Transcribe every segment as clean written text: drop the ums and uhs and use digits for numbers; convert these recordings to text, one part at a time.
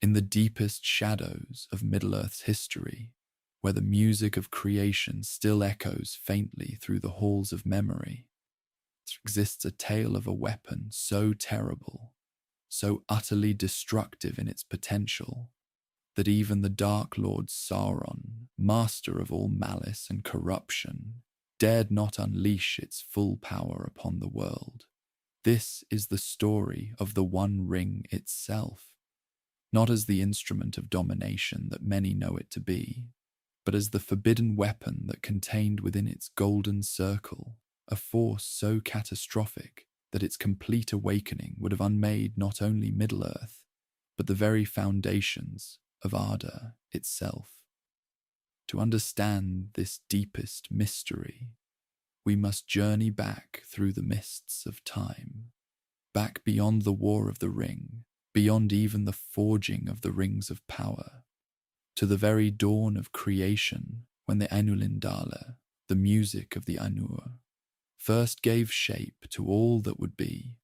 In the deepest shadows of Middle-earth's history, where the music of creation still echoes faintly through the halls of memory, there exists a tale of a weapon so terrible, so utterly destructive in its potential, that even the Dark Lord Sauron, master of all malice and corruption, dared not unleash its full power upon the world. This is the story of the One Ring itself, not as the instrument of domination that many know it to be, but as the forbidden weapon that contained within its golden circle a force so catastrophic that its complete awakening would have unmade not only Middle-earth, but the very foundations of Arda itself. To understand this deepest mystery, we must journey back through the mists of time, back beyond the War of the Ring, beyond even the forging of the Rings of Power, to the very dawn of creation when the Ainulindale, the music of the Ainur, first gave shape to all that would be.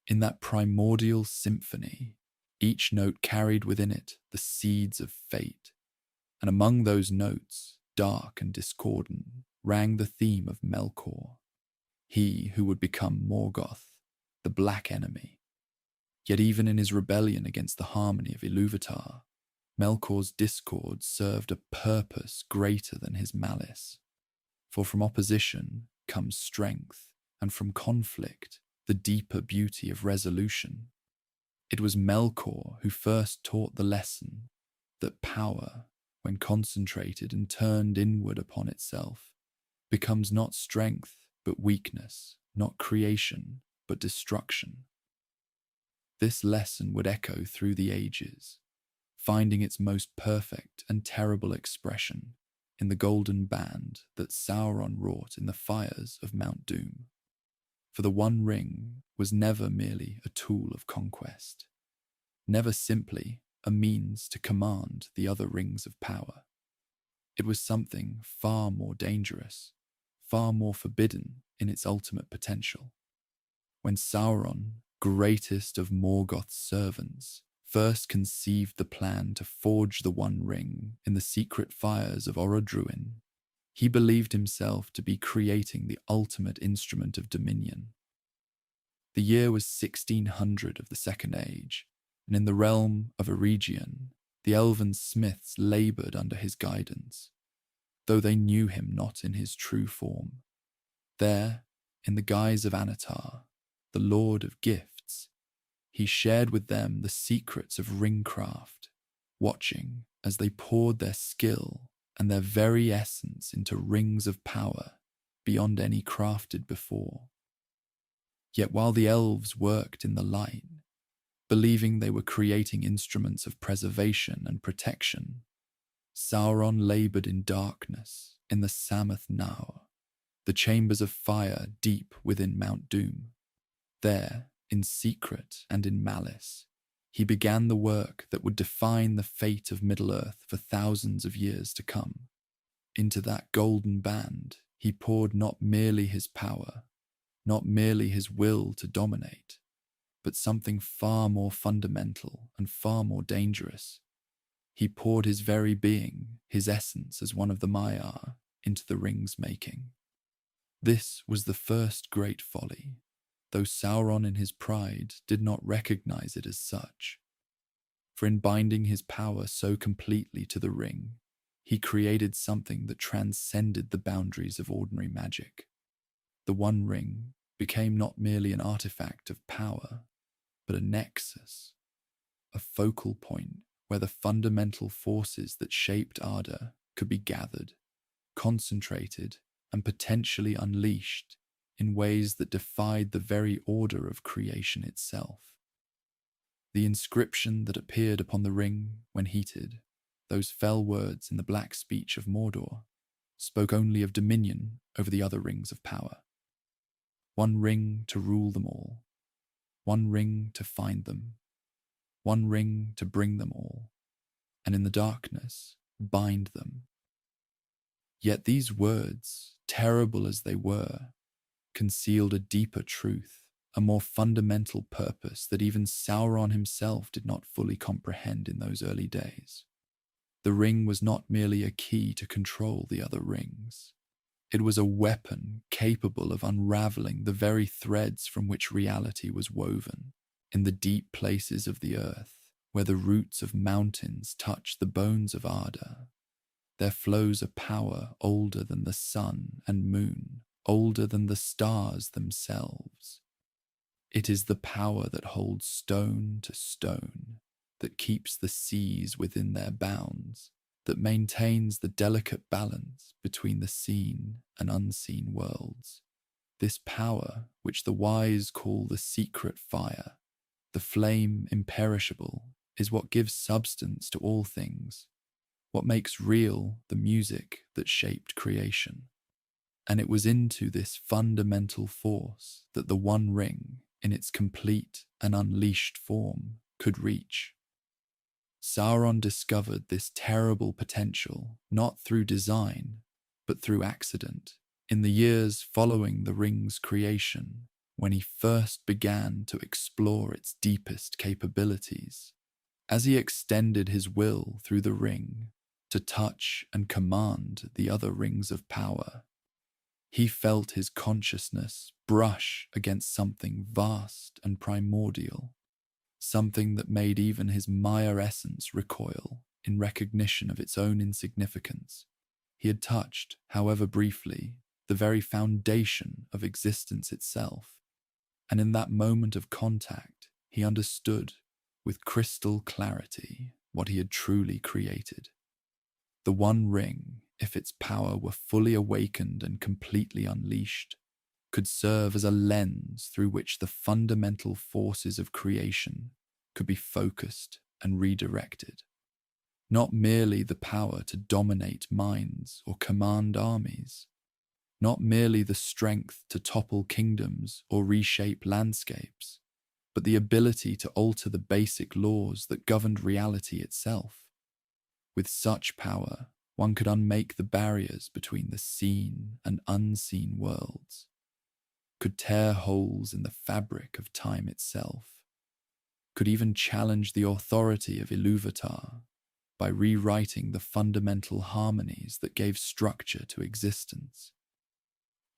In that primordial symphony, each note carried within it the seeds of fate, and among those notes, dark and discordant, rang the theme of Melkor, he who would become Morgoth, the Black Enemy. Yet even in his rebellion against the harmony of Ilúvatar, Melkor's discord served a purpose greater than his malice. For from opposition comes strength, and from conflict the deeper beauty of resolution. It was Melkor who first taught the lesson that power, when concentrated and turned inward upon itself, becomes not strength but weakness, not creation but destruction. This lesson would echo through the ages, finding its most perfect and terrible expression in the golden band that Sauron wrought in the fires of Mount Doom. For the One Ring was never merely a tool of conquest, never simply a means to command the other rings of power. It was something far more dangerous, far more forbidden in its ultimate potential. When Sauron, greatest of Morgoth's servants, first conceived the plan to forge the One Ring in the secret fires of Orodruin, he believed himself to be creating the ultimate instrument of dominion. The year was 1600 of the Second Age, and in the realm of Eregion, the elven smiths laboured under his guidance, though they knew him not in his true form. There, in the guise of Annatar, the Lord of Gifts, he shared with them the secrets of ringcraft, watching as they poured their skill and their very essence into rings of power beyond any crafted before. Yet while the elves worked in the light, believing they were creating instruments of preservation and protection, Sauron laboured in darkness in the Sammath Naur, the chambers of fire deep within Mount Doom. There, in secret and in malice, he began the work that would define the fate of Middle-earth for thousands of years to come. Into that golden band he poured not merely his power, not merely his will to dominate, but something far more fundamental and far more dangerous. He poured his very being, his essence as one of the Maiar, into the ring's making. This was the first great folly, though Sauron in his pride did not recognize it as such. For in binding his power so completely to the ring, he created something that transcended the boundaries of ordinary magic. The One Ring became not merely an artifact of power, but a nexus, a focal point where the fundamental forces that shaped Arda could be gathered, concentrated, and potentially unleashed in ways that defied the very order of creation itself. The inscription that appeared upon the ring when heated, those fell words in the black speech of Mordor, spoke only of dominion over the other rings of power. One ring to rule them all, one ring to find them, one ring to bring them all, and in the darkness bind them. Yet these words, terrible as they were, concealed a deeper truth a more fundamental purpose that even Sauron himself did not fully comprehend in those early days. The ring was not merely a key to control the other rings. It was a weapon capable of unraveling the very threads from which reality was woven. In the deep places of the earth, where the roots of mountains touch the bones of Arda, there flows a power older than the sun and moon, older than the stars themselves. It is the power that holds stone to stone, that keeps the seas within their bounds, that maintains the delicate balance between the seen and unseen worlds. This power, which the wise call the secret fire, the flame imperishable, is what gives substance to all things, what makes real the music that shaped creation. And it was into this fundamental force that the One Ring, in its complete and unleashed form, could reach. Sauron discovered this terrible potential not through design, but through accident, in the years following the ring's creation, when he first began to explore its deepest capabilities. As he extended his will through the ring to touch and command the other rings of power, he felt his consciousness brush against something vast and primordial, something that made even his Maiar essence recoil in recognition of its own insignificance. He had touched, however briefly, the very foundation of existence itself, and in that moment of contact, he understood with crystal clarity what he had truly created. The One Ring, if its power were fully awakened and completely unleashed, could serve as a lens through which the fundamental forces of creation could be focused and redirected. Not merely the power to dominate minds or command armies, not merely the strength to topple kingdoms or reshape landscapes, but the ability to alter the basic laws that governed reality itself. With such power, one could unmake the barriers between the seen and unseen worlds, could tear holes in the fabric of time itself, could even challenge the authority of Ilúvatar by rewriting the fundamental harmonies that gave structure to existence.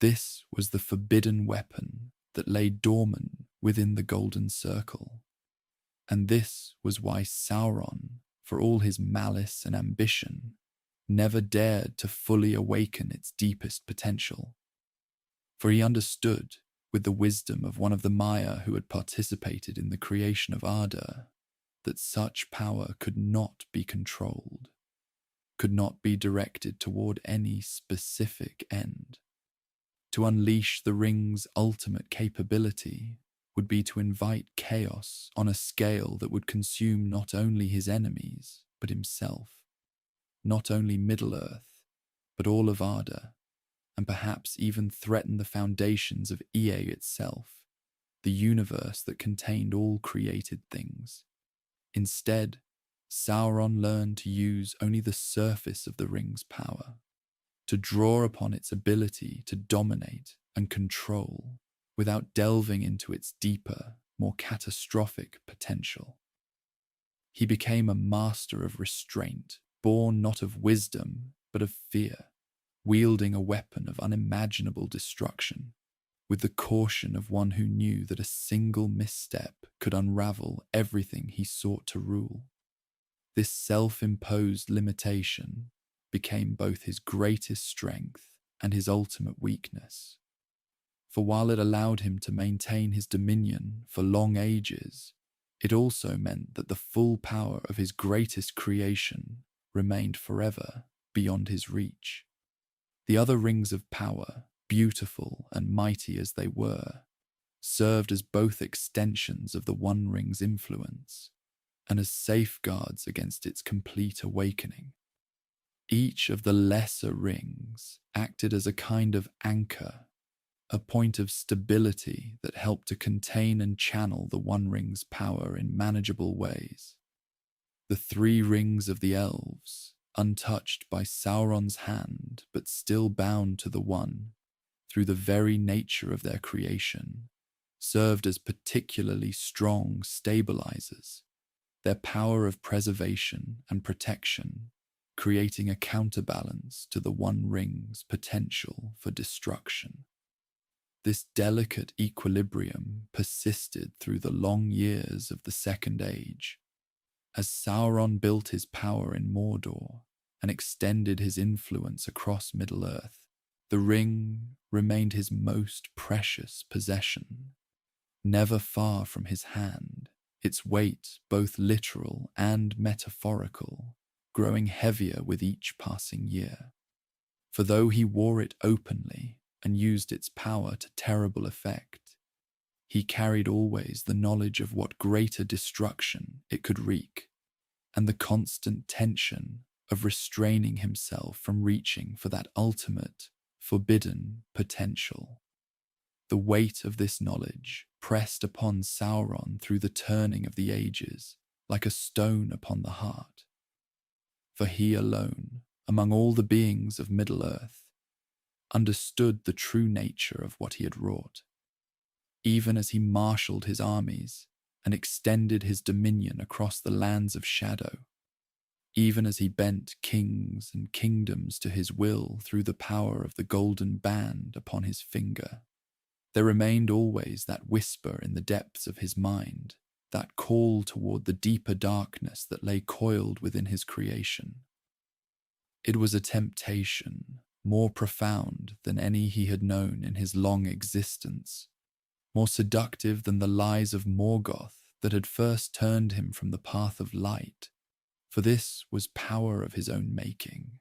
This was the forbidden weapon that lay dormant within the Golden Circle, and this was why Sauron, for all his malice and ambition, never dared to fully awaken its deepest potential. For he understood, with the wisdom of one of the Maiar who had participated in the creation of Arda, that such power could not be controlled, could not be directed toward any specific end. To unleash the ring's ultimate capability would be to invite chaos on a scale that would consume not only his enemies, but himself. Not only Middle-earth, but all of Arda, and perhaps even threaten the foundations of Ea itself, the universe that contained all created things. Instead, Sauron learned to use only the surface of the ring's power, to draw upon its ability to dominate and control without delving into its deeper, more catastrophic potential. He became a master of restraint, born not of wisdom, but of fear, wielding a weapon of unimaginable destruction, with the caution of one who knew that a single misstep could unravel everything he sought to rule. This self-imposed limitation became both his greatest strength and his ultimate weakness. For while it allowed him to maintain his dominion for long ages, it also meant that the full power of his greatest creation remained forever beyond his reach. The other rings of power, beautiful and mighty as they were, served as both extensions of the One Ring's influence and as safeguards against its complete awakening. Each of the lesser rings acted as a kind of anchor, a point of stability that helped to contain and channel the One Ring's power in manageable ways. The three rings of the elves, untouched by Sauron's hand but still bound to the One, through the very nature of their creation, served as particularly strong stabilizers, their power of preservation and protection creating a counterbalance to the One Ring's potential for destruction. This delicate equilibrium persisted through the long years of the Second Age, as Sauron built his power in Mordor and extended his influence across Middle-earth. The ring remained his most precious possession, never far from his hand, its weight both literal and metaphorical, growing heavier with each passing year. For though he wore it openly and used its power to terrible effect, he carried always the knowledge of what greater destruction it could wreak, and the constant tension of restraining himself from reaching for that ultimate, forbidden potential. The weight of this knowledge pressed upon Sauron through the turning of the ages like a stone upon the heart. For he alone, among all the beings of Middle-earth, understood the true nature of what he had wrought. Even as he marshaled his armies and extended his dominion across the lands of shadow, even as he bent kings and kingdoms to his will through the power of the golden band upon his finger, there remained always that whisper in the depths of his mind, that call toward the deeper darkness that lay coiled within his creation. It was a temptation more profound than any he had known in his long existence, more seductive than the lies of Morgoth that had first turned him from the path of light, for this was power of his own making,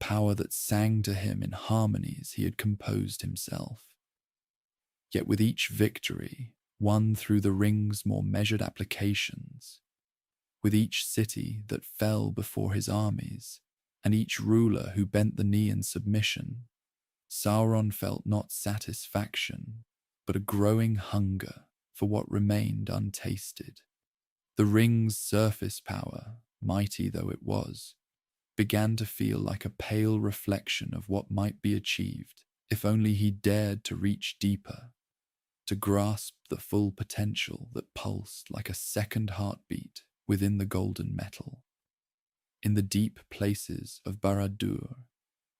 power that sang to him in harmonies he had composed himself. Yet with each victory, won through the ring's more measured applications, with each city that fell before his armies, and each ruler who bent the knee in submission, Sauron felt not satisfaction, but a growing hunger for what remained untasted. The ring's surface power, mighty though it was, began to feel like a pale reflection of what might be achieved if only he dared to reach deeper, to grasp the full potential that pulsed like a second heartbeat within the golden metal. In the deep places of Barad-dûr,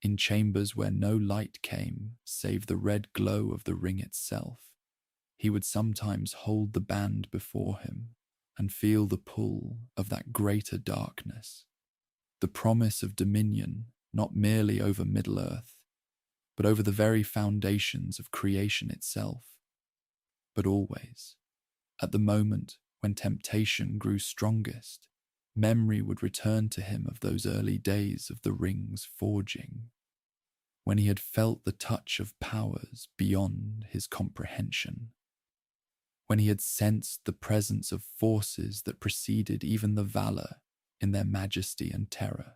in chambers where no light came save the red glow of the ring itself, he would sometimes hold the band before him and feel the pull of that greater darkness, the promise of dominion not merely over Middle-earth, but over the very foundations of creation itself. But always, at the moment when temptation grew strongest, memory would return to him of those early days of the ring's forging, when he had felt the touch of powers beyond his comprehension, when he had sensed the presence of forces that preceded even the valor in their majesty and terror.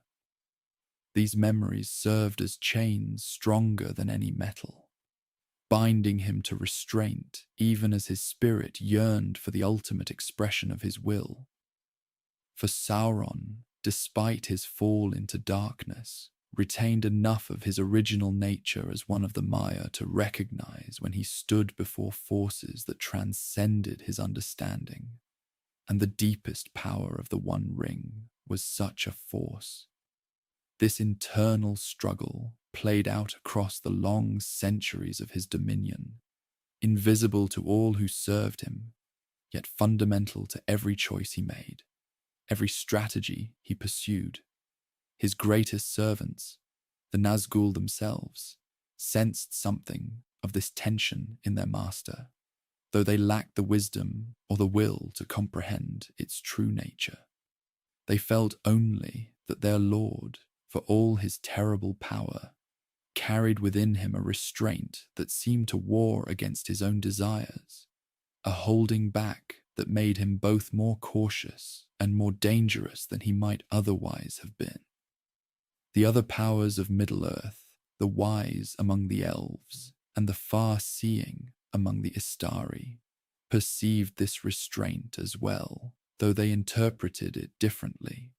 These memories served as chains stronger than any metal, binding him to restraint even as his spirit yearned for the ultimate expression of his will. For Sauron, despite his fall into darkness, retained enough of his original nature as one of the Maiar to recognize when he stood before forces that transcended his understanding, and the deepest power of the One Ring was such a force. This internal struggle played out across the long centuries of his dominion, invisible to all who served him, yet fundamental to every choice he made, every strategy he pursued. His greatest servants, the Nazgûl themselves, sensed something of this tension in their master, though they lacked the wisdom or the will to comprehend its true nature. They felt only that their lord, for all his terrible power, carried within him a restraint that seemed to war against his own desires, a holding back that made him both more cautious and more dangerous than he might otherwise have been. The other powers of Middle-earth, the wise among the elves and the far-seeing among the Istari, perceived this restraint as well, though they interpreted it differently.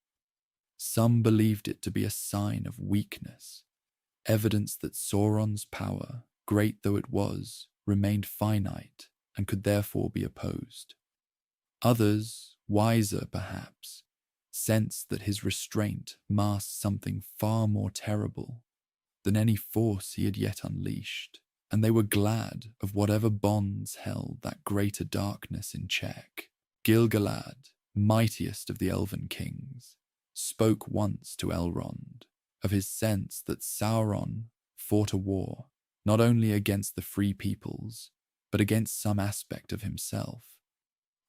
Some believed it to be a sign of weakness, evidence that Sauron's power, great though it was, remained finite and could therefore be opposed. Others, wiser perhaps, sensed that his restraint masked something far more terrible than any force he had yet unleashed, and they were glad of whatever bonds held that greater darkness in check. Gil-galad, mightiest of the elven kings, spoke once to Elrond of his sense that Sauron fought a war not only against the free peoples, but against some aspect of himself,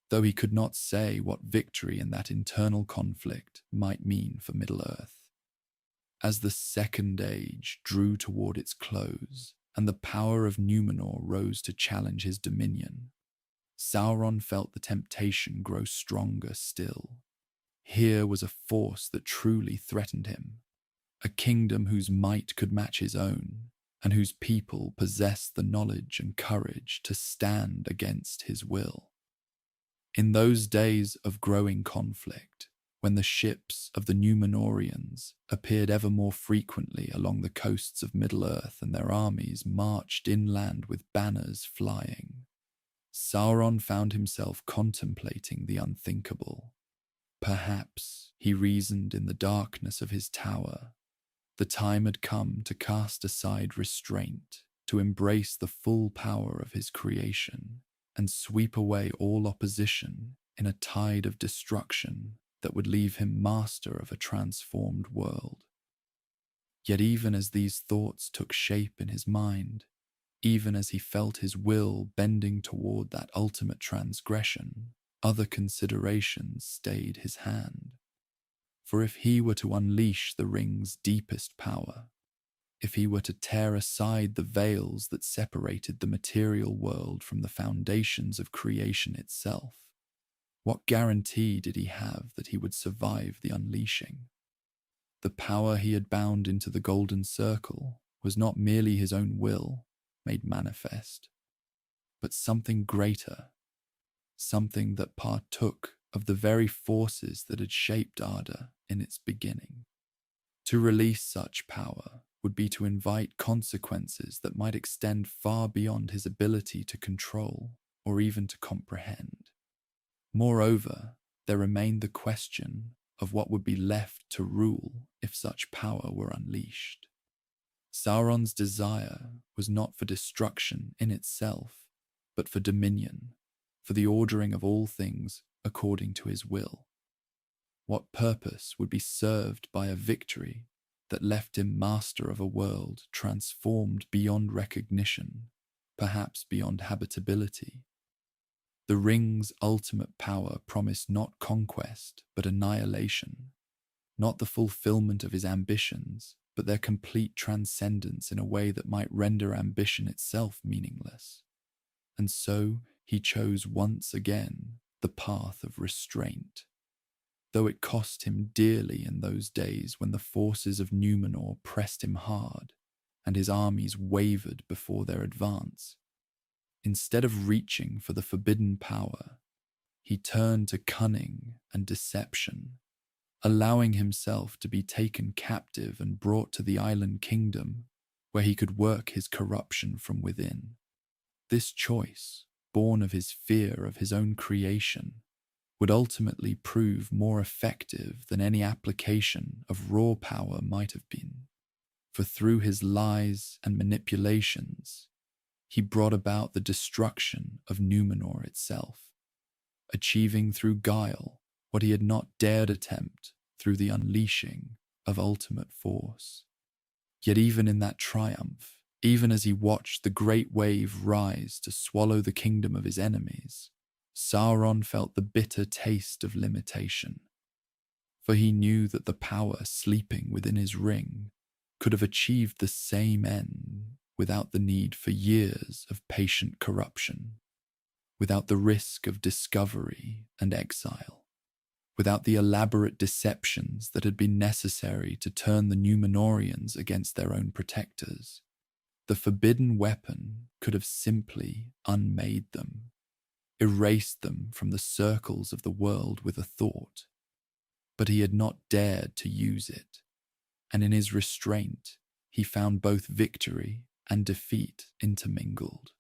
though he could not say what victory in that internal conflict might mean for Middle-earth. As the Second Age drew toward its close, and the power of Númenor rose to challenge his dominion, Sauron felt the temptation grow stronger still. Here was a force that truly threatened him, a kingdom whose might could match his own, and whose people possessed the knowledge and courage to stand against his will. In those days of growing conflict, when the ships of the Númenorians appeared ever more frequently along the coasts of Middle-earth and their armies marched inland with banners flying, Sauron found himself contemplating the unthinkable. Perhaps, he reasoned in the darkness of his tower, the time had come to cast aside restraint, to embrace the full power of his creation, and sweep away all opposition in a tide of destruction that would leave him master of a transformed world. Yet even as these thoughts took shape in his mind, even as he felt his will bending toward that ultimate transgression, other considerations stayed his hand. For if he were to unleash the ring's deepest power, if he were to tear aside the veils that separated the material world from the foundations of creation itself, what guarantee did he have that he would survive the unleashing? The power he had bound into the golden circle was not merely his own will made manifest, but something greater, something that partook of the very forces that had shaped Arda in its beginning. To release such power would be to invite consequences that might extend far beyond his ability to control or even to comprehend. Moreover, there remained the question of what would be left to rule if such power were unleashed. Sauron's desire was not for destruction in itself, but for dominion, for the ordering of all things according to his will. What purpose would be served by a victory that left him master of a world transformed beyond recognition, perhaps beyond habitability? The ring's ultimate power promised not conquest, but annihilation, not the fulfillment of his ambitions, but their complete transcendence in a way that might render ambition itself meaningless. And so he chose once again the path of restraint, though it cost him dearly in those days when the forces of Númenor pressed him hard and his armies wavered before their advance. Instead of reaching for the forbidden power, he turned to cunning and deception, allowing himself to be taken captive and brought to the island kingdom where he could work his corruption from within. This choice, born of his fear of his own creation, would ultimately prove more effective than any application of raw power might have been, for through his lies and manipulations, he brought about the destruction of Númenor itself, achieving through guile what he had not dared attempt through the unleashing of ultimate force. Yet even in that triumph, even as he watched the great wave rise to swallow the kingdom of his enemies, Sauron felt the bitter taste of limitation, for he knew that the power sleeping within his ring could have achieved the same end without the need for years of patient corruption, without the risk of discovery and exile, without the elaborate deceptions that had been necessary to turn the Númenorians against their own protectors. The forbidden weapon could have simply unmade them, erased them from the circles of the world with a thought. But he had not dared to use it, and in his restraint he found both victory and defeat intermingled.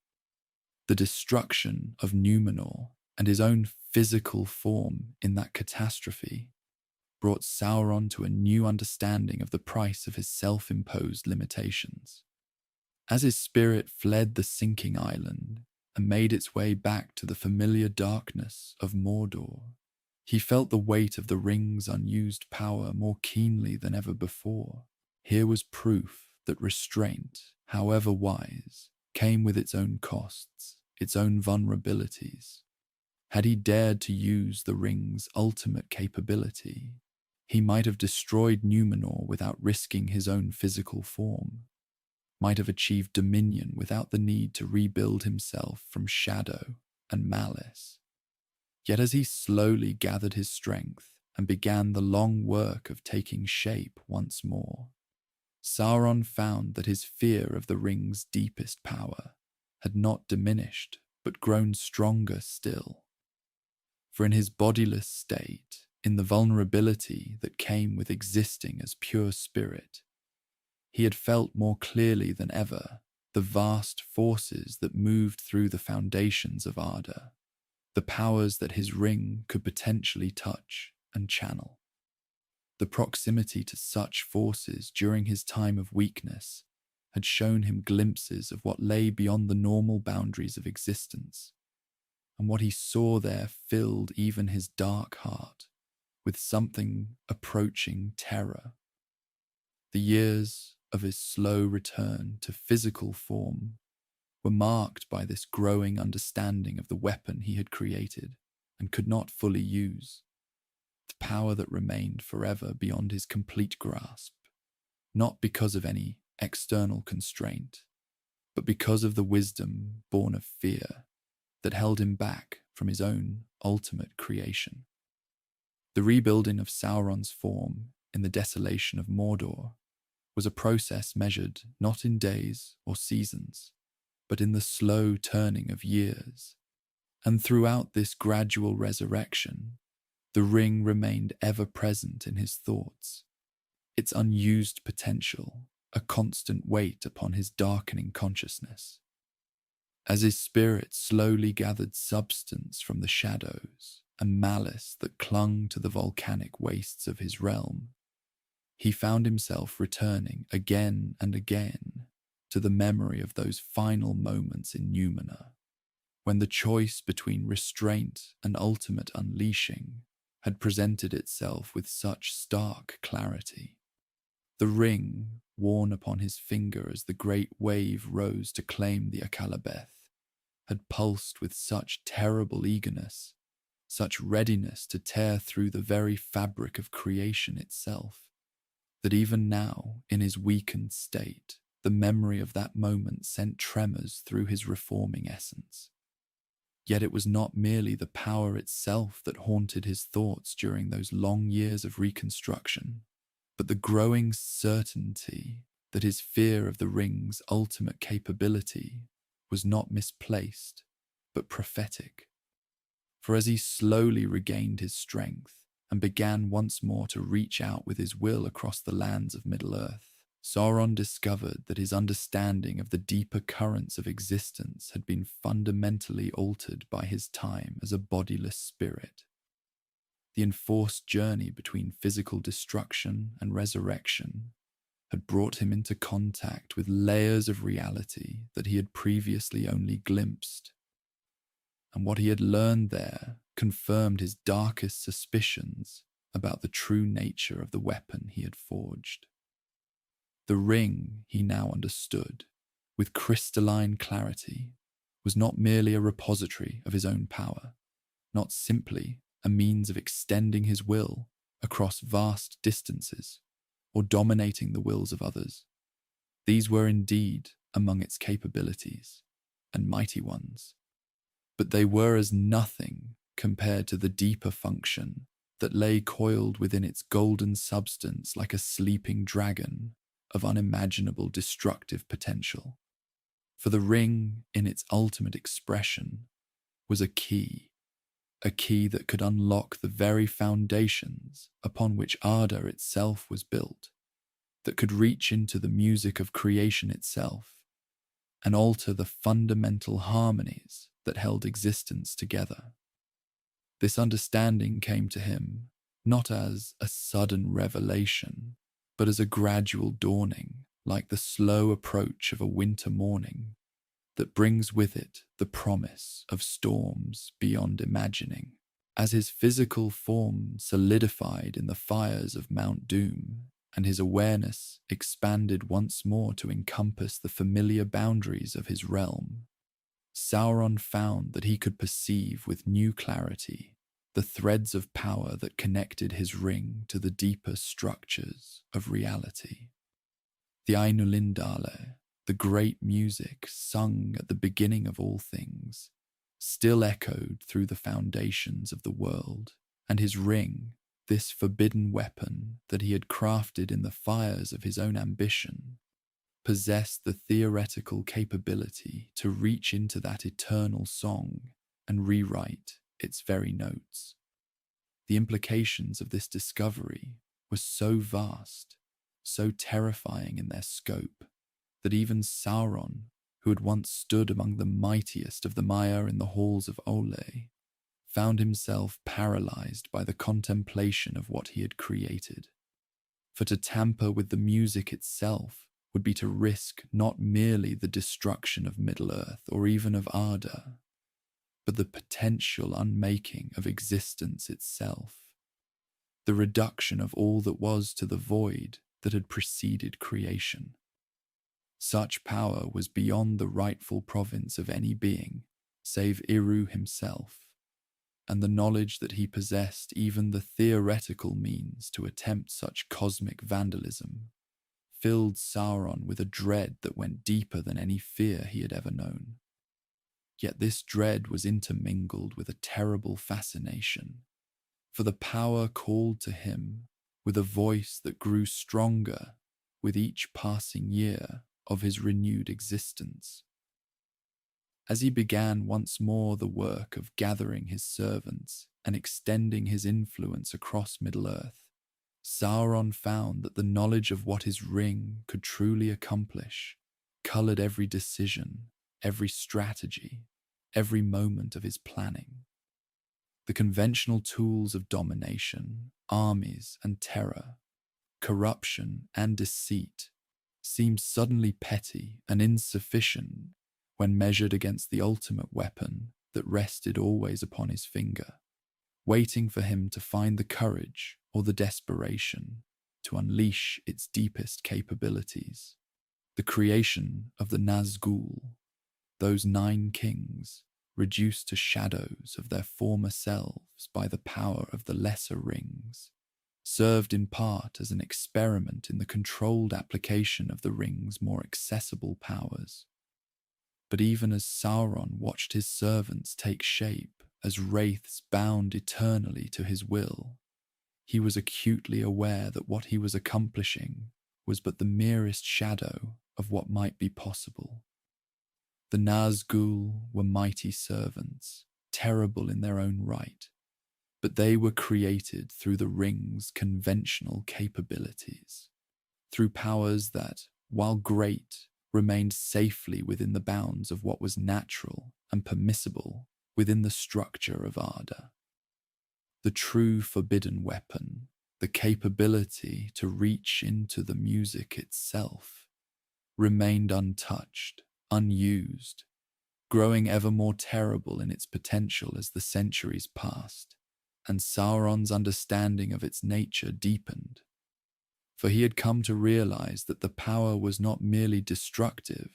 The destruction of Númenor and his own physical form in that catastrophe brought Sauron to a new understanding of the price of his self-imposed limitations. As his spirit fled the sinking island and made its way back to the familiar darkness of Mordor, he felt the weight of the ring's unused power more keenly than ever before. Here was proof that restraint, however wise, came with its own costs, its own vulnerabilities. Had he dared to use the ring's ultimate capability, he might have destroyed Númenor without risking his own physical form, might have achieved dominion without the need to rebuild himself from shadow and malice. Yet as he slowly gathered his strength and began the long work of taking shape once more, Sauron found that his fear of the ring's deepest power had not diminished but grown stronger still. For in his bodiless state, in the vulnerability that came with existing as pure spirit, he had felt more clearly than ever the vast forces that moved through the foundations of Arda, the powers that his ring could potentially touch and channel. The proximity to such forces during his time of weakness had shown him glimpses of what lay beyond the normal boundaries of existence, and what he saw there filled even his dark heart with something approaching terror. The years of his slow return to physical form were marked by this growing understanding of the weapon he had created and could not fully use, the power that remained forever beyond his complete grasp, not because of any external constraint, but because of the wisdom born of fear that held him back from his own ultimate creation. The rebuilding of Sauron's form in the desolation of Mordor was a process measured not in days or seasons, but in the slow turning of years. And throughout this gradual resurrection, the ring remained ever present in his thoughts, its unused potential a constant weight upon his darkening consciousness. As his spirit slowly gathered substance from the shadows and malice that clung to the volcanic wastes of his realm, he found himself returning again and again to the memory of those final moments in Númenor, when the choice between restraint and ultimate unleashing had presented itself with such stark clarity. The ring, worn upon his finger as the great wave rose to claim the Akallabeth, had pulsed with such terrible eagerness, such readiness to tear through the very fabric of creation itself, that even now, in his weakened state, the memory of that moment sent tremors through his reforming essence. Yet it was not merely the power itself that haunted his thoughts during those long years of reconstruction, but the growing certainty that his fear of the ring's ultimate capability was not misplaced, but prophetic. For as he slowly regained his strength and began once more to reach out with his will across the lands of Middle-earth, Sauron discovered that his understanding of the deeper currents of existence had been fundamentally altered by his time as a bodiless spirit. The enforced journey between physical destruction and resurrection had brought him into contact with layers of reality that he had previously only glimpsed, and what he had learned there confirmed his darkest suspicions about the true nature of the weapon he had forged. The ring, he now understood, with crystalline clarity, was not merely a repository of his own power, not simply a means of extending his will across vast distances or dominating the wills of others. These were indeed among its capabilities, and mighty ones, but they were as nothing compared to the deeper function that lay coiled within its golden substance like a sleeping dragon of unimaginable destructive potential. For the ring, in its ultimate expression, was a key that could unlock the very foundations upon which Arda itself was built, that could reach into the music of creation itself, and alter the fundamental harmonies that held existence together. This understanding came to him not as a sudden revelation, but as a gradual dawning, like the slow approach of a winter morning that brings with it the promise of storms beyond imagining. As his physical form solidified in the fires of Mount Doom, and his awareness expanded once more to encompass the familiar boundaries of his realm, Sauron found that he could perceive with new clarity the threads of power that connected his ring to the deeper structures of reality. The Ainulindale, the great music sung at the beginning of all things, still echoed through the foundations of the world, and his ring, this forbidden weapon that he had crafted in the fires of his own ambition, possessed the theoretical capability to reach into that eternal song and rewrite its very notes. The implications of this discovery were so vast, so terrifying in their scope, that even Sauron, who had once stood among the mightiest of the Maiar in the halls of Ole, found himself paralyzed by the contemplation of what he had created. For to tamper with the music itself would be to risk not merely the destruction of Middle-earth or even of Arda, but the potential unmaking of existence itself, the reduction of all that was to the void that had preceded creation. Such power was beyond the rightful province of any being, save Eru himself, and the knowledge that he possessed even the theoretical means to attempt such cosmic vandalism filled Sauron with a dread that went deeper than any fear he had ever known. Yet this dread was intermingled with a terrible fascination, for the power called to him with a voice that grew stronger with each passing year of his renewed existence. As he began once more the work of gathering his servants and extending his influence across Middle-earth, Sauron found that the knowledge of what his ring could truly accomplish colored every decision, every strategy, every moment of his planning. The conventional tools of domination, armies and terror, corruption and deceit seemed suddenly petty and insufficient when measured against the ultimate weapon that rested always upon his finger, waiting for him to find the courage or the desperation to unleash its deepest capabilities. The creation of the Nazgul, those 9 kings, reduced to shadows of their former selves by the power of the lesser rings, served in part as an experiment in the controlled application of the ring's more accessible powers. But even as Sauron watched his servants take shape as wraiths bound eternally to his will, he was acutely aware that what he was accomplishing was but the merest shadow of what might be possible. The Nazgul were mighty servants, terrible in their own right, but they were created through the ring's conventional capabilities, through powers that, while great, remained safely within the bounds of what was natural and permissible within the structure of Arda. The true forbidden weapon, the capability to reach into the music itself, remained untouched, unused, growing ever more terrible in its potential as the centuries passed, and Sauron's understanding of its nature deepened. For he had come to realize that the power was not merely destructive,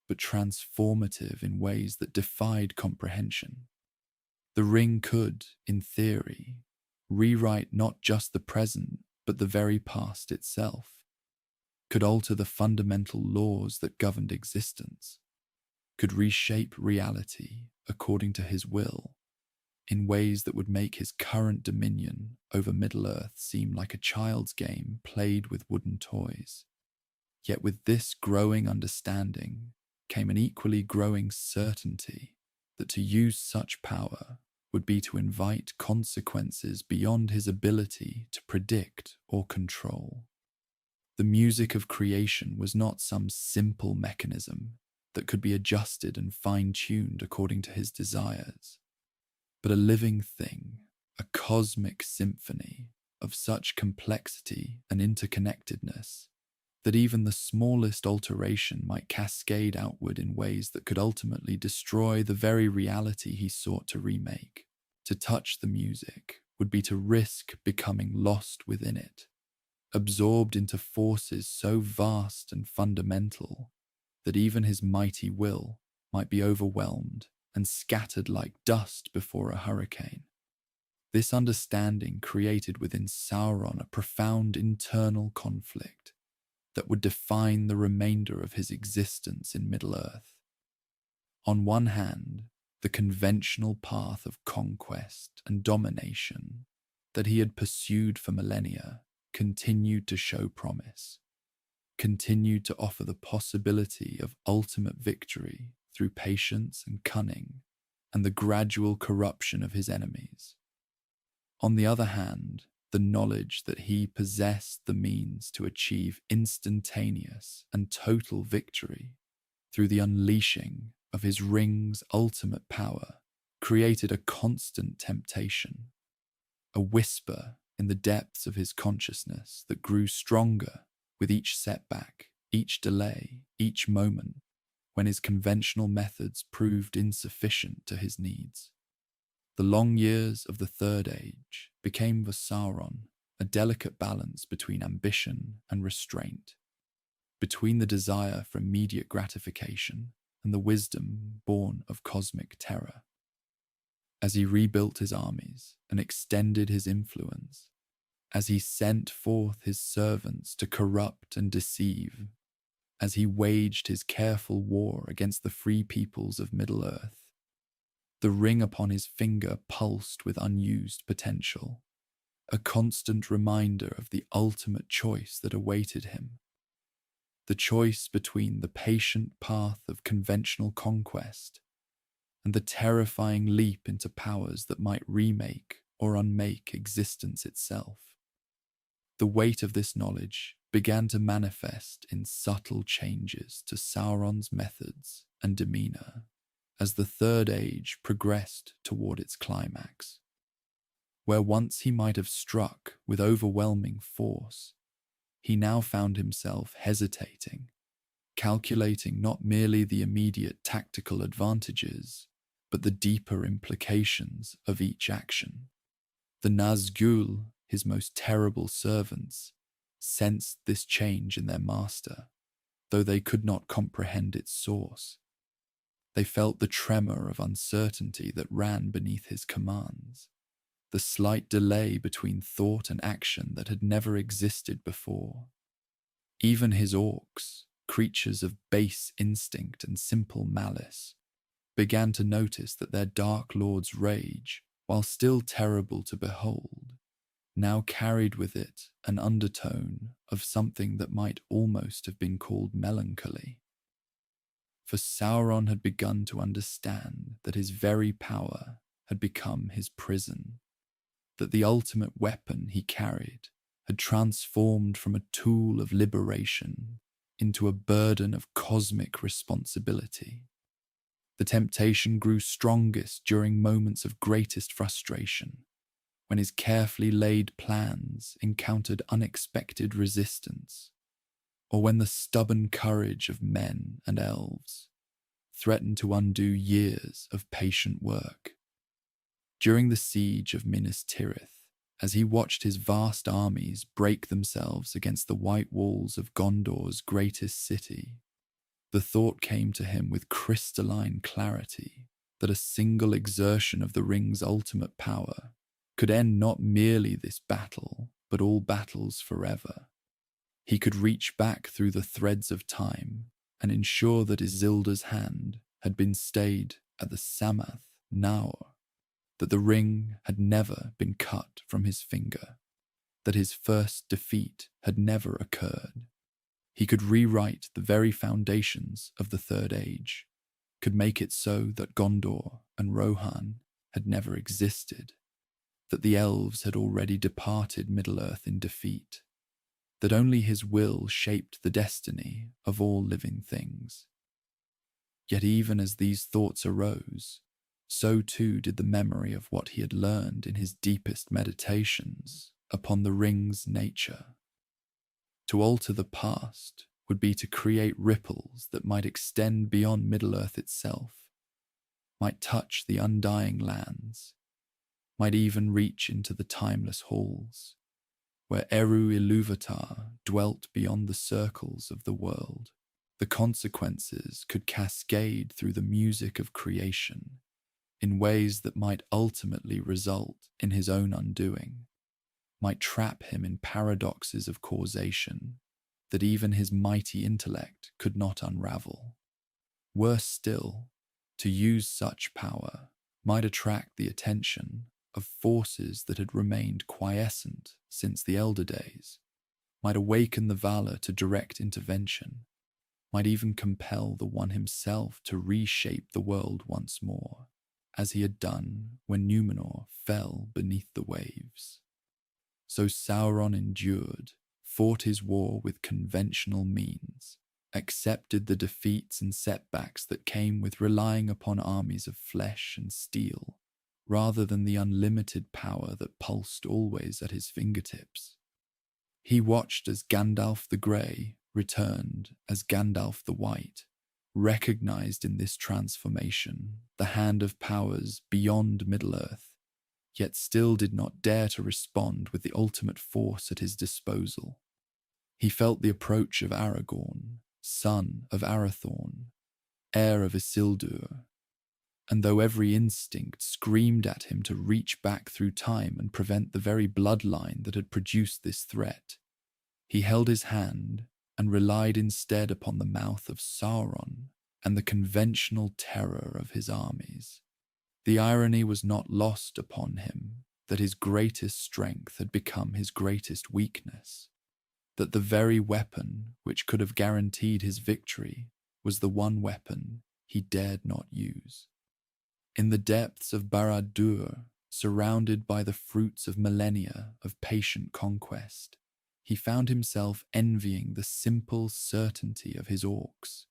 but transformative in ways that defied comprehension. The ring could, in theory, rewrite not just the present, but the very past itself, could alter the fundamental laws that governed existence, could reshape reality according to his will, in ways that would make his current dominion over Middle-earth seem like a child's game played with wooden toys. Yet with this growing understanding came an equally growing certainty that to use such power would be to invite consequences beyond his ability to predict or control. The music of creation was not some simple mechanism that could be adjusted and fine-tuned according to his desires, but a living thing, a cosmic symphony of such complexity and interconnectedness that even the smallest alteration might cascade outward in ways that could ultimately destroy the very reality he sought to remake. To touch the music would be to risk becoming lost within it, absorbed into forces so vast and fundamental that even his mighty will might be overwhelmed and scattered like dust before a hurricane. This understanding created within Sauron a profound internal conflict that would define the remainder of his existence in Middle-earth. On one hand, the conventional path of conquest and domination that he had pursued for millennia continued to show promise, continued to offer the possibility of ultimate victory through patience and cunning and the gradual corruption of his enemies. On the other hand, the knowledge that he possessed the means to achieve instantaneous and total victory through the unleashing of his ring's ultimate power created a constant temptation, a whisper in the depths of his consciousness that grew stronger with each setback, each delay, each moment when his conventional methods proved insufficient to his needs. The long years of the Third Age became for Sauron a delicate balance between ambition and restraint, between the desire for immediate gratification and the wisdom born of cosmic terror. As he rebuilt his armies and extended his influence, as he sent forth his servants to corrupt and deceive, as he waged his careful war against the free peoples of Middle-earth, the ring upon his finger pulsed with unused potential, a constant reminder of the ultimate choice that awaited him. The choice between the patient path of conventional conquest and the terrifying leap into powers that might remake or unmake existence itself. The weight of this knowledge began to manifest in subtle changes to Sauron's methods and demeanor as the Third Age progressed toward its climax. Where once he might have struck with overwhelming force, he now found himself hesitating, calculating not merely the immediate tactical advantages, but the deeper implications of each action. The Nazgûl, his most terrible servants, sensed this change in their master, though they could not comprehend its source. They felt the tremor of uncertainty that ran beneath his commands, the slight delay between thought and action that had never existed before. Even his orcs, creatures of base instinct and simple malice, began to notice that their Dark Lord's rage, while still terrible to behold, now carried with it an undertone of something that might almost have been called melancholy. For Sauron had begun to understand that his very power had become his prison, that the ultimate weapon he carried had transformed from a tool of liberation into a burden of cosmic responsibility. The temptation grew strongest during moments of greatest frustration, when his carefully laid plans encountered unexpected resistance, or when the stubborn courage of men and elves threatened to undo years of patient work. During the siege of Minas Tirith, as he watched his vast armies break themselves against the white walls of Gondor's greatest city, the thought came to him with crystalline clarity that a single exertion of the ring's ultimate power could end not merely this battle, but all battles forever. He could reach back through the threads of time and ensure that Isildur's hand had been stayed at the Samath Naur, that the ring had never been cut from his finger, that his first defeat had never occurred. He could rewrite the very foundations of the Third Age, could make it so that Gondor and Rohan had never existed, that the elves had already departed Middle-earth in defeat, that only his will shaped the destiny of all living things. Yet even as these thoughts arose, so too did the memory of what he had learned in his deepest meditations upon the ring's nature. To alter the past would be to create ripples that might extend beyond Middle-earth itself, might touch the undying lands, might even reach into the timeless halls, where Eru Ilúvatar dwelt beyond the circles of the world. The consequences could cascade through the music of creation in ways that might ultimately result in his own undoing, might trap him in paradoxes of causation that even his mighty intellect could not unravel. Worse still, to use such power might attract the attention of forces that had remained quiescent since the elder days, might awaken the valor to direct intervention, might even compel the One himself to reshape the world once more, as he had done when Númenor fell beneath the waves. So Sauron endured, fought his war with conventional means, accepted the defeats and setbacks that came with relying upon armies of flesh and steel, rather than the unlimited power that pulsed always at his fingertips. He watched as Gandalf the Grey returned as Gandalf the White, recognized in this transformation the hand of powers beyond Middle-earth, yet still did not dare to respond with the ultimate force at his disposal. He felt the approach of Aragorn, son of Arathorn, heir of Isildur, and though every instinct screamed at him to reach back through time and prevent the very bloodline that had produced this threat, he held his hand and relied instead upon the mouth of Sauron and the conventional terror of his armies. The irony was not lost upon him that his greatest strength had become his greatest weakness, that the very weapon which could have guaranteed his victory was the one weapon he dared not use. In the depths of Barad-dûr, surrounded by the fruits of millennia of patient conquest, he found himself envying the simple certainty of his orcs,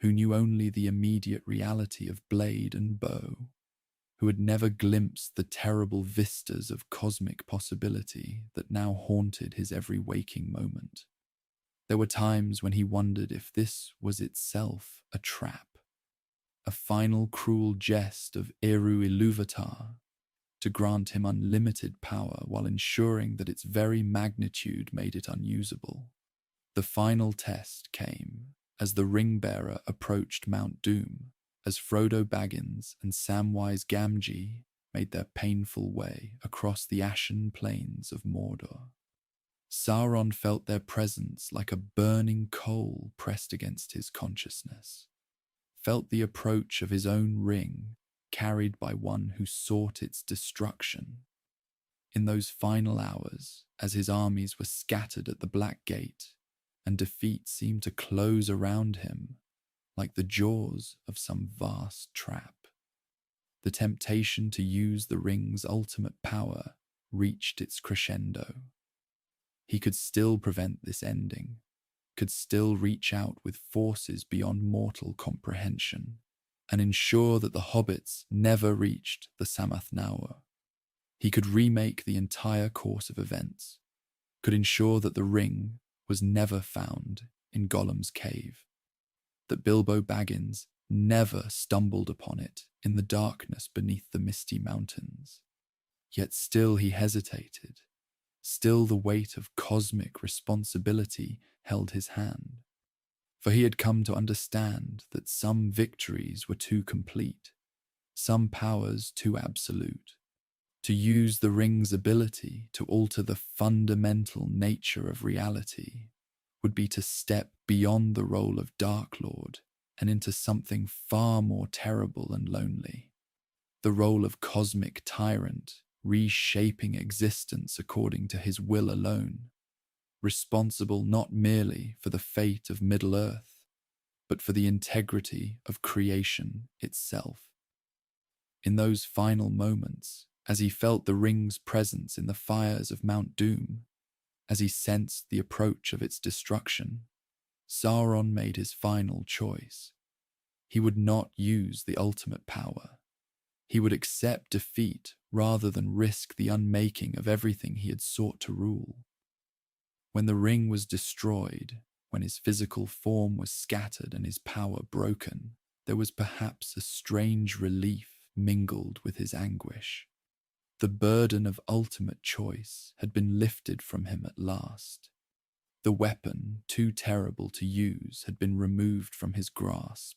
who knew only the immediate reality of blade and bow, who had never glimpsed the terrible vistas of cosmic possibility that now haunted his every waking moment. There were times when he wondered if this was itself a trap, a final cruel jest of Eru Ilúvatar to grant him unlimited power while ensuring that its very magnitude made it unusable. The final test came as the ring-bearer approached Mount Doom, as Frodo Baggins and Samwise Gamgee made their painful way across the ashen plains of Mordor. Sauron felt their presence like a burning coal pressed against his consciousness, felt the approach of his own ring carried by one who sought its destruction. In those final hours, as his armies were scattered at the Black Gate, and defeat seemed to close around him like the jaws of some vast trap, the temptation to use the ring's ultimate power reached its crescendo. He could still prevent this ending, could still reach out with forces beyond mortal comprehension, and ensure that the hobbits never reached the Samath Naur. He could remake the entire course of events, could ensure that the ring was never found in Gollum's cave, that Bilbo Baggins never stumbled upon it in the darkness beneath the misty mountains. Yet still he hesitated, still the weight of cosmic responsibility held his hand. For he had come to understand that some victories were too complete, some powers too absolute. To use the ring's ability to alter the fundamental nature of reality would be to step beyond the role of Dark Lord and into something far more terrible and lonely, the role of cosmic tyrant, reshaping existence according to his will alone, responsible not merely for the fate of Middle-earth, but for the integrity of creation itself. In those final moments, as he felt the ring's presence in the fires of Mount Doom, as he sensed the approach of its destruction, Sauron made his final choice. He would not use the ultimate power. He would accept defeat rather than risk the unmaking of everything he had sought to rule. When the ring was destroyed, when his physical form was scattered and his power broken, there was perhaps a strange relief mingled with his anguish. The burden of ultimate choice had been lifted from him at last. The weapon, too terrible to use, had been removed from his grasp,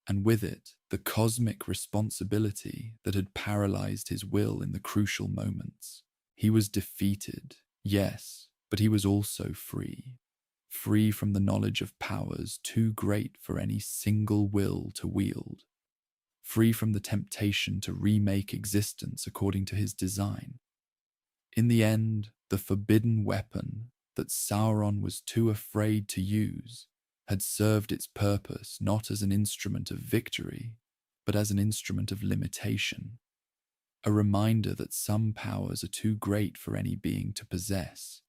and with it, the cosmic responsibility that had paralyzed his will in the crucial moments. He was defeated, yes, but he was also free. Free from the knowledge of powers too great for any single will to wield. Free from the temptation to remake existence according to his design. In the end, the forbidden weapon that Sauron was too afraid to use had served its purpose not as an instrument of victory, but as an instrument of limitation. A reminder that some powers are too great for any being to possess,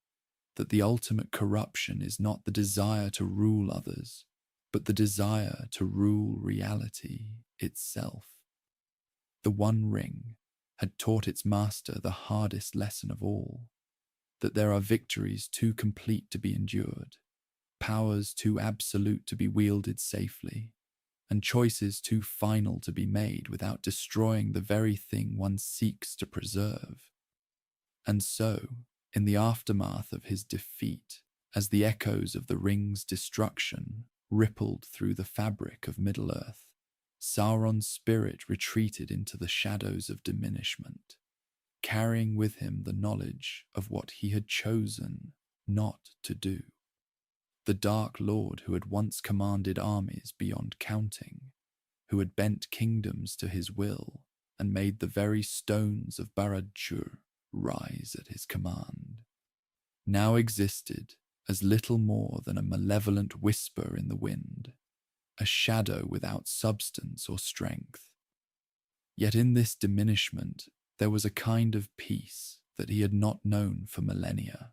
that the ultimate corruption is not the desire to rule others, but the desire to rule reality itself. The One Ring had taught its master the hardest lesson of all, that there are victories too complete to be endured, powers too absolute to be wielded safely, and choices too final to be made without destroying the very thing one seeks to preserve. And so, in the aftermath of his defeat, as the echoes of the ring's destruction rippled through the fabric of Middle-earth, Sauron's spirit retreated into the shadows of diminishment, carrying with him the knowledge of what he had chosen not to do. The Dark Lord who had once commanded armies beyond counting, who had bent kingdoms to his will and made the very stones of Barad-dûr rise at his command, now existed as little more than a malevolent whisper in the wind, a shadow without substance or strength. Yet in this diminishment there was a kind of peace that he had not known for millennia,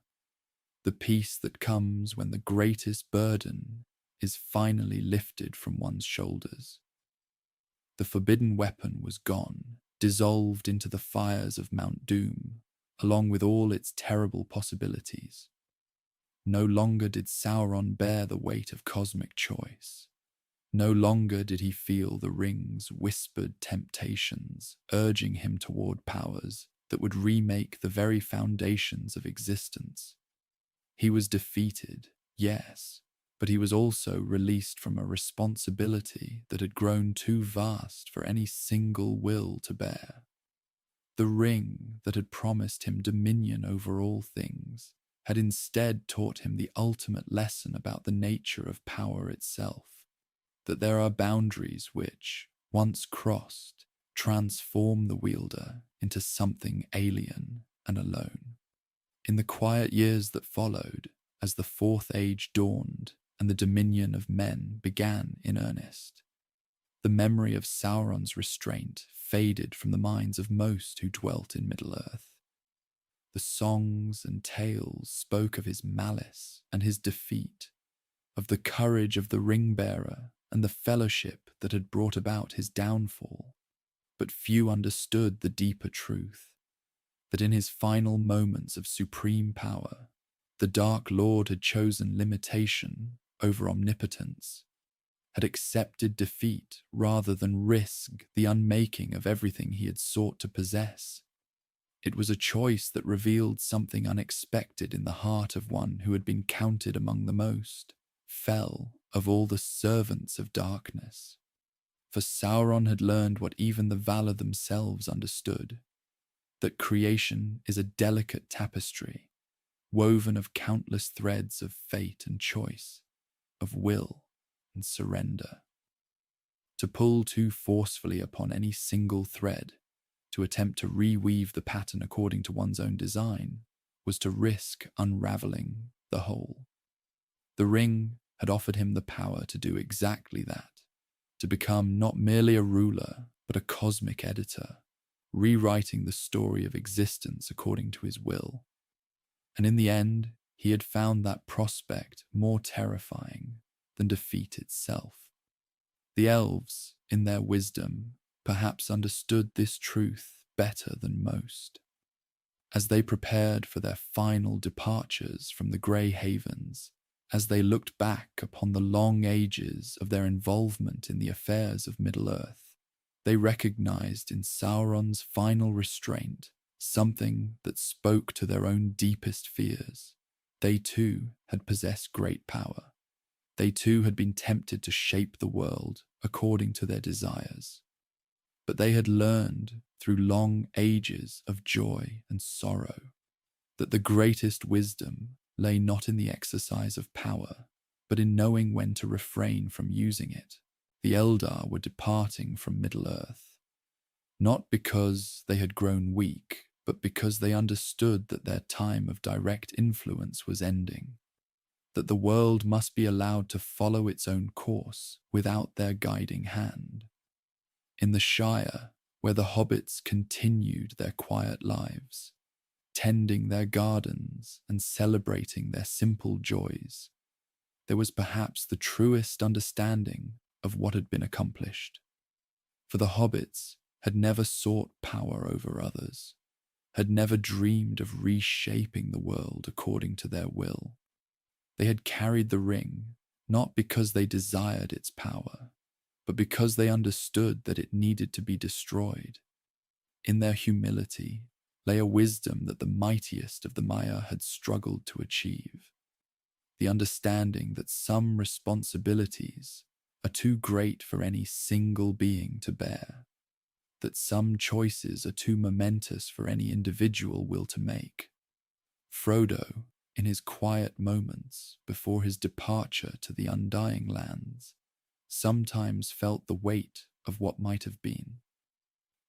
the peace that comes when the greatest burden is finally lifted from one's shoulders. The forbidden weapon was gone, dissolved into the fires of Mount Doom, along with all its terrible possibilities. No longer did Sauron bear the weight of cosmic choice. No longer did he feel the ring's whispered temptations urging him toward powers that would remake the very foundations of existence. He was defeated, yes, but he was also released from a responsibility that had grown too vast for any single will to bear. The ring that had promised him dominion over all things had instead taught him the ultimate lesson about the nature of power itself, that there are boundaries which, once crossed, transform the wielder into something alien and alone. In the quiet years that followed, as the Fourth Age dawned and the dominion of men began in earnest, the memory of Sauron's restraint faded from the minds of most who dwelt in Middle-earth. The songs and tales spoke of his malice and his defeat, of the courage of the ring-bearer and the fellowship that had brought about his downfall, but few understood the deeper truth, that in his final moments of supreme power, the Dark Lord had chosen limitation over omnipotence, had accepted defeat rather than risk the unmaking of everything he had sought to possess. It was a choice that revealed something unexpected in the heart of one who had been counted among the most fell of all the servants of darkness. For Sauron had learned what even the Valar themselves understood, that creation is a delicate tapestry, woven of countless threads of fate and choice, of will and surrender. To pull too forcefully upon any single thread, to attempt to reweave the pattern according to one's own design, was to risk unraveling the whole. The ring had offered him the power to do exactly that, to become not merely a ruler, but a cosmic editor, rewriting the story of existence according to his will. And in the end, he had found that prospect more terrifying than defeat itself. The elves, in their wisdom, perhaps understood this truth better than most. As they prepared for their final departures from the Grey Havens, as they looked back upon the long ages of their involvement in the affairs of Middle-earth, they recognized in Sauron's final restraint something that spoke to their own deepest fears. They too had possessed great power. They too had been tempted to shape the world according to their desires. But they had learned through long ages of joy and sorrow that the greatest wisdom lay not in the exercise of power, but in knowing when to refrain from using it. The Eldar were departing from Middle-earth, not because they had grown weak, but because they understood that their time of direct influence was ending, that the world must be allowed to follow its own course without their guiding hand. In the Shire, where the hobbits continued their quiet lives, tending their gardens and celebrating their simple joys, there was perhaps the truest understanding of what had been accomplished. For the hobbits had never sought power over others, had never dreamed of reshaping the world according to their will. They had carried the ring not because they desired its power, but because they understood that it needed to be destroyed. In their humility lay a wisdom that the mightiest of the Maiar had struggled to achieve. The understanding that some responsibilities are too great for any single being to bear, that some choices are too momentous for any individual will to make. Frodo, in his quiet moments before his departure to the Undying Lands, sometimes felt the weight of what might have been.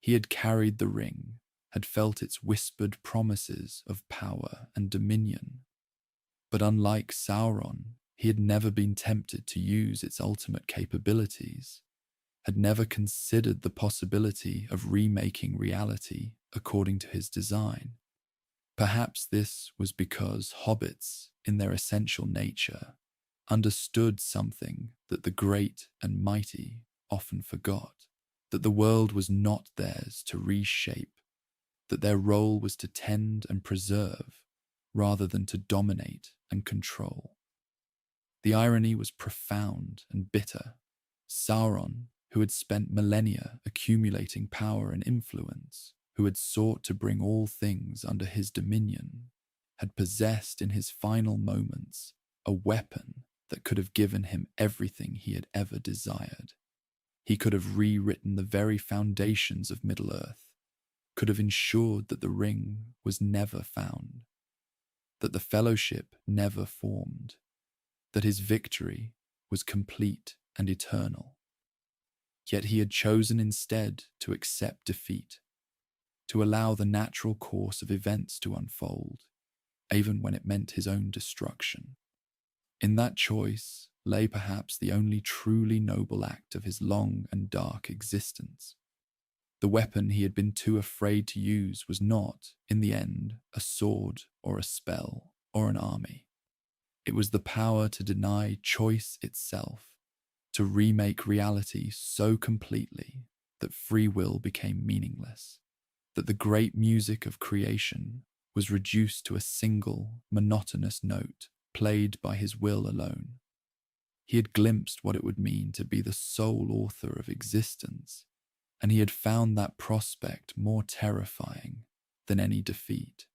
He had carried the ring, had felt its whispered promises of power and dominion. But unlike Sauron, he had never been tempted to use its ultimate capabilities, had never considered the possibility of remaking reality according to his design. Perhaps this was because hobbits, in their essential nature, understood something that the great and mighty often forgot, that the world was not theirs to reshape, that their role was to tend and preserve rather than to dominate and control. The irony was profound and bitter. Sauron, who had spent millennia accumulating power and influence, who had sought to bring all things under his dominion, had possessed in his final moments a weapon that could have given him everything he had ever desired. He could have rewritten the very foundations of Middle-earth, could have ensured that the ring was never found, that the fellowship never formed, that his victory was complete and eternal. Yet he had chosen instead to accept defeat, to allow the natural course of events to unfold, even when it meant his own destruction. In that choice lay perhaps the only truly noble act of his long and dark existence. The weapon he had been too afraid to use was not, in the end, a sword or a spell or an army. It was the power to deny choice itself, to remake reality so completely that free will became meaningless, that the great music of creation was reduced to a single, monotonous note played by his will alone. He had glimpsed what it would mean to be the sole author of existence, and he had found that prospect more terrifying than any defeat.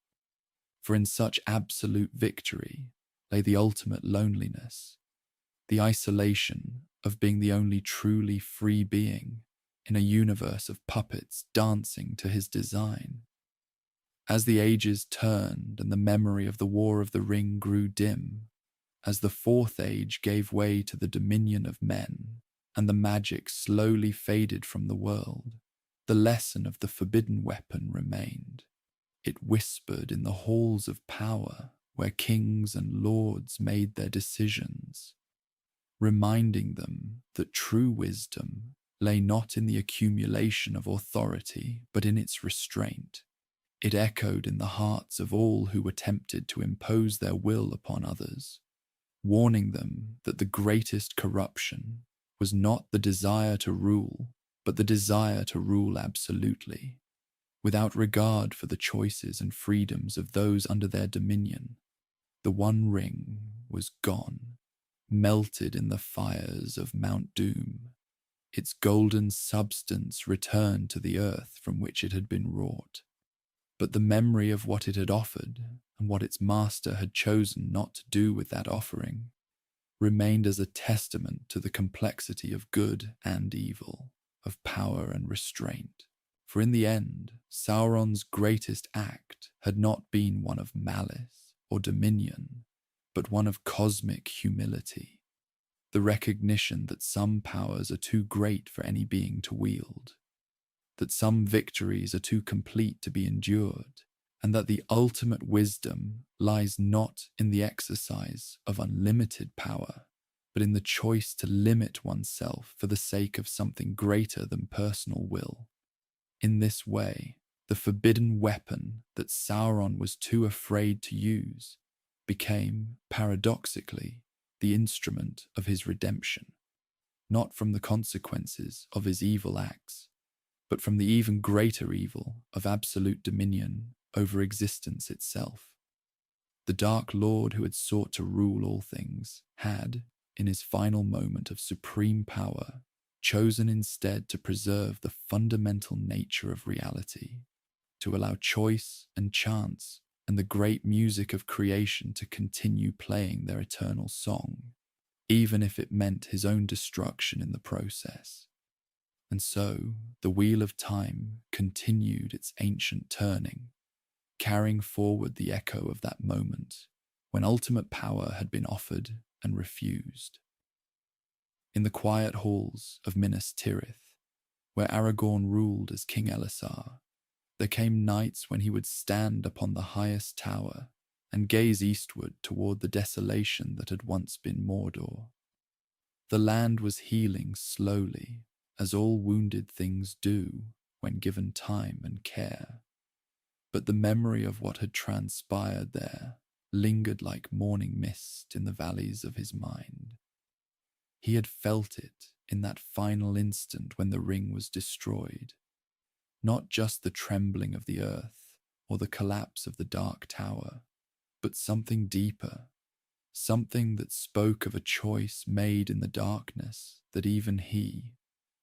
For in such absolute victory lay the ultimate loneliness, the isolation of being the only truly free being in a universe of puppets dancing to his design. As the ages turned and the memory of the War of the Ring grew dim, as the Fourth Age gave way to the dominion of men, and the magic slowly faded from the world, the lesson of the forbidden weapon remained. It whispered in the halls of power where kings and lords made their decisions, reminding them that true wisdom lay not in the accumulation of authority, but in its restraint. It echoed in the hearts of all who were tempted to impose their will upon others, warning them that the greatest corruption was not the desire to rule, but the desire to rule absolutely, without regard for the choices and freedoms of those under their dominion. The One Ring was gone, melted in the fires of Mount Doom. Its golden substance returned to the earth from which it had been wrought. But the memory of what it had offered, and what its master had chosen not to do with that offering, remained as a testament to the complexity of good and evil, of power and restraint. For in the end, Sauron's greatest act had not been one of malice or dominion, but one of cosmic humility, the recognition that some powers are too great for any being to wield, that some victories are too complete to be endured, and that the ultimate wisdom lies not in the exercise of unlimited power, but in the choice to limit oneself for the sake of something greater than personal will. In this way, the forbidden weapon that Sauron was too afraid to use became, paradoxically, the instrument of his redemption, not from the consequences of his evil acts, but from the even greater evil of absolute dominion over existence itself. The Dark Lord who had sought to rule all things had, in his final moment of supreme power, chosen instead to preserve the fundamental nature of reality, to allow choice and chance and the great music of creation to continue playing their eternal song, even if it meant his own destruction in the process. And so the wheel of time continued its ancient turning, carrying forward the echo of that moment when ultimate power had been offered and refused. In the quiet halls of Minas Tirith, where Aragorn ruled as King Elisar, there came nights when he would stand upon the highest tower and gaze eastward toward the desolation that had once been Mordor. The land was healing slowly, as all wounded things do when given time and care. But the memory of what had transpired there lingered like morning mist in the valleys of his mind. He had felt it in that final instant when the ring was destroyed, not just the trembling of the earth or the collapse of the dark tower, but something deeper, something that spoke of a choice made in the darkness that even he,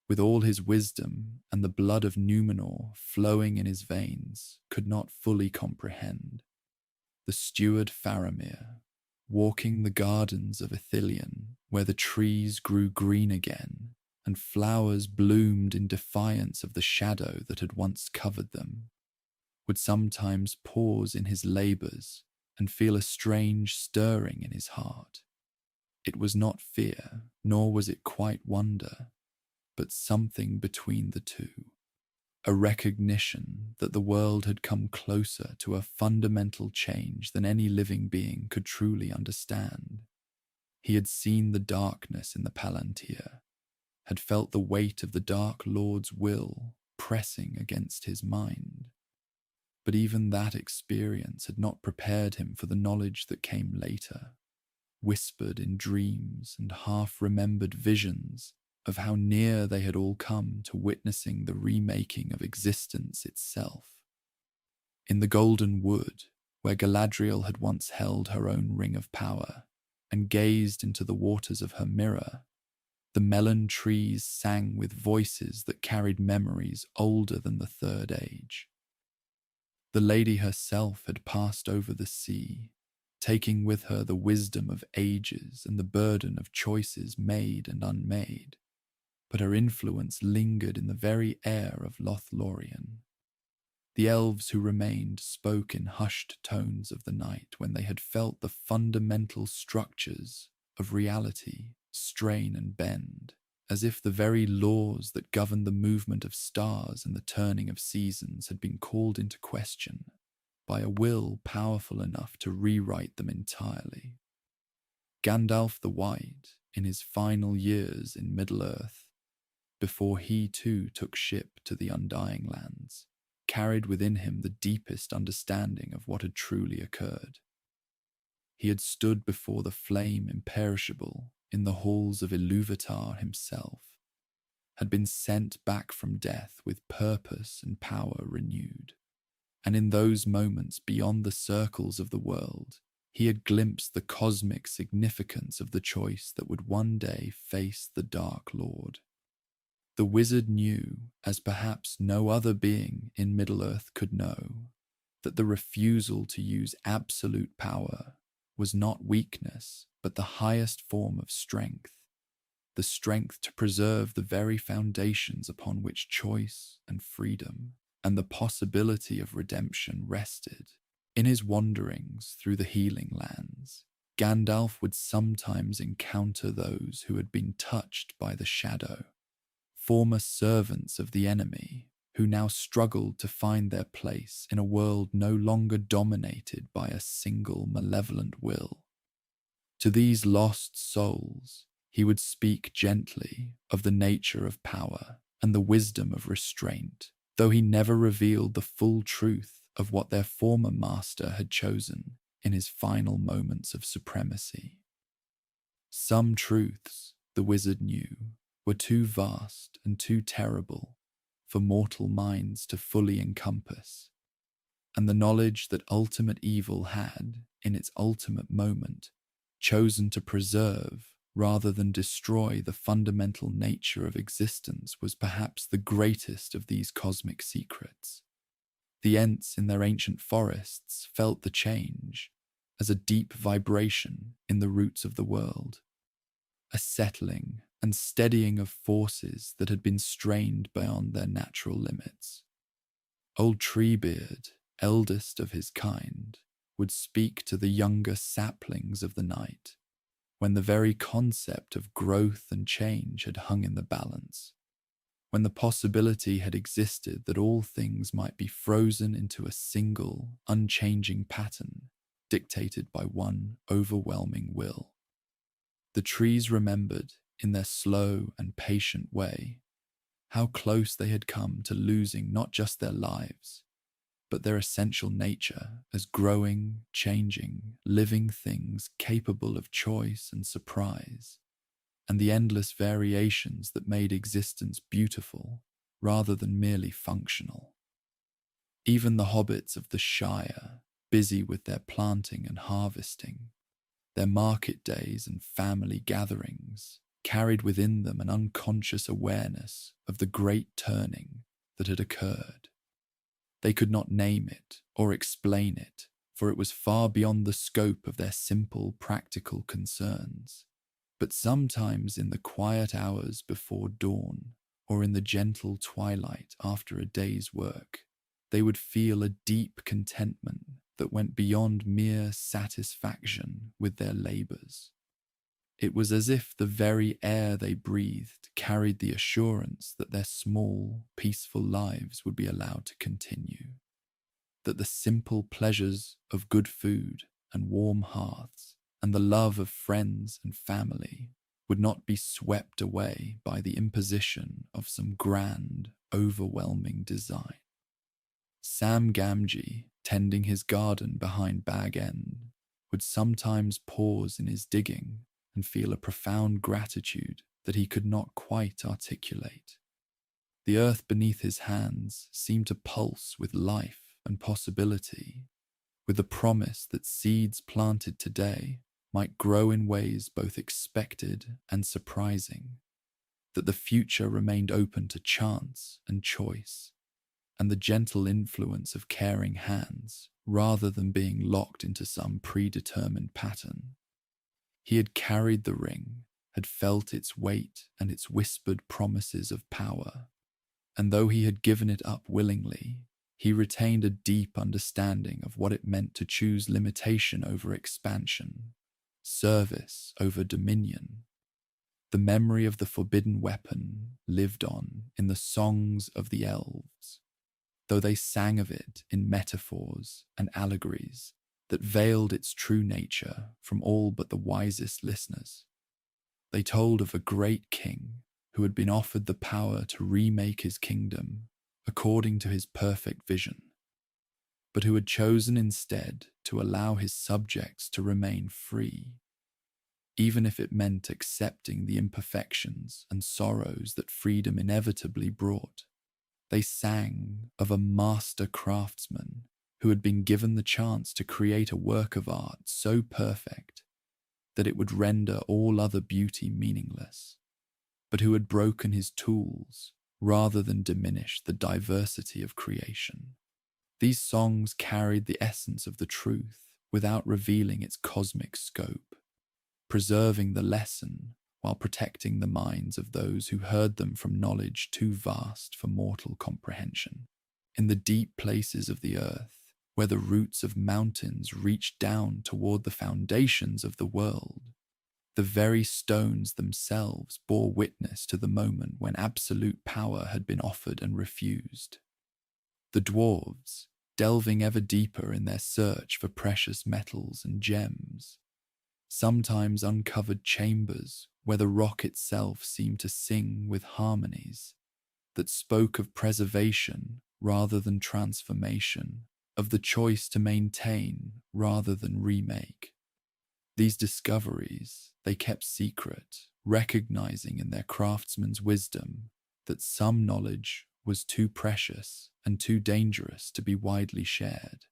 with all his wisdom and the blood of Númenor flowing in his veins, could not fully comprehend. The steward Faramir, walking the gardens of Ithilien, where the trees grew green again, and flowers bloomed in defiance of the shadow that had once covered them, would sometimes pause in his labours and feel a strange stirring in his heart. It was not fear, nor was it quite wonder, but something between the two. A recognition that the world had come closer to a fundamental change than any living being could truly understand. He had seen the darkness in the Palantir, had felt the weight of the Dark Lord's will pressing against his mind. But even that experience had not prepared him for the knowledge that came later, whispered in dreams and half-remembered visions of how near they had all come to witnessing the remaking of existence itself. In the Golden Wood, where Galadriel had once held her own ring of power and gazed into the waters of her mirror, the melon trees sang with voices that carried memories older than the Third Age. The lady herself had passed over the sea, taking with her the wisdom of ages and the burden of choices made and unmade, but her influence lingered in the very air of Lothlorien. The elves who remained spoke in hushed tones of the night when they had felt the fundamental structures of reality strain and bend, as if the very laws that governed the movement of stars and the turning of seasons had been called into question by a will powerful enough to rewrite them entirely. Gandalf the White, in his final years in Middle-earth, before he too took ship to the Undying Lands, carried within him the deepest understanding of what had truly occurred. He had stood before the flame Imperishable in the halls of Ilúvatar himself, had been sent back from death with purpose and power renewed. And in those moments beyond the circles of the world, he had glimpsed the cosmic significance of the choice that would one day face the Dark Lord. The wizard knew, as perhaps no other being in Middle-earth could know, that the refusal to use absolute power was not weakness, but the highest form of strength, the strength to preserve the very foundations upon which choice and freedom and the possibility of redemption rested. In his wanderings through the healing lands, Gandalf would sometimes encounter those who had been touched by the shadow, former servants of the enemy who now struggled to find their place in a world no longer dominated by a single malevolent will. To these lost souls, he would speak gently of the nature of power and the wisdom of restraint, though he never revealed the full truth of what their former master had chosen in his final moments of supremacy. Some truths, the wizard knew, were too vast and too terrible for mortal minds to fully encompass, and the knowledge that ultimate evil had, in its ultimate moment, chosen to preserve rather than destroy the fundamental nature of existence was perhaps the greatest of these cosmic secrets. The Ents in their ancient forests felt the change as a deep vibration in the roots of the world, a settling and steadying of forces that had been strained beyond their natural limits. Old Treebeard, eldest of his kind, would speak to the younger saplings of the night, when the very concept of growth and change had hung in the balance, when the possibility had existed that all things might be frozen into a single, unchanging pattern dictated by one overwhelming will. The trees remembered, in their slow and patient way, how close they had come to losing not just their lives, but their essential nature as growing, changing, living things capable of choice and surprise, and the endless variations that made existence beautiful rather than merely functional. Even the hobbits of the Shire, busy with their planting and harvesting, their market days and family gatherings, carried within them an unconscious awareness of the great turning that had occurred. They could not name it or explain it, for it was far beyond the scope of their simple, practical concerns. But sometimes in the quiet hours before dawn, or in the gentle twilight after a day's work, they would feel a deep contentment that went beyond mere satisfaction with their labours. It was as if the very air they breathed carried the assurance that their small, peaceful lives would be allowed to continue, that the simple pleasures of good food and warm hearths and the love of friends and family would not be swept away by the imposition of some grand, overwhelming design. Sam Gamgee, tending his garden behind Bag End, would sometimes pause in his digging and feel a profound gratitude that he could not quite articulate. The earth beneath his hands seemed to pulse with life and possibility, with the promise that seeds planted today might grow in ways both expected and surprising, that the future remained open to chance and choice, and the gentle influence of caring hands, rather than being locked into some predetermined pattern. He had carried the ring, had felt its weight and its whispered promises of power, and though he had given it up willingly, he retained a deep understanding of what it meant to choose limitation over expansion, service over dominion. The memory of the forbidden weapon lived on in the songs of the elves, though they sang of it in metaphors and allegories that veiled its true nature from all but the wisest listeners. They told of a great king who had been offered the power to remake his kingdom according to his perfect vision, but who had chosen instead to allow his subjects to remain free. even if it meant accepting the imperfections and sorrows that freedom inevitably brought. They sang of a master craftsman who had been given the chance to create a work of art so perfect that it would render all other beauty meaningless, but who had broken his tools rather than diminish the diversity of creation. These songs carried the essence of the truth without revealing its cosmic scope, preserving the lesson while protecting the minds of those who heard them from knowledge too vast for mortal comprehension. In the deep places of the earth, where the roots of mountains reached down toward the foundations of the world, the very stones themselves bore witness to the moment when absolute power had been offered and refused. The dwarves, delving ever deeper in their search for precious metals and gems, sometimes uncovered chambers where the rock itself seemed to sing with harmonies that spoke of preservation rather than transformation, of the choice to maintain rather than remake. These discoveries they kept secret, recognizing in their craftsman's wisdom that some knowledge was too precious and too dangerous to be widely shared.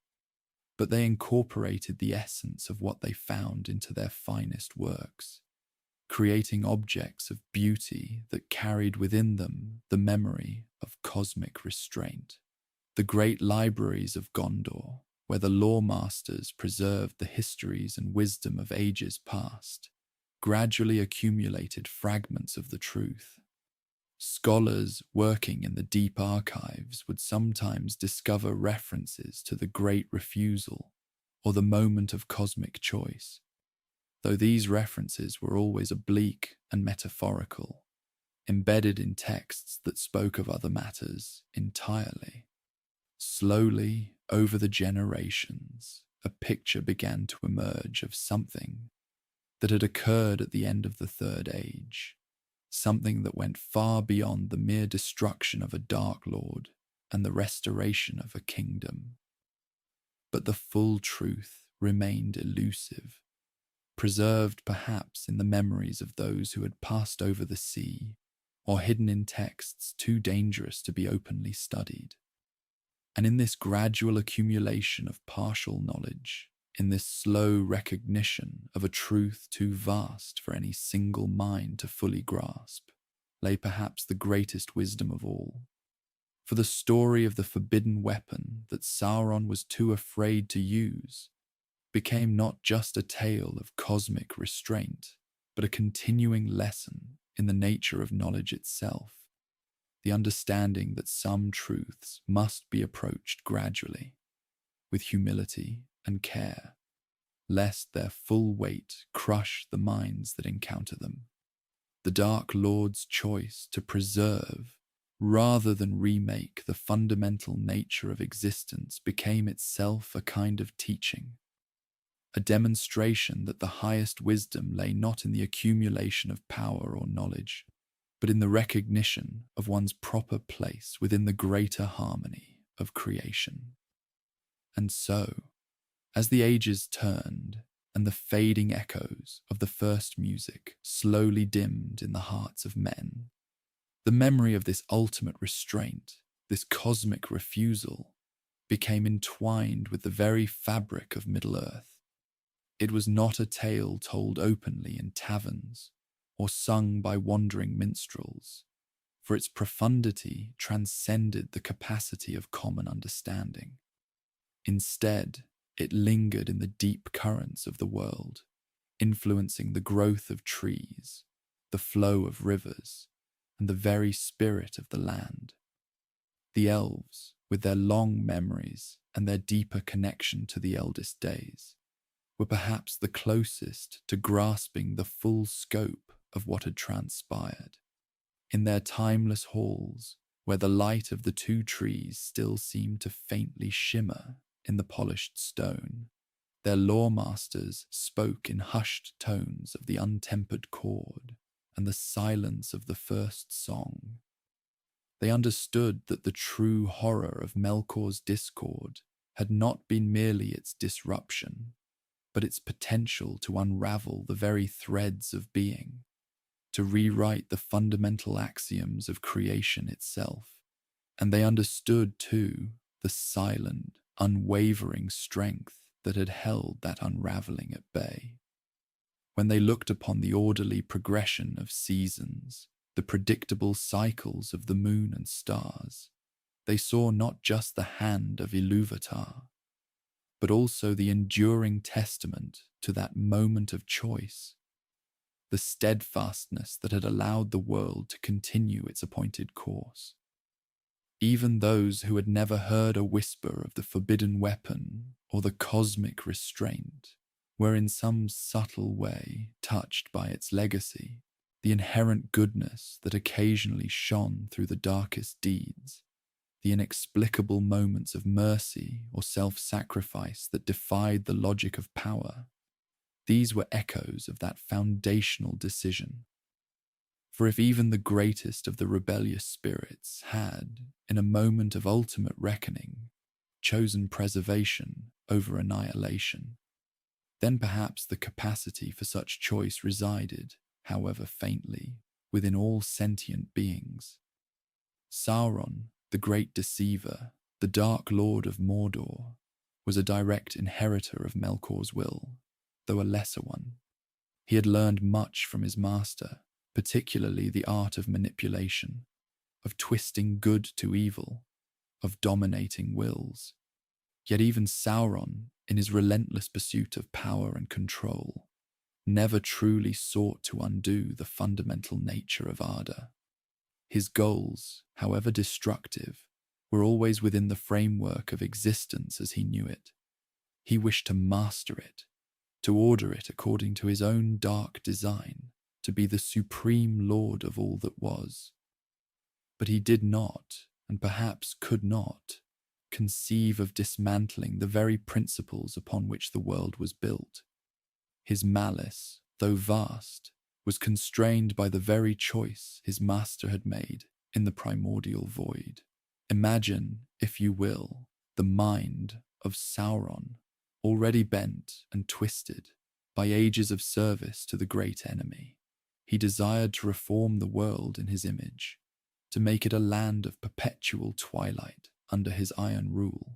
But they incorporated the essence of what they found into their finest works, creating objects of beauty that carried within them the memory of cosmic restraint. The great libraries of Gondor, where the lore masters preserved the histories and wisdom of ages past, gradually accumulated fragments of the truth. Scholars working in the deep archives would sometimes discover references to the Great Refusal or the moment of cosmic choice, though these references were always oblique and metaphorical, embedded in texts that spoke of other matters entirely. Slowly, over the generations, a picture began to emerge of something that had occurred at the end of the Third Age, something that went far beyond the mere destruction of a Dark Lord and the restoration of a kingdom. But the full truth remained elusive, preserved perhaps in the memories of those who had passed over the sea, or hidden in texts too dangerous to be openly studied. And in this gradual accumulation of partial knowledge, in this slow recognition of a truth too vast for any single mind to fully grasp, lay perhaps the greatest wisdom of all. For the story of the forbidden weapon that Sauron was too afraid to use became not just a tale of cosmic restraint, but a continuing lesson in the nature of knowledge itself, the understanding that some truths must be approached gradually, with humility and care, lest their full weight crush the minds that encounter them. The Dark Lord's choice to preserve rather than remake the fundamental nature of existence became itself a kind of teaching, a demonstration that the highest wisdom lay not in the accumulation of power or knowledge, but in the recognition of one's proper place within the greater harmony of creation. And so, as the ages turned and the fading echoes of the first music slowly dimmed in the hearts of men, the memory of this ultimate restraint, this cosmic refusal, became entwined with the very fabric of Middle-earth. It was not a tale told openly in taverns or sung by wandering minstrels, for its profundity transcended the capacity of common understanding. Instead, it lingered in the deep currents of the world, influencing the growth of trees, the flow of rivers, and the very spirit of the land. The elves, with their long memories and their deeper connection to the eldest days, were perhaps the closest to grasping the full scope of what had transpired. In their timeless halls, where the light of the two trees still seemed to faintly shimmer in the polished stone, their lore masters spoke in hushed tones of the untempered chord and the silence of the first song. They understood that the true horror of Melkor's discord had not been merely its disruption, but its potential to unravel the very threads of being, to rewrite the fundamental axioms of creation itself. And they understood, too, the silent, unwavering strength that had held that unraveling at bay. When they looked upon the orderly progression of seasons, the predictable cycles of the moon and stars, they saw not just the hand of Ilúvatar, but also the enduring testament to that moment of choice, the steadfastness that had allowed the world to continue its appointed course. Even those who had never heard a whisper of the forbidden weapon or the cosmic restraint were in some subtle way touched by its legacy, the inherent goodness that occasionally shone through the darkest deeds, the inexplicable moments of mercy or self-sacrifice that defied the logic of power. These were echoes of that foundational decision. For if even the greatest of the rebellious spirits had, in a moment of ultimate reckoning, chosen preservation over annihilation, then perhaps the capacity for such choice resided, however faintly, within all sentient beings. Sauron, the great deceiver, the Dark Lord of Mordor, was a direct inheritor of Melkor's will, though a lesser one. He had learned much from his master, particularly the art of manipulation, of twisting good to evil, of dominating wills. Yet even Sauron, in his relentless pursuit of power and control, never truly sought to undo the fundamental nature of Arda. His goals, however destructive, were always within the framework of existence as he knew it. He wished to master it, to order it according to his own dark design, to be the supreme lord of all that was. But he did not, and perhaps could not, conceive of dismantling the very principles upon which the world was built. His malice, though vast, was constrained by the very choice his master had made in the primordial void. Imagine, if you will, the mind of Sauron, already bent and twisted by ages of service to the great enemy. He desired to reform the world in his image, to make it a land of perpetual twilight under his iron rule.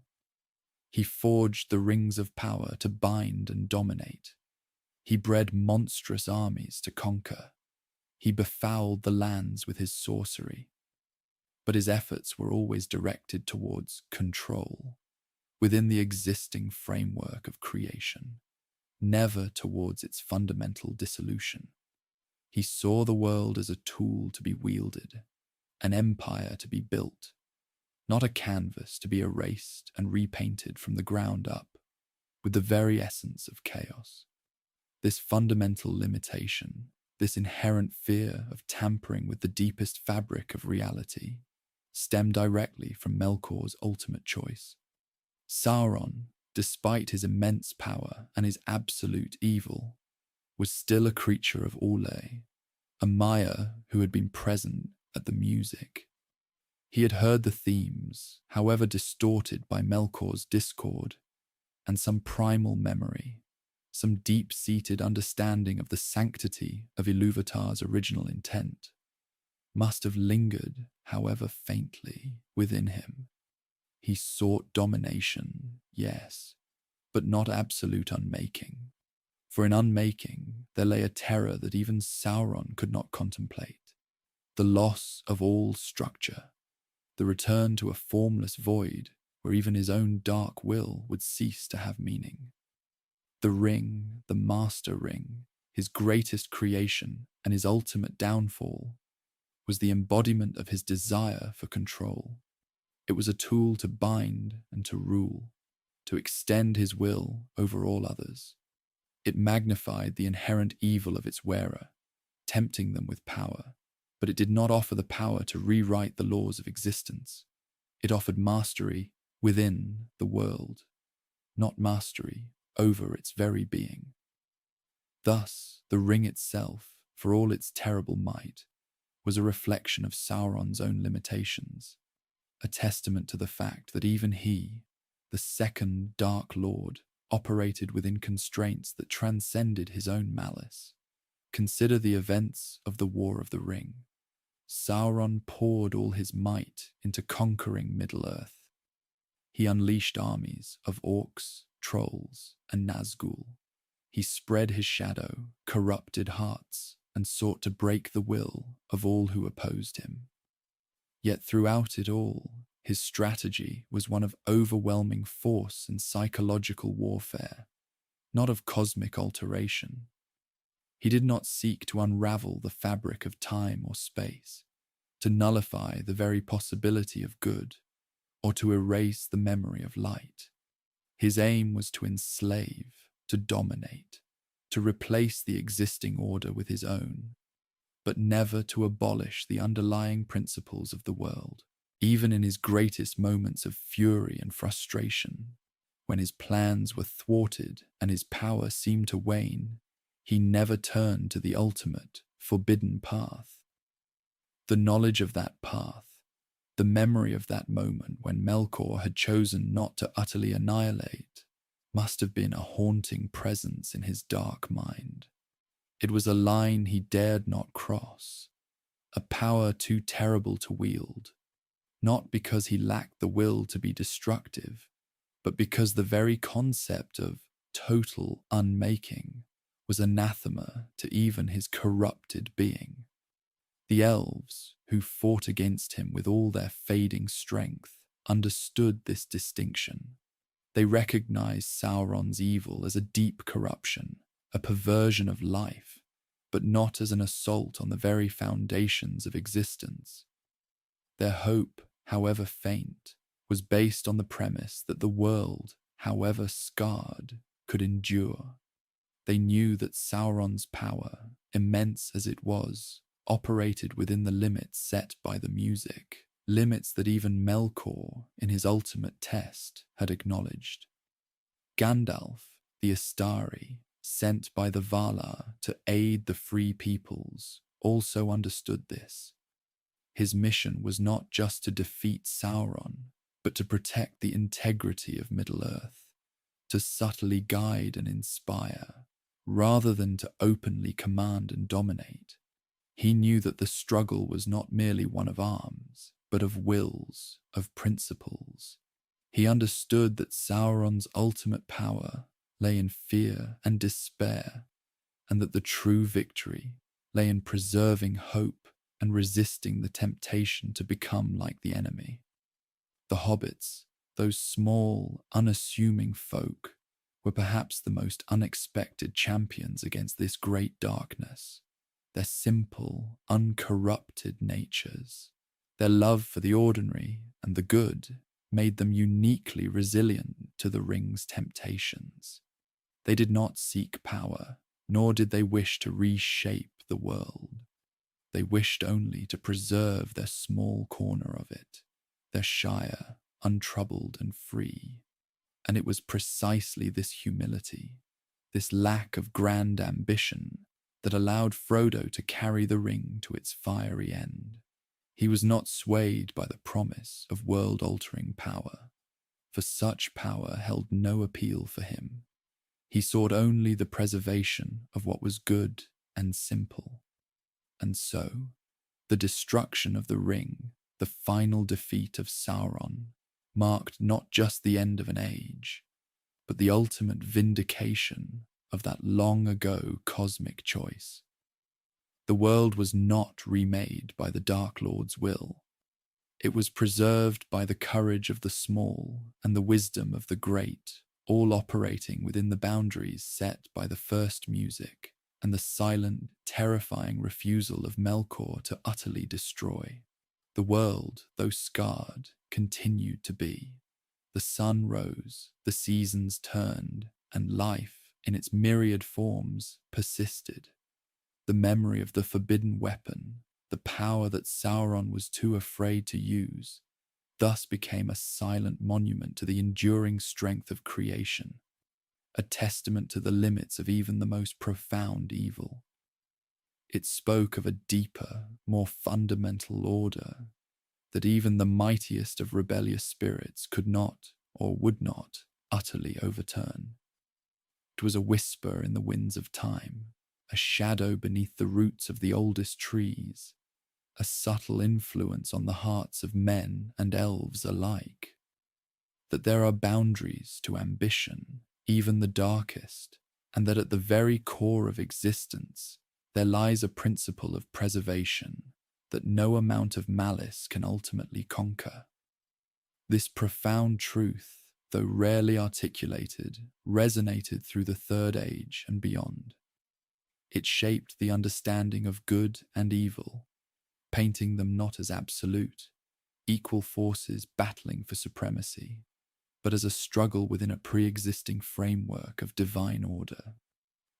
He forged the rings of power to bind and dominate. He bred monstrous armies to conquer. He befouled the lands with his sorcery. But his efforts were always directed towards control, within the existing framework of creation, never towards its fundamental dissolution. He saw the world as a tool to be wielded, an empire to be built, not a canvas to be erased and repainted from the ground up, with the very essence of chaos. This fundamental limitation, this inherent fear of tampering with the deepest fabric of reality, stemmed directly from Melkor's ultimate choice. Sauron, despite his immense power and his absolute evil, was still a creature of Orlais, a Maiar who had been present at the music. He had heard the themes, however distorted by Melkor's discord, and some primal memory, some deep-seated understanding of the sanctity of Ilúvatar's original intent, must have lingered, however faintly, within him. He sought domination, yes, but not absolute unmaking. For in unmaking there lay a terror that even Sauron could not contemplate. The loss of all structure, the return to a formless void where even his own dark will would cease to have meaning. The ring, the master ring, his greatest creation and his ultimate downfall, was the embodiment of his desire for control. It was a tool to bind and to rule, to extend his will over all others. It magnified the inherent evil of its wearer, tempting them with power, but it did not offer the power to rewrite the laws of existence. It offered mastery within the world, not mastery over its very being. Thus, the ring itself, for all its terrible might, was a reflection of Sauron's own limitations, a testament to the fact that even he, the second Dark Lord, operated within constraints that transcended his own malice. Consider the events of the War of the Ring. Sauron poured all his might into conquering Middle-earth. He unleashed armies of orcs, trolls, and Nazgul. He spread his shadow, corrupted hearts, and sought to break the will of all who opposed him. Yet throughout it all, his strategy was one of overwhelming force and psychological warfare, not of cosmic alteration. He did not seek to unravel the fabric of time or space, to nullify the very possibility of good, or to erase the memory of light. His aim was to enslave, to dominate, to replace the existing order with his own, but never to abolish the underlying principles of the world. Even in his greatest moments of fury and frustration, when his plans were thwarted and his power seemed to wane, he never turned to the ultimate, forbidden path. The knowledge of that path, the memory of that moment when Melkor had chosen not to utterly annihilate, must have been a haunting presence in his dark mind. It was a line he dared not cross, a power too terrible to wield, not because he lacked the will to be destructive, but because the very concept of total unmaking was anathema to even his corrupted being. The elves, who fought against him with all their fading strength, understood this distinction. They recognized Sauron's evil as a deep corruption, a perversion of life, but not as an assault on the very foundations of existence. Their hope, however faint, was based on the premise that the world, however scarred, could endure. They knew that Sauron's power, immense as it was, operated within the limits set by the music, limits that even Melkor, in his ultimate test, had acknowledged. Gandalf, the Astari, sent by the Valar to aid the free peoples, also understood this. His mission was not just to defeat Sauron, but to protect the integrity of Middle-earth, to subtly guide and inspire, rather than to openly command and dominate. He knew that the struggle was not merely one of arms, but of wills, of principles. He understood that Sauron's ultimate power lay in fear and despair, and that the true victory lay in preserving hope and resisting the temptation to become like the enemy. The hobbits, those small, unassuming folk, were perhaps the most unexpected champions against this great darkness. Their simple, uncorrupted natures, their love for the ordinary and the good, made them uniquely resilient to the ring's temptations. They did not seek power, nor did they wish to reshape the world. They wished only to preserve their small corner of it, their shire, untroubled and free. And it was precisely this humility, this lack of grand ambition, that allowed Frodo to carry the ring to its fiery end. He was not swayed by the promise of world-altering power, for such power held no appeal for him. He sought only the preservation of what was good and simple. And so, the destruction of the ring, the final defeat of Sauron, marked not just the end of an age, but the ultimate vindication of that long-ago cosmic choice. The world was not remade by the Dark Lord's will. It was preserved by the courage of the small and the wisdom of the great, all operating within the boundaries set by the first music and the silent, terrifying refusal of Melkor to utterly destroy. The world, though scarred, continued to be. The sun rose, the seasons turned, and life, in its myriad forms, persisted. The memory of the forbidden weapon, the power that Sauron was too afraid to use, thus became a silent monument to the enduring strength of creation, a testament to the limits of even the most profound evil. It spoke of a deeper, more fundamental order that even the mightiest of rebellious spirits could not, or would not, utterly overturn. It was a whisper in the winds of time, a shadow beneath the roots of the oldest trees, a subtle influence on the hearts of men and elves alike. That there are boundaries to ambition, even the darkest, and that at the very core of existence there lies a principle of preservation that no amount of malice can ultimately conquer. This profound truth, though rarely articulated, resonated through the Third Age and beyond. It shaped the understanding of good and evil, painting them not as absolute, equal forces battling for supremacy, but as a struggle within a pre-existing framework of divine order.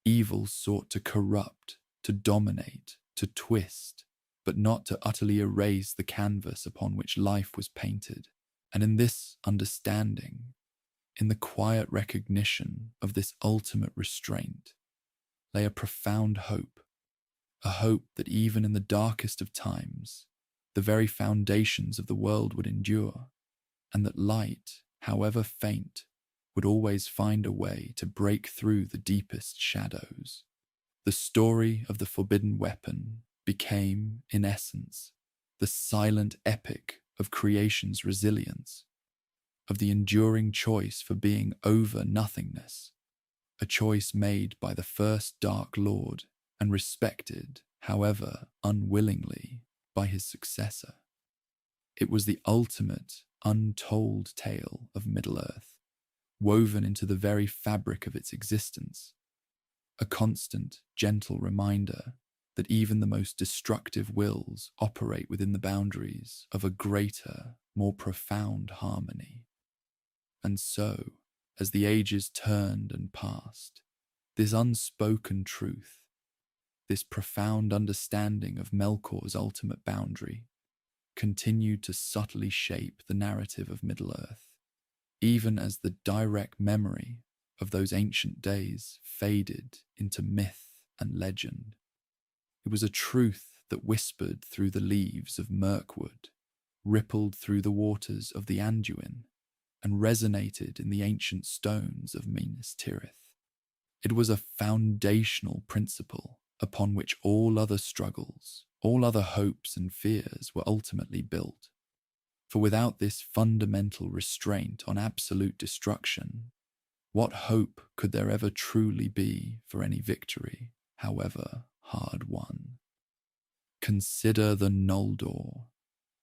Evil sought to corrupt, to dominate, to twist, but not to utterly erase the canvas upon which life was painted. And in this understanding, in the quiet recognition of this ultimate restraint, lay a profound hope, a hope that even in the darkest of times, the very foundations of the world would endure, and that light, however faint, would always find a way to break through the deepest shadows. The story of the forbidden weapon became, in essence, the silent epic of creation's resilience, of the enduring choice for being over nothingness, a choice made by the first Dark Lord and respected, however unwillingly, by his successor. It was the ultimate, untold tale of Middle-earth, woven into the very fabric of its existence, a constant, gentle reminder that even the most destructive wills operate within the boundaries of a greater, more profound harmony. And so, as the ages turned and passed, this unspoken truth, this profound understanding of Melkor's ultimate boundary, continued to subtly shape the narrative of Middle-earth, even as the direct memory of those ancient days faded into myth and legend. It was a truth that whispered through the leaves of Mirkwood, rippled through the waters of the Anduin, and resonated in the ancient stones of Minas Tirith. It was a foundational principle upon which all other struggles, all other hopes and fears were ultimately built. For without this fundamental restraint on absolute destruction, what hope could there ever truly be for any victory, however hard won? Consider the Noldor,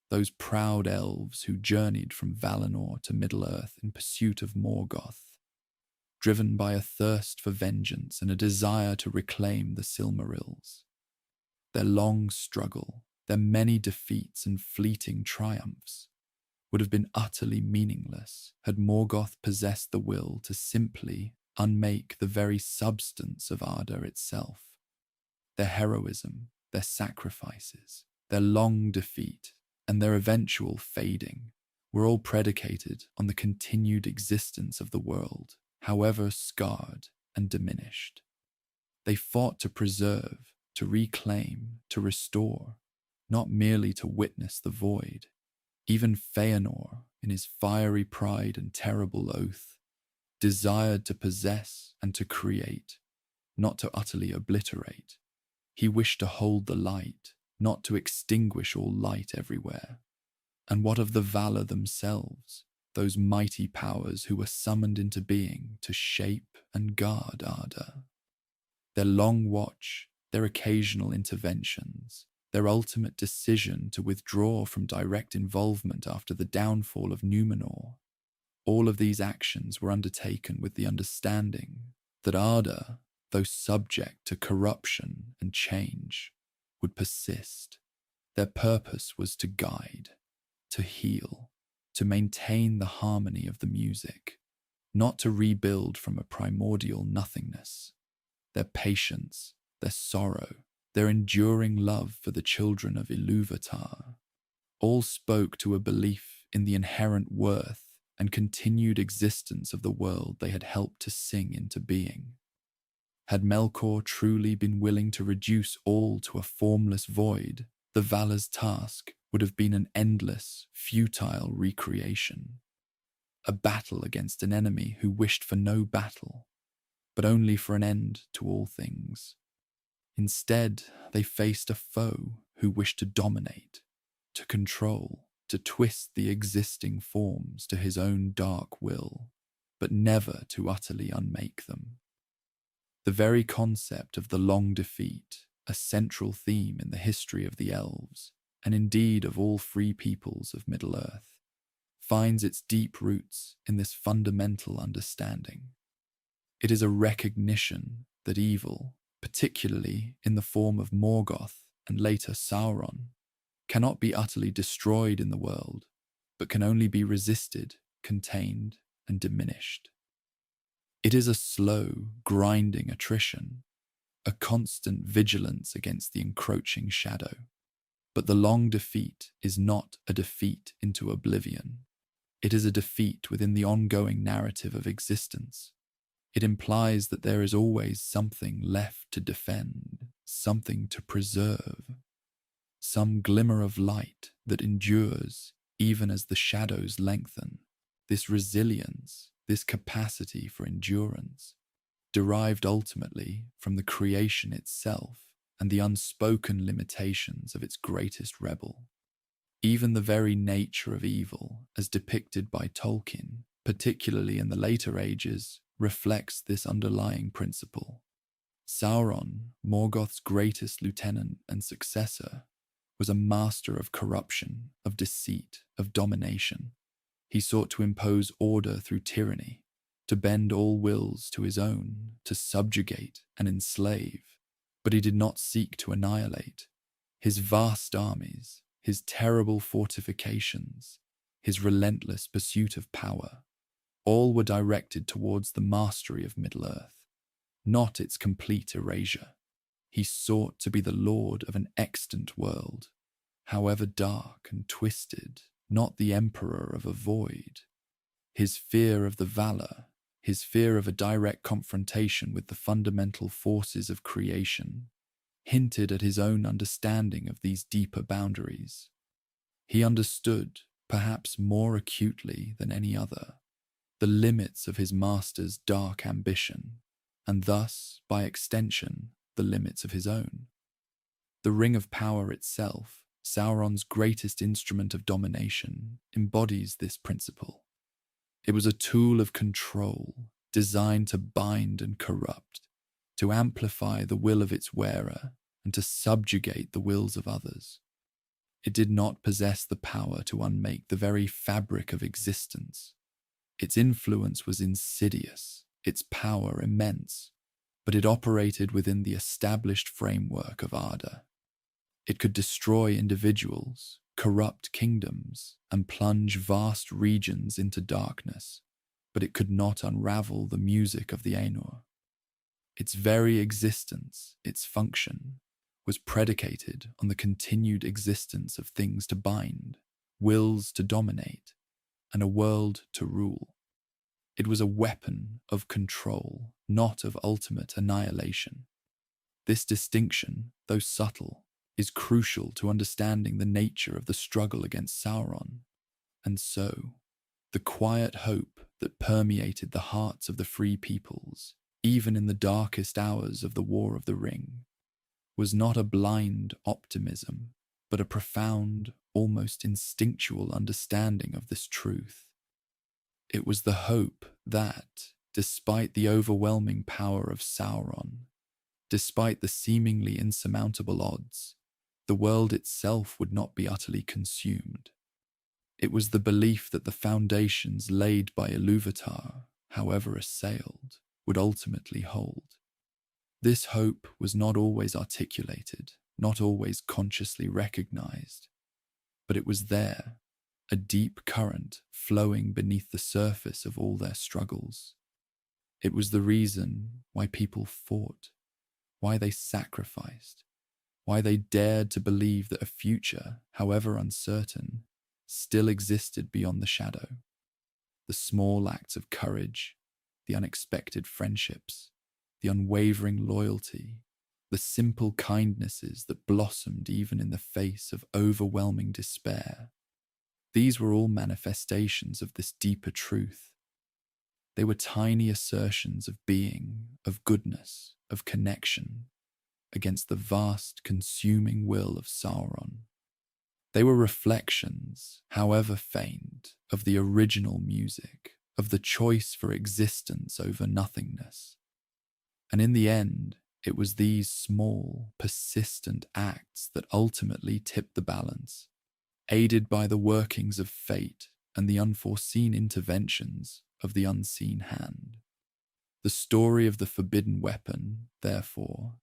those proud elves who journeyed from Valinor to Middle-earth in pursuit of Morgoth, driven by a thirst for vengeance and a desire to reclaim the Silmarils. Their long struggle, their many defeats and fleeting triumphs, would have been utterly meaningless had Morgoth possessed the will to simply unmake the very substance of Arda itself. Their heroism, their sacrifices, their long defeat, and their eventual fading were all predicated on the continued existence of the world, however scarred and diminished. They fought to preserve, to reclaim, to restore, not merely to witness the void. Even Feanor, in his fiery pride and terrible oath, desired to possess and to create, not to utterly obliterate. He wished to hold the light, not to extinguish all light everywhere. And what of the Valar themselves, those mighty powers who were summoned into being to shape and guard Arda? Their long watch, their occasional interventions, their ultimate decision to withdraw from direct involvement after the downfall of Númenor, all of these actions were undertaken with the understanding that Arda, though subject to corruption and change, would persist. Their purpose was to guide, to heal, to maintain the harmony of the music, not to rebuild from a primordial nothingness. Their patience, their sorrow, their enduring love for the children of Ilúvatar, all spoke to a belief in the inherent worth and continued existence of the world they had helped to sing into being. Had Melkor truly been willing to reduce all to a formless void, the Valar's task would have been an endless, futile recreation. A battle against an enemy who wished for no battle, but only for an end to all things. Instead, they faced a foe who wished to dominate, to control, to twist the existing forms to his own dark will, but never to utterly unmake them. The very concept of the long defeat, a central theme in the history of the elves, and indeed of all free peoples of Middle-earth, finds its deep roots in this fundamental understanding. It is a recognition that evil, particularly in the form of Morgoth and later Sauron, cannot be utterly destroyed in the world, but can only be resisted, contained, and diminished. It is a slow, grinding attrition, a constant vigilance against the encroaching shadow. But the long defeat is not a defeat into oblivion. It is a defeat within the ongoing narrative of existence. It implies that there is always something left to defend, something to preserve, some glimmer of light that endures even as the shadows lengthen. This resilience, this capacity for endurance, derived ultimately from the creation itself and the unspoken limitations of its greatest rebel. Even the very nature of evil, as depicted by Tolkien, particularly in the later ages, reflects this underlying principle. Sauron, Morgoth's greatest lieutenant and successor, was a master of corruption, of deceit, of domination. He sought to impose order through tyranny, to bend all wills to his own, to subjugate and enslave. But he did not seek to annihilate. His vast armies, his terrible fortifications, his relentless pursuit of power, all were directed towards the mastery of Middle-earth, not its complete erasure. He sought to be the lord of an extant world, however dark and twisted, not the emperor of a void. His fear of the valor, his fear of a direct confrontation with the fundamental forces of creation, hinted at his own understanding of these deeper boundaries. He understood, perhaps more acutely than any other, the limits of his master's dark ambition, and thus, by extension, the limits of his own. The Ring of Power itself, Sauron's greatest instrument of domination, embodies this principle. It was a tool of control, designed to bind and corrupt, to amplify the will of its wearer, and to subjugate the wills of others. It did not possess the power to unmake the very fabric of existence. Its influence was insidious, its power immense, but it operated within the established framework of Arda. It could destroy individuals, corrupt kingdoms, and plunge vast regions into darkness, but it could not unravel the music of the Ainur. Its very existence, its function, was predicated on the continued existence of things to bind, wills to dominate, and a world to rule. It was a weapon of control, not of ultimate annihilation. This distinction, though subtle, is crucial to understanding the nature of the struggle against Sauron, and so, the quiet hope that permeated the hearts of the free peoples, even in the darkest hours of the War of the Ring, was not a blind optimism, but a profound, almost instinctual understanding of this truth. It was the hope that, despite the overwhelming power of Sauron, despite the seemingly insurmountable odds, the world itself would not be utterly consumed. It was the belief that the foundations laid by Ilúvatar, however assailed, would ultimately hold. This hope was not always articulated, not always consciously recognized, but it was there, a deep current flowing beneath the surface of all their struggles. It was the reason why people fought, why they sacrificed, why they dared to believe that a future, however uncertain, still existed beyond the shadow. The small acts of courage, the unexpected friendships, the unwavering loyalty, the simple kindnesses that blossomed even in the face of overwhelming despair. These were all manifestations of this deeper truth. They were tiny assertions of being, of goodness, of connection, against the vast, consuming will of Sauron. They were reflections, however faint, of the original music, of the choice for existence over nothingness. And in the end, it was these small, persistent acts that ultimately tipped the balance, aided by the workings of fate and the unforeseen interventions of the unseen hand. The story of the forbidden weapon, therefore,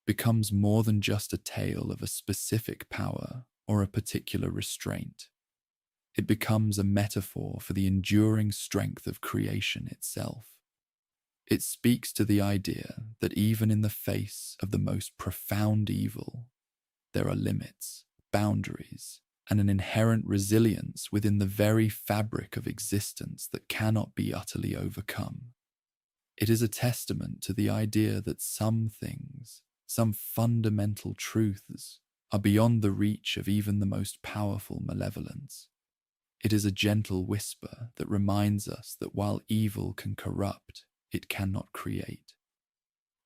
becomes more than just a tale of a specific power or a particular restraint. It becomes a metaphor for the enduring strength of creation itself. It speaks to the idea that even in the face of the most profound evil, there are limits, boundaries, and an inherent resilience within the very fabric of existence that cannot be utterly overcome. It is a testament to the idea that some things, some fundamental truths, are beyond the reach of even the most powerful malevolence. It is a gentle whisper that reminds us that while evil can corrupt, it cannot create.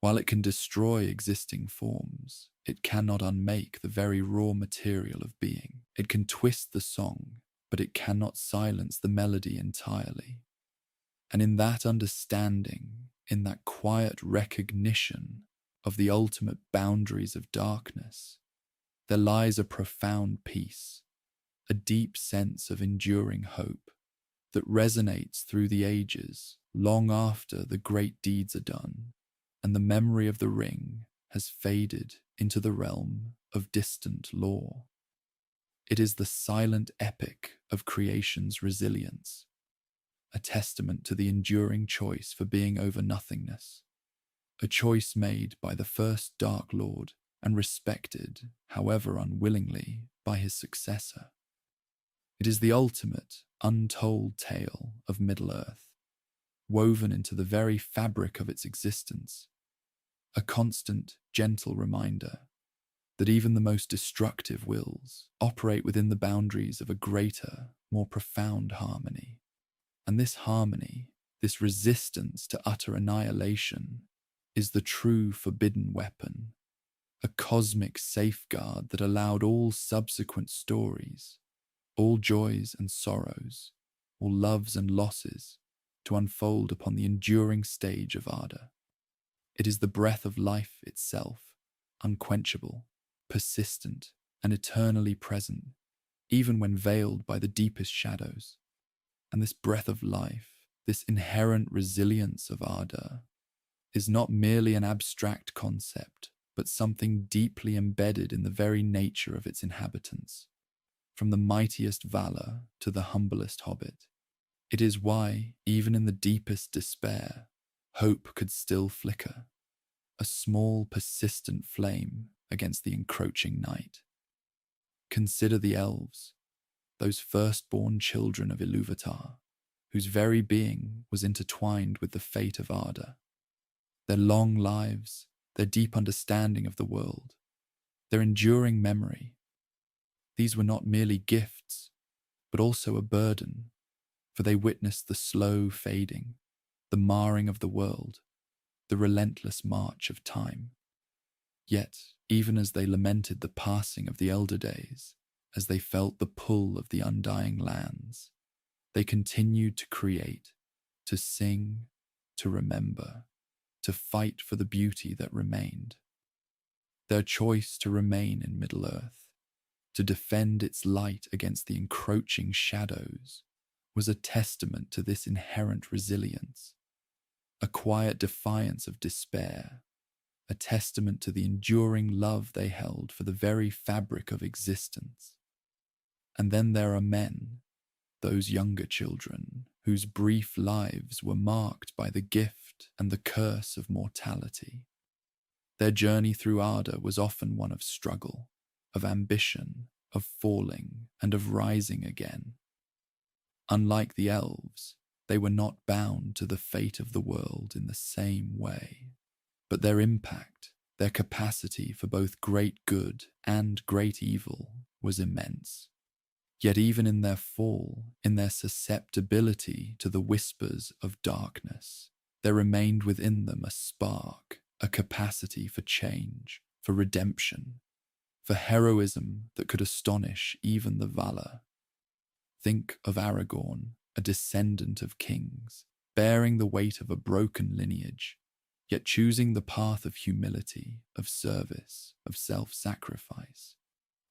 While it can destroy existing forms, it cannot unmake the very raw material of being. It can twist the song, but it cannot silence the melody entirely. And in that understanding, in that quiet recognition of the ultimate boundaries of darkness, there lies a profound peace, a deep sense of enduring hope that resonates through the ages, long after the great deeds are done, and the memory of the ring has faded into the realm of distant lore. It is the silent epic of creation's resilience, a testament to the enduring choice for being over nothingness, a choice made by the first Dark Lord and respected, however unwillingly, by his successor. It is the ultimate, untold tale of Middle-earth, woven into the very fabric of its existence, a constant, gentle reminder that even the most destructive wills operate within the boundaries of a greater, more profound harmony. And this harmony, this resistance to utter annihilation, is the true forbidden weapon, a cosmic safeguard that allowed all subsequent stories, all joys and sorrows, all loves and losses, to unfold upon the enduring stage of Arda. It is the breath of life itself, unquenchable, persistent, and eternally present, even when veiled by the deepest shadows. And this breath of life, this inherent resilience of Arda, is not merely an abstract concept, but something deeply embedded in the very nature of its inhabitants. From the mightiest valor to the humblest hobbit, it is why, even in the deepest despair, hope could still flicker, a small, persistent flame against the encroaching night. Consider the elves, those firstborn children of Ilúvatar, whose very being was intertwined with the fate of Arda. Their long lives, their deep understanding of the world, their enduring memory, these were not merely gifts, but also a burden, for they witnessed the slow fading, the marring of the world, the relentless march of time. Yet, even as they lamented the passing of the elder days, as they felt the pull of the undying lands, they continued to create, to sing, to remember, to fight for the beauty that remained. Their choice to remain in Middle-earth, to defend its light against the encroaching shadows, was a testament to this inherent resilience, a quiet defiance of despair, a testament to the enduring love they held for the very fabric of existence. And then there are men, those younger children, whose brief lives were marked by the gift and the curse of mortality. Their journey through Arda was often one of struggle, of ambition, of falling, and of rising again. Unlike the elves, they were not bound to the fate of the world in the same way, but their impact, their capacity for both great good and great evil was immense. Yet even in their fall, in their susceptibility to the whispers of darkness, there remained within them a spark, a capacity for change, for redemption, for heroism that could astonish even the valor. Think of Aragorn, a descendant of kings, bearing the weight of a broken lineage, yet choosing the path of humility, of service, of self-sacrifice.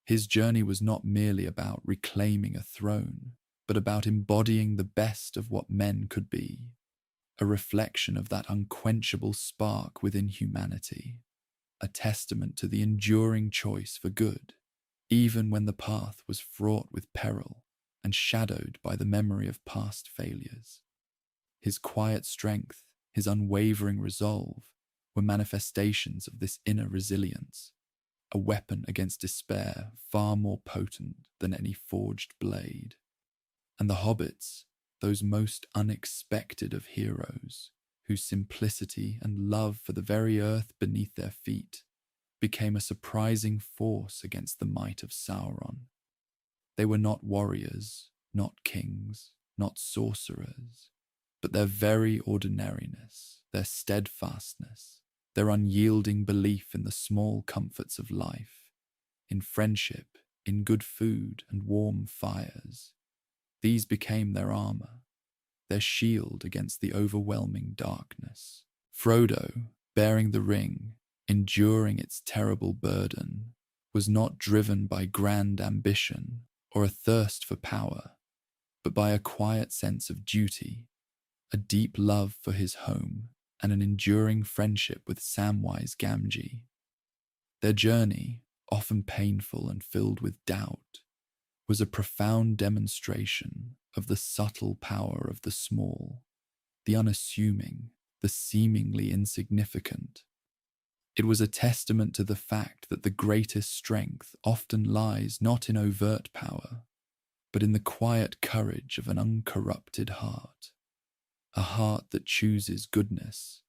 His journey was not merely about reclaiming a throne, but about embodying the best of what men could be, a reflection of that unquenchable spark within humanity, a testament to the enduring choice for good, even when the path was fraught with peril and shadowed by the memory of past failures. His quiet strength, his unwavering resolve, were manifestations of this inner resilience, a weapon against despair far more potent than any forged blade. And the hobbits, those most unexpected of heroes, whose simplicity and love for the very earth beneath their feet became a surprising force against the might of Sauron. They were not warriors, not kings, not sorcerers, but their very ordinariness, their steadfastness, their unyielding belief in the small comforts of life, in friendship, in good food and warm fires. These became their armor, their shield against the overwhelming darkness. Frodo, bearing the ring, enduring its terrible burden, was not driven by grand ambition or a thirst for power, but by a quiet sense of duty, a deep love for his home, and an enduring friendship with Samwise Gamgee. Their journey, often painful and filled with doubt, was a profound demonstration of the subtle power of the small, the unassuming, the seemingly insignificant. It was a testament to the fact that the greatest strength often lies not in overt power, but in the quiet courage of an uncorrupted heart, a heart that chooses goodness,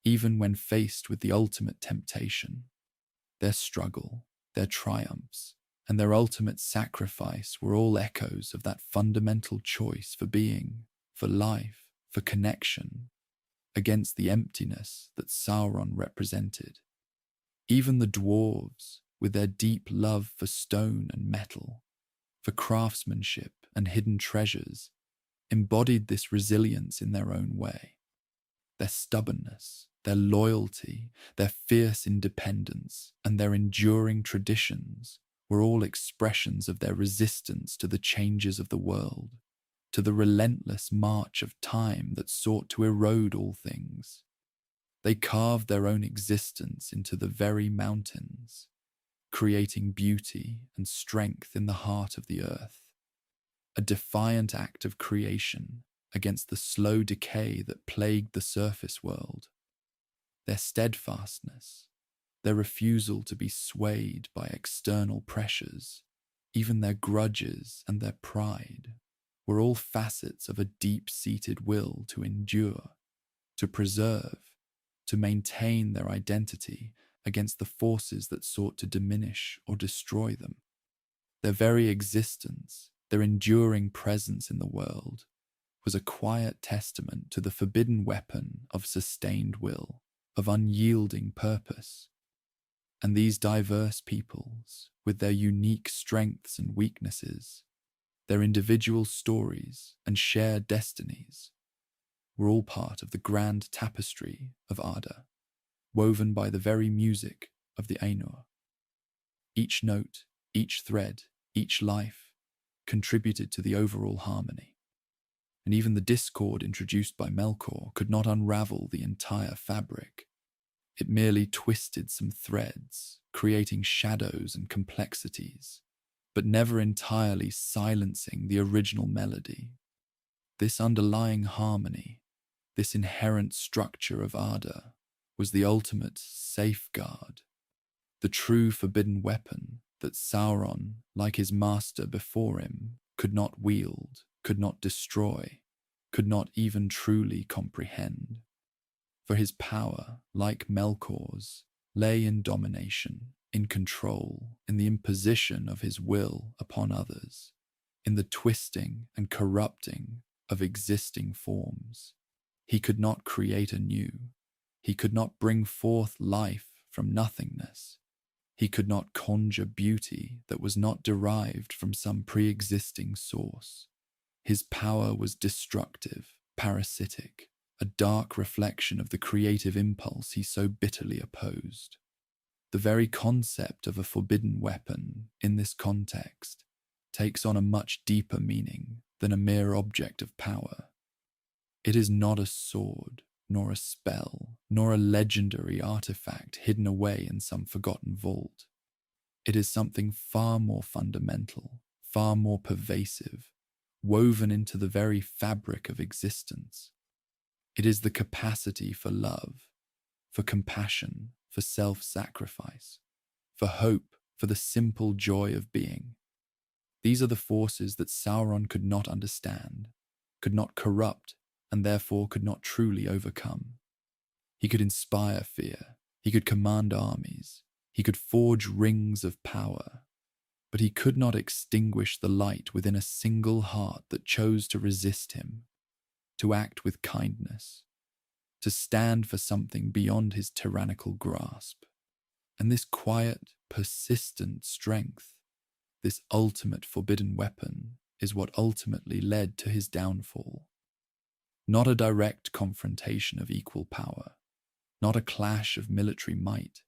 even when faced with the ultimate temptation. Their struggle, their triumphs, and their ultimate sacrifice were all echoes of that fundamental choice for being, for life, for connection, against the emptiness that Sauron represented. Even the dwarves, with their deep love for stone and metal, for craftsmanship and hidden treasures, embodied this resilience in their own way. Their stubbornness, their loyalty, their fierce independence, and their enduring traditions were all expressions of their resistance to the changes of the world, to the relentless march of time that sought to erode all things. They carved their own existence into the very mountains, creating beauty and strength in the heart of the earth, a defiant act of creation against the slow decay that plagued the surface world. Their steadfastness, their refusal to be swayed by external pressures, even their grudges and their pride, were all facets of a deep-seated will to endure, to preserve, to maintain their identity against the forces that sought to diminish or destroy them. Their very existence, their enduring presence in the world, was a quiet testament to the forbidden weapon of sustained will, of unyielding purpose. And these diverse peoples, with their unique strengths and weaknesses, their individual stories and shared destinies, were all part of the grand tapestry of Arda, woven by the very music of the Ainur. Each note, each thread, each life contributed to the overall harmony, and even the discord introduced by Melkor could not unravel the entire fabric. It merely twisted some threads, creating shadows and complexities, but never entirely silencing the original melody. This underlying harmony, this inherent structure of Arda, was the ultimate safeguard, the true forbidden weapon that Sauron, like his master before him, could not wield, could not destroy, could not even truly comprehend. For his power, like Melkor's, lay in domination, in control, in the imposition of his will upon others. in the twisting and corrupting of existing forms. He could not create anew. He could not bring forth life from nothingness. He could not conjure beauty that was not derived from some pre-existing source. His power was destructive, parasitic, a dark reflection of the creative impulse he so bitterly opposed. The very concept of a forbidden weapon, in this context, takes on a much deeper meaning than a mere object of power. It is not a sword, nor a spell, nor a legendary artifact hidden away in some forgotten vault. It is something far more fundamental, far more pervasive, woven into the very fabric of existence. It is the capacity for love, for compassion, for self-sacrifice, for hope, for the simple joy of being. These are the forces that Sauron could not understand, could not corrupt, and therefore could not truly overcome. He could inspire fear, he could command armies, he could forge rings of power, but he could not extinguish the light within a single heart that chose to resist him, to act with kindness, to stand for something beyond his tyrannical grasp. And this quiet, persistent strength, this ultimate forbidden weapon, is what ultimately led to his downfall. Not a direct confrontation of equal power, not a clash of military might,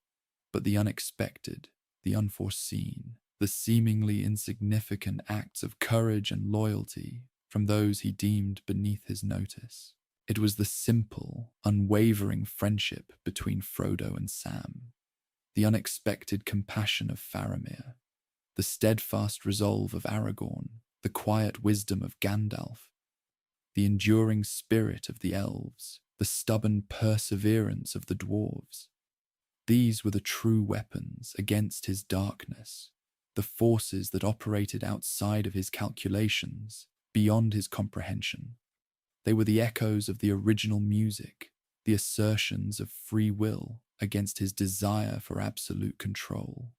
but the unexpected, the unforeseen, the seemingly insignificant acts of courage and loyalty from those he deemed beneath his notice. It was the simple, unwavering friendship between Frodo and Sam, the unexpected compassion of Faramir, the steadfast resolve of Aragorn, the quiet wisdom of Gandalf, the enduring spirit of the elves, the stubborn perseverance of the dwarves. These were the true weapons against his darkness, the forces that operated outside of his calculations, beyond his comprehension. They were the echoes of the original music, the assertions of free will against his desire for absolute control,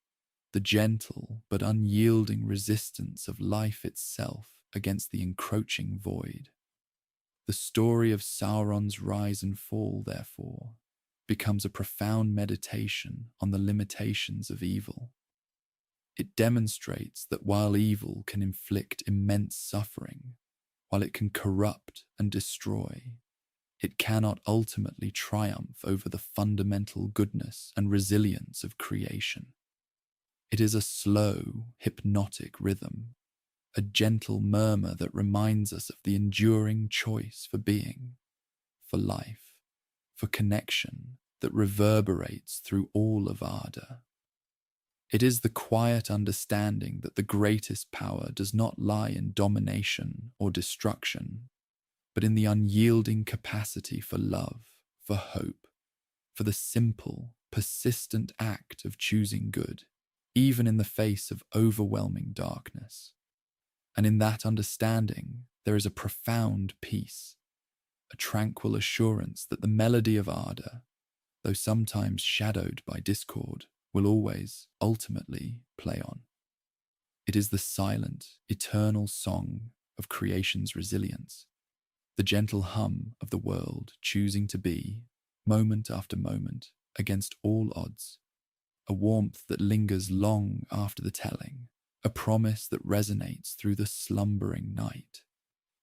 the gentle but unyielding resistance of life itself against the encroaching void. The story of Sauron's rise and fall, therefore, becomes a profound meditation on the limitations of evil. It demonstrates that while evil can inflict immense suffering, while it can corrupt and destroy, it cannot ultimately triumph over the fundamental goodness and resilience of creation. It is a slow, hypnotic rhythm, a gentle murmur that reminds us of the enduring choice for being, for life, for connection that reverberates through all of Arda. It is the quiet understanding that the greatest power does not lie in domination or destruction, but in the unyielding capacity for love, for hope, for the simple, persistent act of choosing good, even in the face of overwhelming darkness. And in that understanding, there is a profound peace, a tranquil assurance that the melody of Arda, though sometimes shadowed by discord, will always, ultimately, play on. It is the silent, eternal song of creation's resilience, the gentle hum of the world choosing to be, moment after moment, against all odds, a warmth that lingers long after the telling, a promise that resonates through the slumbering night.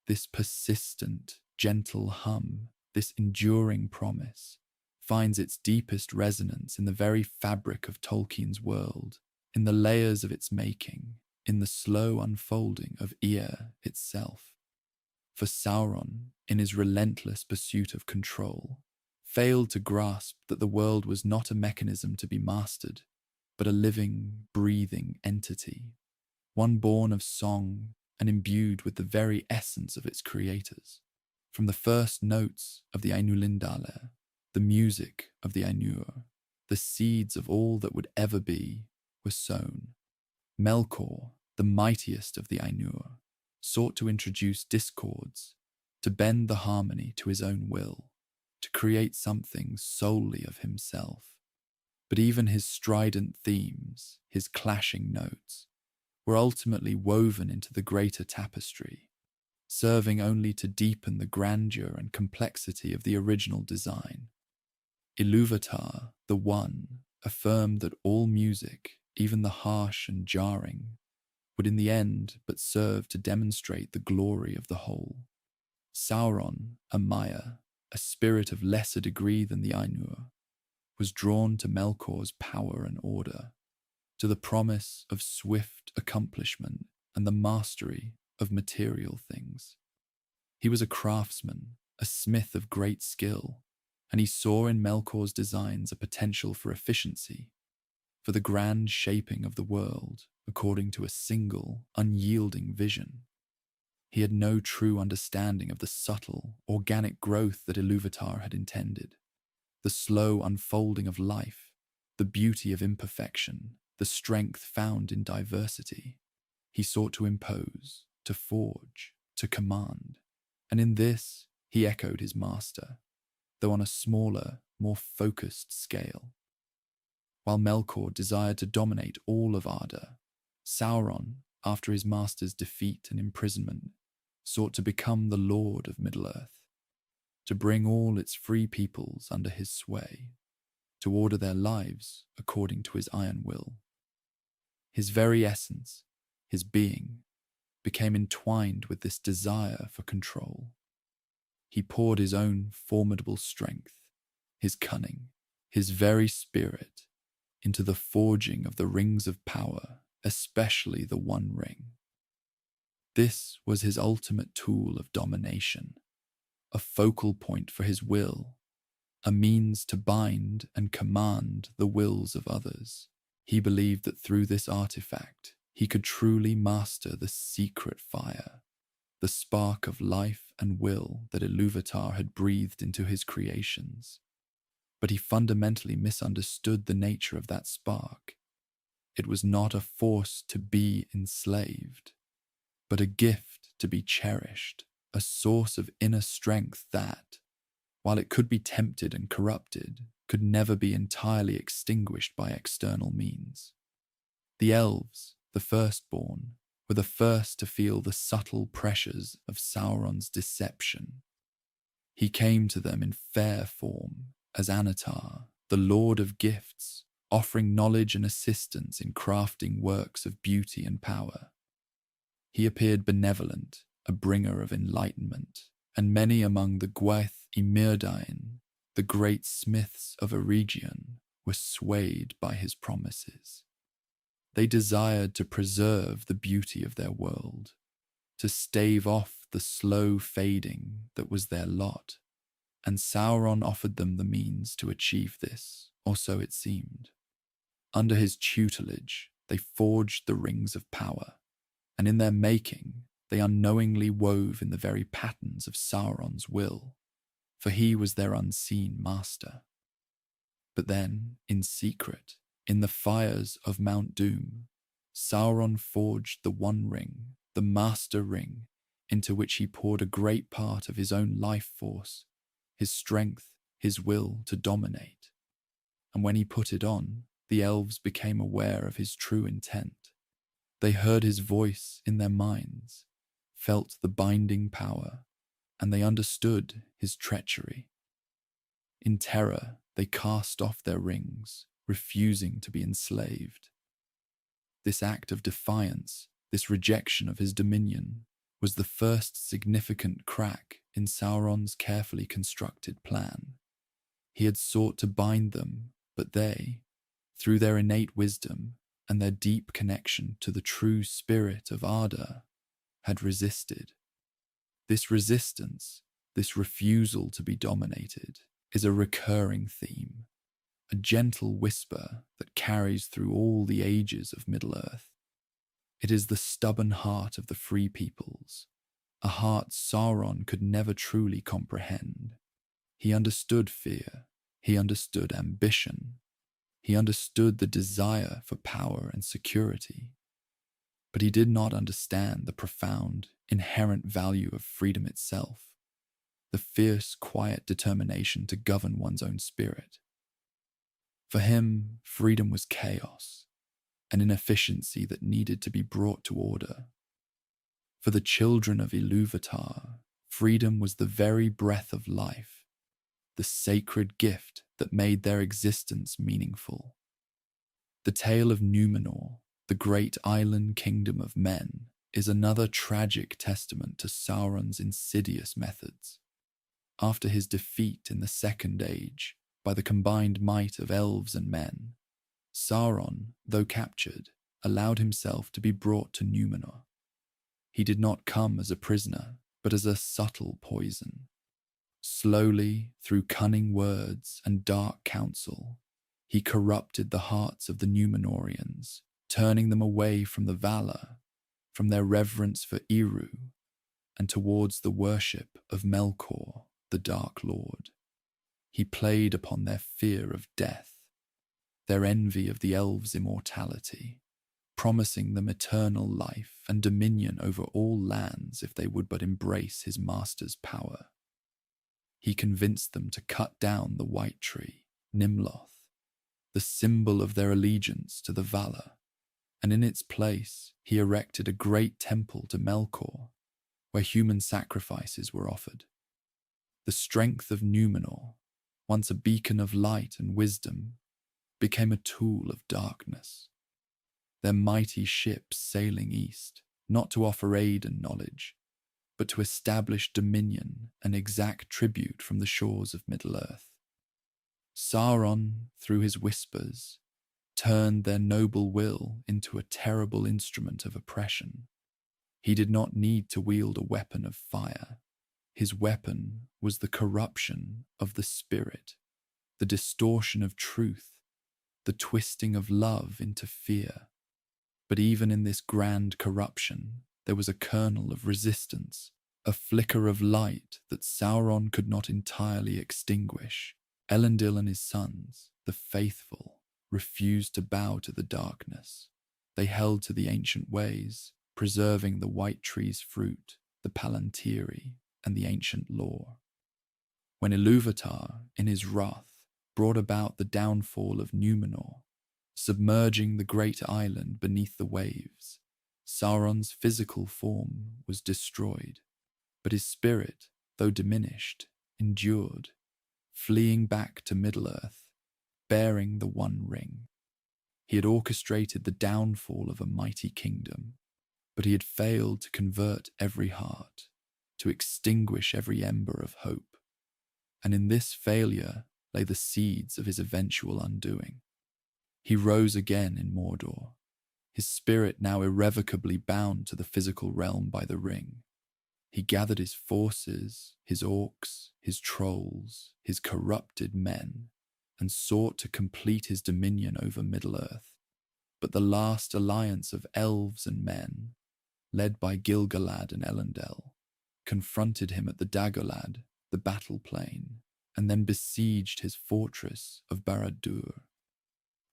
This persistent, gentle hum, this enduring promise, finds its deepest resonance in the very fabric of Tolkien's world, in the layers of its making, in the slow unfolding of Ea itself. For Sauron, in his relentless pursuit of control, failed to grasp that the world was not a mechanism to be mastered, but a living, breathing entity, one born of song and imbued with the very essence of its creators. From the first notes of the Ainulindale, the music of the Ainur, the seeds of all that would ever be, were sown. Melkor, the mightiest of the Ainur, sought to introduce discords, to bend the harmony to his own will, to create something solely of himself. But even his strident themes, his clashing notes, were ultimately woven into the greater tapestry, serving only to deepen the grandeur and complexity of the original design. Ilúvatar, the One, affirmed that all music, even the harsh and jarring, would in the end but serve to demonstrate the glory of the whole. Sauron, a Maiar, a spirit of lesser degree than the Ainur, was drawn to Melkor's power and order, to the promise of swift accomplishment and the mastery of material things. He was a craftsman, a smith of great skill, and he saw in Melkor's designs a potential for efficiency, for the grand shaping of the world according to a single, unyielding vision. He had no true understanding of the subtle, organic growth that Ilúvatar had intended, the slow unfolding of life, the beauty of imperfection, the strength found in diversity. He sought to impose, to forge, to command, and in this he echoed his master, though on a smaller, more focused scale. While Melkor desired to dominate all of Arda, Sauron, after his master's defeat and imprisonment, sought to become the lord of Middle-earth, to bring all its free peoples under his sway, to order their lives according to his iron will. His very essence, his being, became entwined with this desire for control. He poured his own formidable strength, his cunning, his very spirit, into the forging of the rings of power, especially the One Ring. This was his ultimate tool of domination, a focal point for his will, a means to bind and command the wills of others. He believed that through this artifact, he could truly master the secret fire, the spark of life and will that Ilúvatar had breathed into his creations. But he fundamentally misunderstood the nature of that spark. It was not a force to be enslaved, but a gift to be cherished, a source of inner strength that, while it could be tempted and corrupted, could never be entirely extinguished by external means. The elves, the firstborn, were the first to feel the subtle pressures of Sauron's deception. He came to them in fair form as Annatar, the Lord of Gifts, offering knowledge and assistance in crafting works of beauty and power. He appeared benevolent, a bringer of enlightenment, and many among the Gwaith Imirdain, the great smiths of Eregion, were swayed by his promises. They desired to preserve the beauty of their world, to stave off the slow fading that was their lot, and Sauron offered them the means to achieve this, or so it seemed. Under his tutelage, they forged the rings of power, and in their making, they unknowingly wove in the very patterns of Sauron's will, for he was their unseen master. But then, in secret, in the fires of Mount Doom, Sauron forged the One Ring, the Master Ring, into which he poured a great part of his own life force, his strength, his will to dominate. And when he put it on, the elves became aware of his true intent. They heard his voice in their minds, felt the binding power, and they understood his treachery. In terror, they cast off their rings, refusing to be enslaved. This act of defiance, this rejection of his dominion, was the first significant crack in Sauron's carefully constructed plan. He had sought to bind them, but they, through their innate wisdom and their deep connection to the true spirit of Arda, had resisted. This resistance, this refusal to be dominated, is a recurring theme, a gentle whisper that carries through all the ages of Middle-earth. It is the stubborn heart of the free peoples, a heart Sauron could never truly comprehend. He understood fear, he understood ambition, he understood the desire for power and security, but he did not understand the profound, inherent value of freedom itself, the fierce, quiet determination to govern one's own spirit. For him, freedom was chaos, an inefficiency that needed to be brought to order. For the children of Ilúvatar, freedom was the very breath of life, the sacred gift that made their existence meaningful. The tale of Númenor, the great island kingdom of men, is another tragic testament to Sauron's insidious methods. After his defeat in the Second Age by the combined might of elves and men, Sauron, though captured, allowed himself to be brought to Númenor. He did not come as a prisoner, but as a subtle poison. Slowly, through cunning words and dark counsel, he corrupted the hearts of the Númenorians, turning them away from the valor, from their reverence for Eru, and towards the worship of Melkor, the Dark Lord. He played upon their fear of death, their envy of the elves' immortality, promising them eternal life and dominion over all lands if they would but embrace his master's power. He convinced them to cut down the white tree, Nimloth, the symbol of their allegiance to the Valar, and in its place he erected a great temple to Melkor, where human sacrifices were offered. The strength of Númenor, once a beacon of light and wisdom, became a tool of darkness. Their mighty ships sailing east, not to offer aid and knowledge, but to establish dominion and exact tribute from the shores of Middle-earth. Sauron, through his whispers, turned their noble will into a terrible instrument of oppression. He did not need to wield a weapon of fire. His weapon was the corruption of the spirit, the distortion of truth, the twisting of love into fear. But even in this grand corruption, there was a kernel of resistance, a flicker of light that Sauron could not entirely extinguish. Elendil and his sons, the faithful, refused to bow to the darkness. They held to the ancient ways, preserving the white tree's fruit, the Palantiri, and the ancient lore. When Ilúvatar, in his wrath, brought about the downfall of Númenor, submerging the great island beneath the waves, Sauron's physical form was destroyed, but his spirit, though diminished, endured, fleeing back to Middle-earth, bearing the One Ring. He had orchestrated the downfall of a mighty kingdom, but he had failed to convert every heart, to extinguish every ember of hope. And in this failure lay the seeds of his eventual undoing. He rose again in Mordor, his spirit now irrevocably bound to the physical realm by the ring. He gathered his forces, his orcs, his trolls, his corrupted men, and sought to complete his dominion over Middle-earth. But the last alliance of elves and men, led by Gil-galad and Elendil, confronted him at the Dagorlad, the battle plain, and then besieged his fortress of Barad-dûr.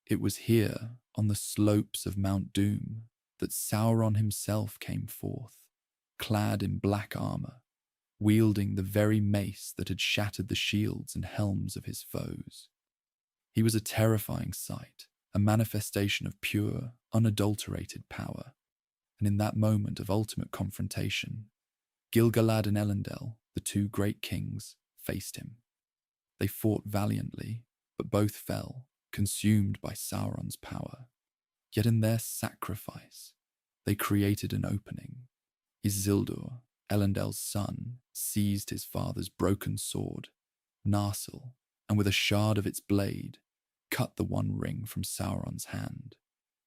It was here, on the slopes of Mount Doom, that Sauron himself came forth, clad in black armor, wielding the very mace that had shattered the shields and helms of his foes. He was a terrifying sight, a manifestation of pure, unadulterated power, and in that moment of ultimate confrontation, Gil-galad and Elendil, the two great kings, faced him. They fought valiantly, but both fell, consumed by Sauron's power. Yet in their sacrifice, they created an opening. Isildur, Elendil's son, seized his father's broken sword, Narsil, and with a shard of its blade, cut the One Ring from Sauron's hand.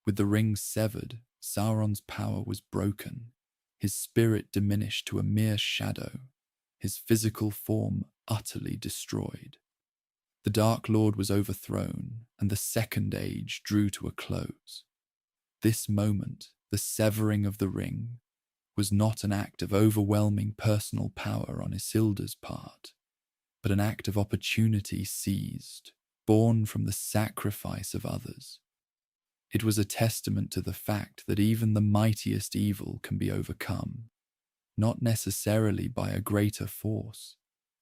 With the ring severed, Sauron's power was broken, his spirit diminished to a mere shadow, his physical form utterly destroyed. The Dark Lord was overthrown, and the Second Age drew to a close. This moment, the severing of the ring, was not an act of overwhelming personal power on Isildur's part, but an act of opportunity seized, born from the sacrifice of others. It was a testament to the fact that even the mightiest evil can be overcome, not necessarily by a greater force,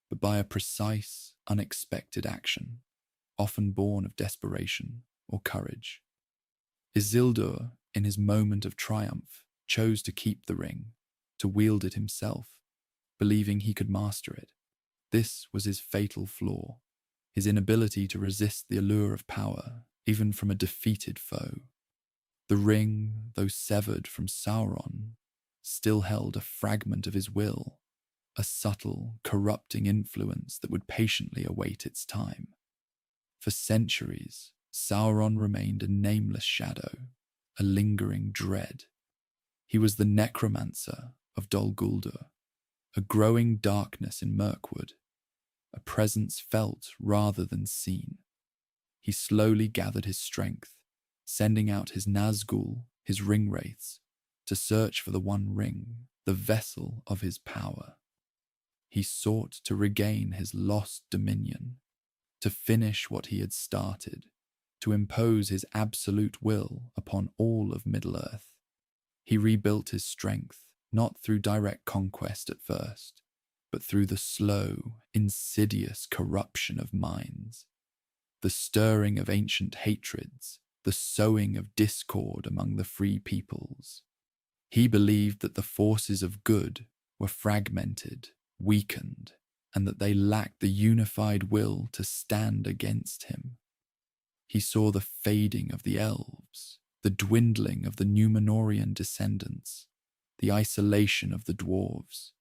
but by a precise, unexpected action, often born of desperation or courage. Isildur, in his moment of triumph, chose to keep the ring, to wield it himself, believing he could master it. This was his fatal flaw, his inability to resist the allure of power, even from a defeated foe. The ring, though severed from Sauron, still held a fragment of his will, a subtle, corrupting influence that would patiently await its time. For centuries, Sauron remained a nameless shadow, a lingering dread. He was the necromancer of Dol Guldur, a growing darkness in Mirkwood, a presence felt rather than seen. He slowly gathered his strength, sending out his Nazgul, his ringwraiths, to search for the One Ring, the vessel of his power. He sought to regain his lost dominion, to finish what he had started, to impose his absolute will upon all of Middle-earth. He rebuilt his strength, not through direct conquest at first, but through the slow, insidious corruption of minds, the stirring of ancient hatreds, the sowing of discord among the free peoples. He believed that the forces of good were fragmented, weakened, and that they lacked the unified will to stand against him. He saw the fading of the elves, the dwindling of the Númenorian descendants, the isolation of the dwarves.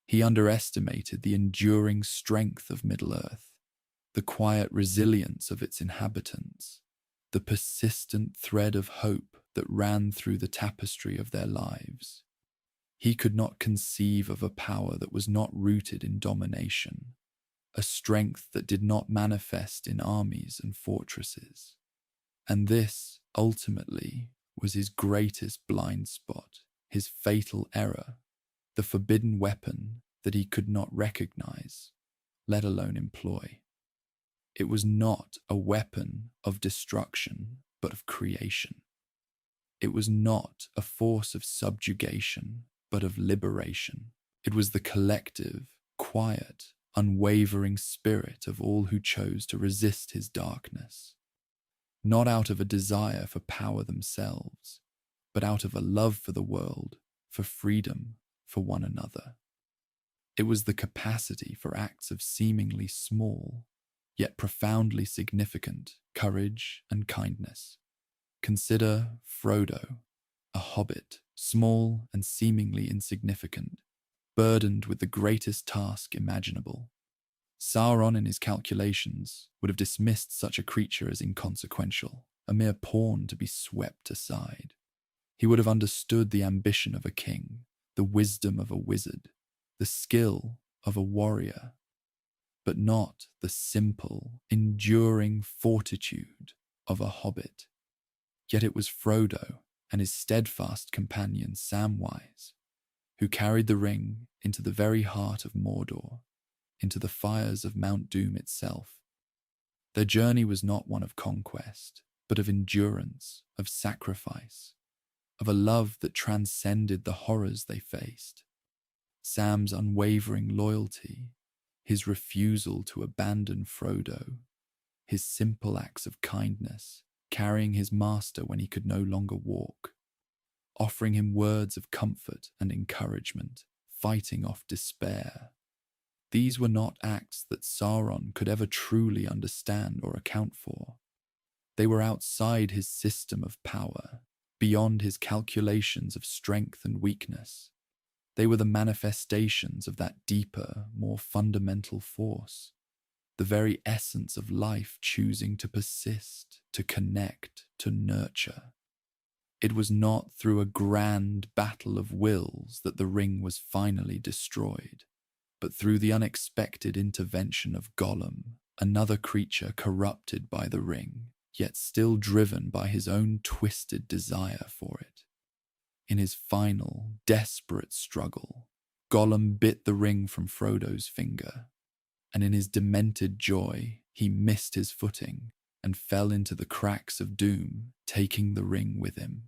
He underestimated the enduring strength of Middle-earth, the quiet resilience of its inhabitants, the persistent thread of hope that ran through the tapestry of their lives. He could not conceive of a power that was not rooted in domination, a strength that did not manifest in armies and fortresses. And this, ultimately, was his greatest blind spot, his fatal error, the forbidden weapon that he could not recognize, let alone employ. It was not a weapon of destruction, but of creation. It was not a force of subjugation, but of liberation. It was the collective, quiet, unwavering spirit of all who chose to resist his darkness, not out of a desire for power themselves, but out of a love for the world, for freedom, for one another. It was the capacity for acts of seemingly small, yet profoundly significant courage and kindness. Consider Frodo, a hobbit, small and seemingly insignificant, burdened with the greatest task imaginable. Sauron, in his calculations, would have dismissed such a creature as inconsequential, a mere pawn to be swept aside. He would have understood the ambition of a king, the wisdom of a wizard, the skill of a warrior, but not the simple, enduring fortitude of a hobbit. Yet it was Frodo and his steadfast companion Samwise who carried the ring into the very heart of Mordor, into the fires of Mount Doom itself. Their journey was not one of conquest, but of endurance, of sacrifice, of a love that transcended the horrors they faced. Sam's unwavering loyalty, his refusal to abandon Frodo, his simple acts of kindness, carrying his master when he could no longer walk, offering him words of comfort and encouragement, fighting off despair. These were not acts that Sauron could ever truly understand or account for. They were outside his system of power, beyond his calculations of strength and weakness. They were the manifestations of that deeper, more fundamental force, the very essence of life choosing to persist, to connect, to nurture. It was not through a grand battle of wills that the ring was finally destroyed, but through the unexpected intervention of Gollum, another creature corrupted by the ring, yet still driven by his own twisted desire for it. In his final, desperate struggle, Gollum bit the ring from Frodo's finger, and in his demented joy, he missed his footing and fell into the cracks of doom, taking the ring with him.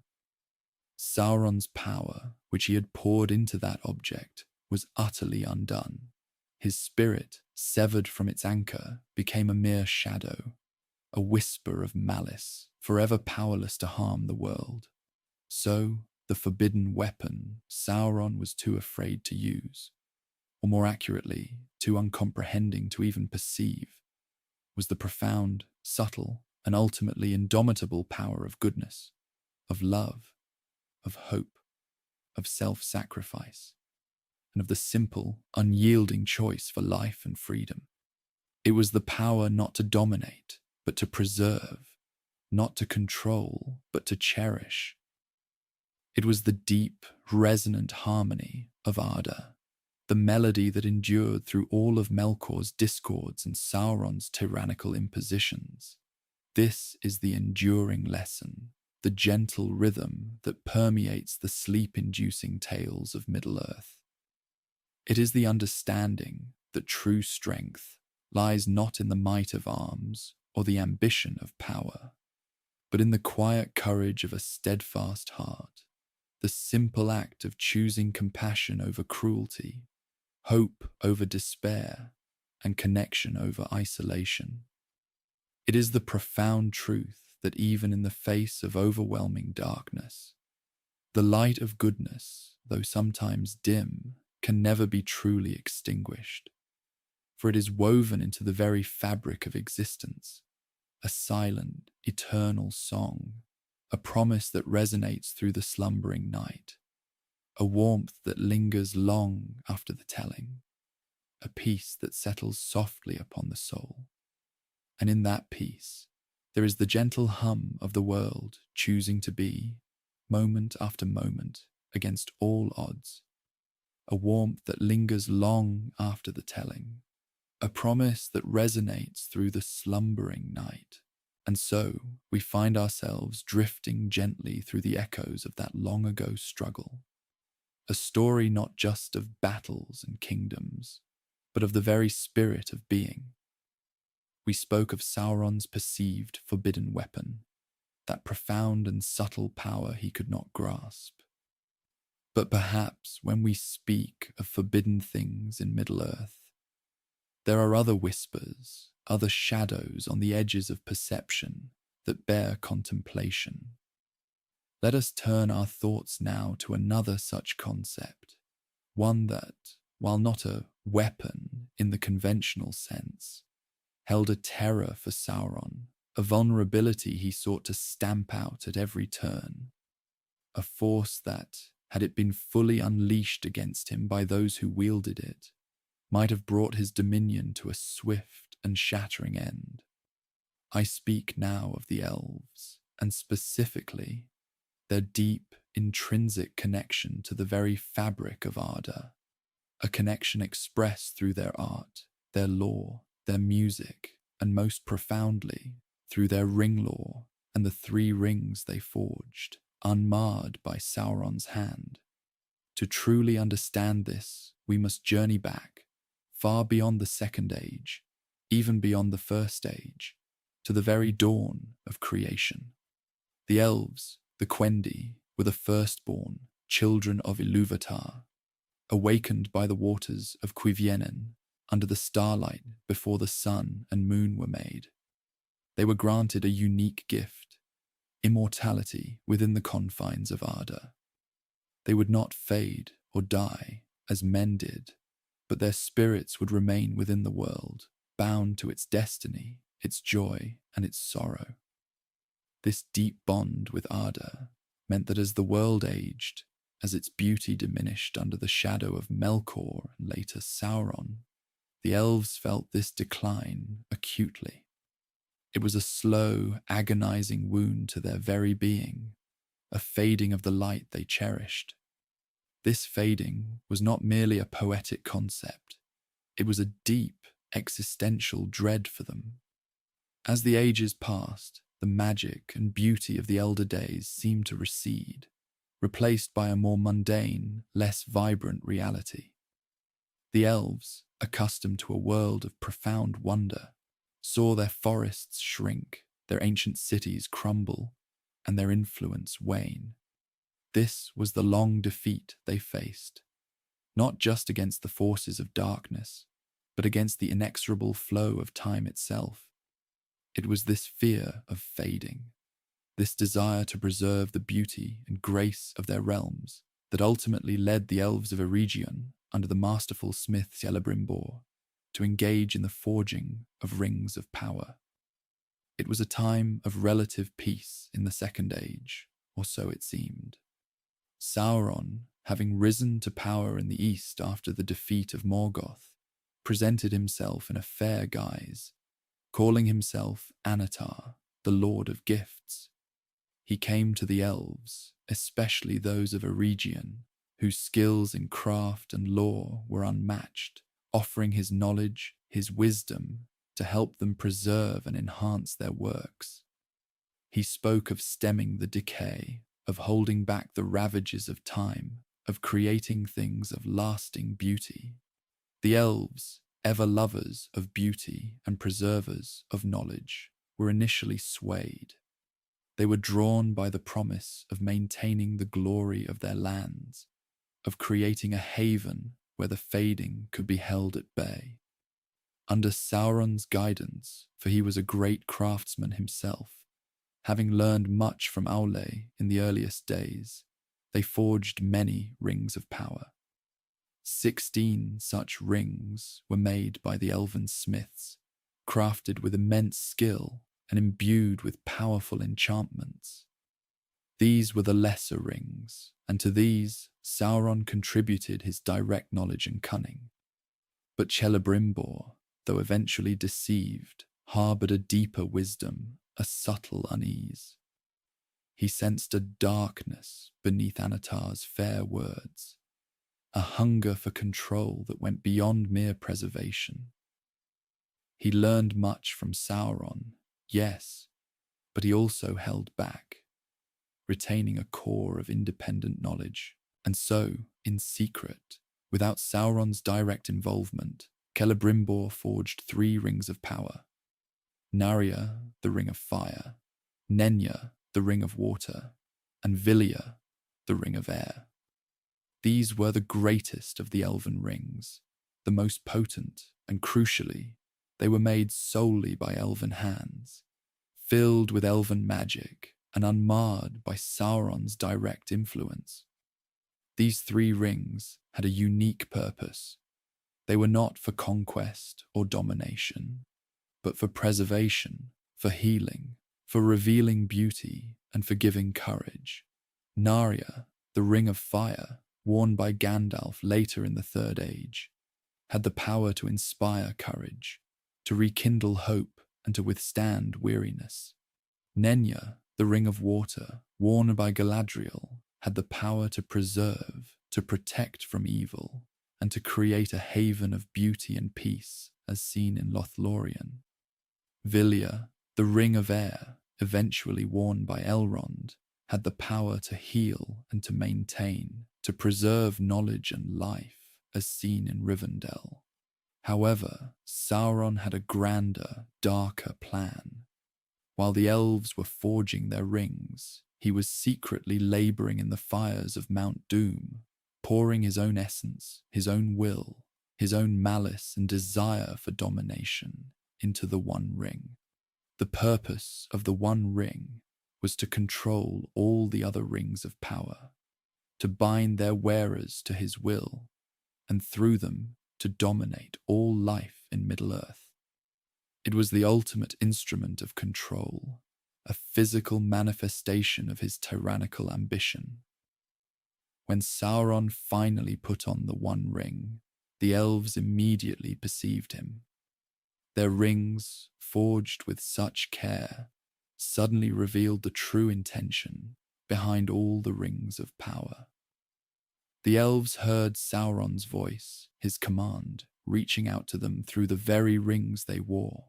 Sauron's power, which he had poured into that object, was utterly undone. His spirit, severed from its anchor, became a mere shadow, a whisper of malice, forever powerless to harm the world. So, the forbidden weapon Sauron was too afraid to use, or more accurately, too uncomprehending to even perceive, was the profound, subtle, and ultimately indomitable power of goodness, of love, of hope, of self-sacrifice, and of the simple, unyielding choice for life and freedom. It was the power not to dominate, but to preserve, not to control, but to cherish. It was the deep, resonant harmony of Arda, the melody that endured through all of Melkor's discords and Sauron's tyrannical impositions. This is the enduring lesson, the gentle rhythm that permeates the sleep-inducing tales of Middle-earth. It is the understanding that true strength lies not in the might of arms or the ambition of power, but in the quiet courage of a steadfast heart, the simple act of choosing compassion over cruelty, hope over despair, and connection over isolation. It is the profound truth that even in the face of overwhelming darkness, the light of goodness, though sometimes dim, can never be truly extinguished, for it is woven into the very fabric of existence, a silent, eternal song, a promise that resonates through the slumbering night, a warmth that lingers long after the telling, a peace that settles softly upon the soul. And in that peace, there is the gentle hum of the world choosing to be, moment after moment, against all odds, a warmth that lingers long after the telling, a promise that resonates through the slumbering night. And so we find ourselves drifting gently through the echoes of that long-ago struggle, a story not just of battles and kingdoms, but of the very spirit of being. We spoke of Sauron's perceived forbidden weapon, that profound and subtle power he could not grasp. But perhaps when we speak of forbidden things in Middle-earth, there are other whispers, other shadows on the edges of perception that bear contemplation. Let us turn our thoughts now to another such concept, one that, while not a weapon in the conventional sense, held a terror for Sauron, a vulnerability he sought to stamp out at every turn, a force that, had it been fully unleashed against him by those who wielded it, might have brought his dominion to a swift and shattering end. I speak now of the elves, and specifically, their deep, intrinsic connection to the very fabric of Arda, a connection expressed through their art, their lore, their music, and most profoundly, through their ring lore and the 3 rings they forged, unmarred by Sauron's hand. To truly understand this, we must journey back, far beyond the Second Age, even beyond the First Age, to the very dawn of creation. The elves, the Quendi, were the firstborn, children of Ilúvatar, awakened by the waters of Cuiviénen, under the starlight before the sun and moon were made. They were granted a unique gift, immortality within the confines of Arda. They would not fade or die as men did, but their spirits would remain within the world, bound to its destiny, its joy, and its sorrow. This deep bond with Arda meant that as the world aged, as its beauty diminished under the shadow of Melkor and later Sauron, the elves felt this decline acutely. It was a slow, agonizing wound to their very being, a fading of the light they cherished. This fading was not merely a poetic concept, it was a deep, existential dread for them. As the ages passed, the magic and beauty of the elder days seemed to recede, replaced by a more mundane, less vibrant reality. The elves, accustomed to a world of profound wonder, saw their forests shrink, their ancient cities crumble, and their influence wane. This was the long defeat they faced, not just against the forces of darkness, but against the inexorable flow of time itself. It was this fear of fading, This desire to preserve the beauty and grace of their realms that ultimately led the elves of Eregion, under the masterful smith Celebrimbor, to engage in the forging of rings of power. It was a time of relative peace in the Second Age, or so it seemed. Sauron, having risen to power in the east after the defeat of Morgoth, presented himself in a fair guise, calling himself Annatar, the Lord of Gifts. He came to the elves, especially those of Eregion, whose skills in craft and lore were unmatched, offering his knowledge, his wisdom, to help them preserve and enhance their works. He spoke of stemming the decay, of holding back the ravages of time, of creating things of lasting beauty. The elves, ever lovers of beauty and preservers of knowledge, were initially swayed. They were drawn by the promise of maintaining the glory of their lands, of creating a haven where the fading could be held at bay. Under Sauron's guidance, for he was a great craftsman himself, having learned much from Aule in the earliest days, they forged many rings of power. 16 such rings were made by the elven smiths, crafted with immense skill and imbued with powerful enchantments. These were the lesser rings, and to these Sauron contributed his direct knowledge and cunning. But Celebrimbor, though eventually deceived, harboured a deeper wisdom, a subtle unease. He sensed a darkness beneath Annatar's fair words, a hunger for control that went beyond mere preservation. He learned much from Sauron, yes, but he also held back, retaining a core of independent knowledge. And so, in secret, without Sauron's direct involvement, Celebrimbor forged 3 rings of power. Narya, the ring of fire, Nenya, the ring of water, and Vilya, the ring of air. These were the greatest of the elven rings, the most potent, and crucially, they were made solely by elven hands, filled with elven magic and unmarred by Sauron's direct influence. These 3 rings had a unique purpose. They were not for conquest or domination, but for preservation, for healing, for revealing beauty, and for giving courage. Narya, the ring of fire, worn by Gandalf later in the Third Age, had the power to inspire courage, to rekindle hope, and to withstand weariness. Nenya, the ring of water, worn by Galadriel, had the power to preserve, to protect from evil, and to create a haven of beauty and peace, as seen in Lothlorien. Vilya, the ring of air, eventually worn by Elrond, had the power to heal and to maintain, to preserve knowledge and life, as seen in Rivendell. However, Sauron had a grander, darker plan. While the elves were forging their rings, he was secretly labouring in the fires of Mount Doom, pouring his own essence, his own will, his own malice and desire for domination into the One Ring. The purpose of the One Ring was to control all the other rings of power, to bind their wearers to his will, and through them to dominate all life in Middle-earth. It was the ultimate instrument of control, a physical manifestation of his tyrannical ambition. When Sauron finally put on the One Ring, the elves immediately perceived him. Their rings, forged with such care, suddenly revealed the true intention behind all the rings of power. The elves heard Sauron's voice, his command, reaching out to them through the very rings they wore.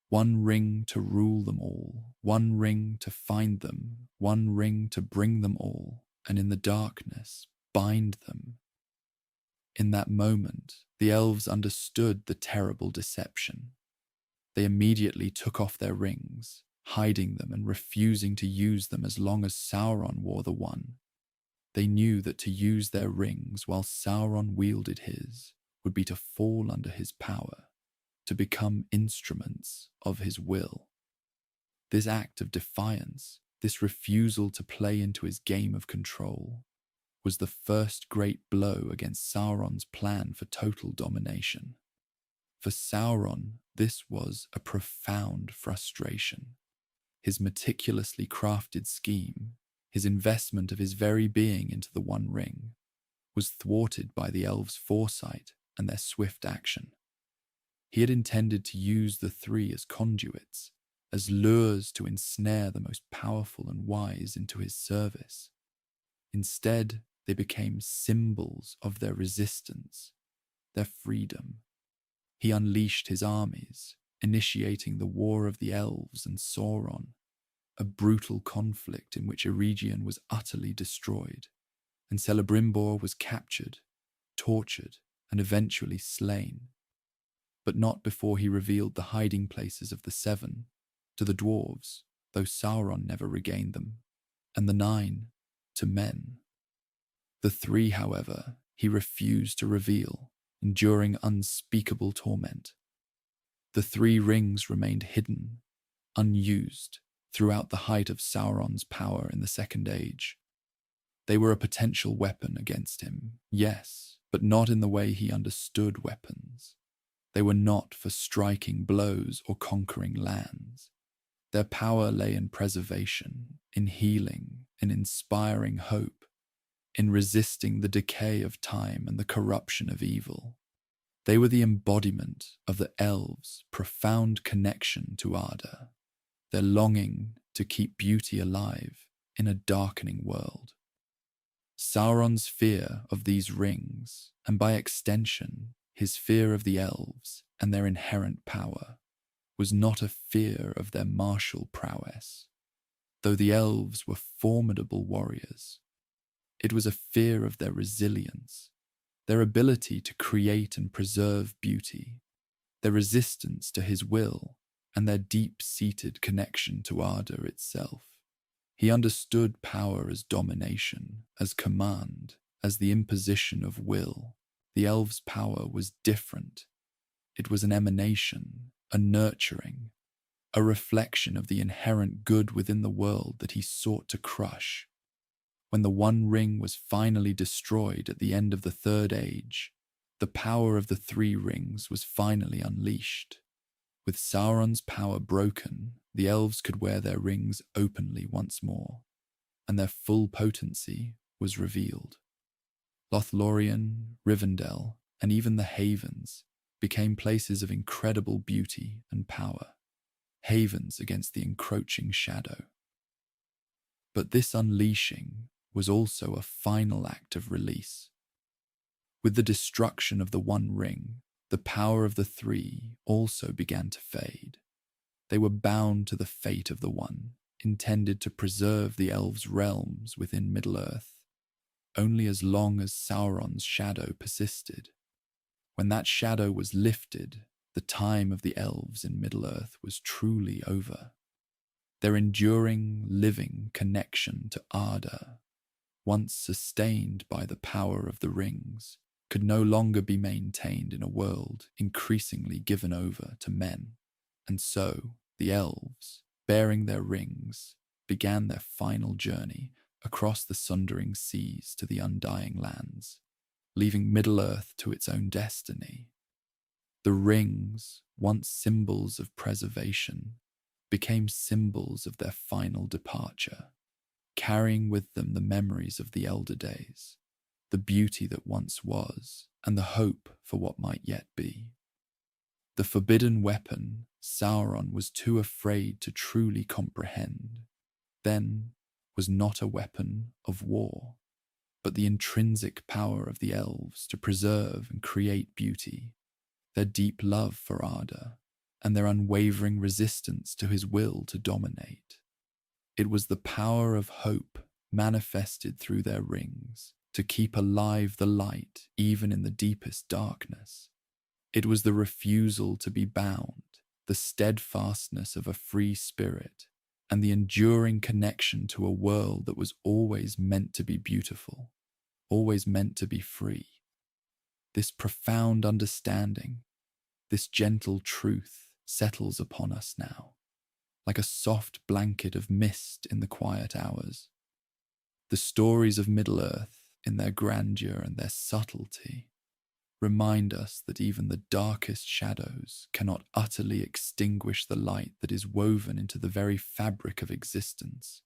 One ring to rule them all, one ring to find them, one ring to bring them all, and in the darkness, bind them. In that moment, the elves understood the terrible deception. They immediately took off their rings, hiding them and refusing to use them as long as Sauron wore the one. They knew that to use their rings while Sauron wielded his would be to fall under his power, to become instruments of his will. This act of defiance This refusal to play into his game of control was the first great blow against Sauron's plan for total domination. For Sauron, this was a profound frustration. His meticulously crafted scheme, his investment of his very being into the One Ring, was thwarted by the elves' foresight and their swift action. He had intended to use the three as conduits, as lures to ensnare the most powerful and wise into his service. Instead, they became symbols of their resistance, their freedom. He unleashed his armies, initiating the War of the Elves and Sauron, a brutal conflict in which Eregion was utterly destroyed, and Celebrimbor was captured, tortured, and eventually slain. But not before he revealed the hiding places of the Seven to the dwarves, though Sauron never regained them, and the Nine to men. The three, however, he refused to reveal, enduring unspeakable torment. The three rings remained hidden, unused, throughout the height of Sauron's power in the Second Age. They were a potential weapon against him, yes, but not in the way he understood weapons. They were not for striking blows or conquering lands. Their power lay in preservation, in healing, in inspiring hope, in resisting the decay of time and the corruption of evil. They were the embodiment of the elves' profound connection to Arda, their longing to keep beauty alive in a darkening world. Sauron's fear of these rings, and by extension, his fear of the elves and their inherent power, was not a fear of their martial prowess. Though the elves were formidable warriors, it was a fear of their resilience, their ability to create and preserve beauty, their resistance to his will, and their deep-seated connection to Arda itself. He understood power as domination, as command, as the imposition of will. The elves' power was different. It was an emanation, a nurturing, a reflection of the inherent good within the world that he sought to crush. When the One Ring was finally destroyed at the end of the Third Age, the power of the three rings was finally unleashed. With Sauron's power broken, the elves could wear their rings openly once more, and their full potency was revealed. Lothlorien, Rivendell, and even the Havens became places of incredible beauty and power, havens against the encroaching shadow. But this unleashing was also a final act of release. With the destruction of the One Ring, the power of the three also began to fade. They were bound to the fate of the One, intended to preserve the elves' realms within Middle-earth, only as long as Sauron's shadow persisted. When that shadow was lifted, the time of the elves in Middle-earth was truly over. Their enduring, living connection to Arda, once sustained by the power of the rings, could no longer be maintained in a world increasingly given over to men. And so, the elves, bearing their rings, began their final journey across the sundering seas to the undying lands, leaving Middle-earth to its own destiny. The rings, once symbols of preservation, became symbols of their final departure, carrying with them the memories of the elder days, the beauty that once was, and the hope for what might yet be. The forbidden weapon Sauron was too afraid to truly comprehend, then, was not a weapon of war, but the intrinsic power of the elves to preserve and create beauty, their deep love for Arda, and their unwavering resistance to his will to dominate. It was the power of hope manifested through their rings to keep alive the light even in the deepest darkness. It was the refusal to be bound, the steadfastness of a free spirit, and the enduring connection to a world that was always meant to be beautiful, always meant to be free. This profound understanding, this gentle truth settles upon us now. like a soft blanket of mist in the quiet hours. The stories of Middle-earth, in their grandeur and their subtlety, remind us that even the darkest shadows cannot utterly extinguish the light that is woven into the very fabric of existence.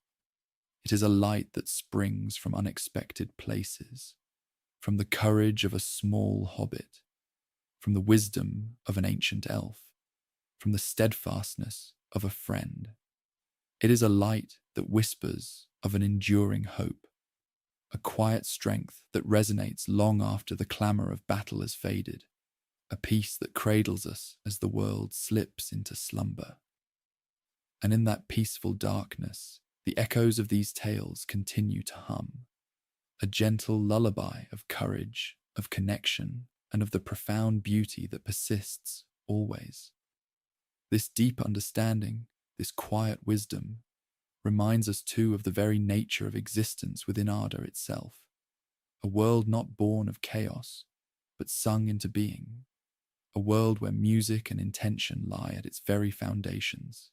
It is a light that springs from unexpected places, from the courage of a small hobbit, from the wisdom of an ancient elf, from the steadfastness of a friend. It is a light that whispers of an enduring hope, a quiet strength that resonates long after the clamour of battle has faded, a peace that cradles us as the world slips into slumber. And in that peaceful darkness, the echoes of these tales continue to hum, a gentle lullaby of courage, of connection, and of the profound beauty that persists always. This deep understanding, this quiet wisdom, reminds us too of the very nature of existence within Arda itself, a world not born of chaos, but sung into being, a world where music and intention lie at its very foundations.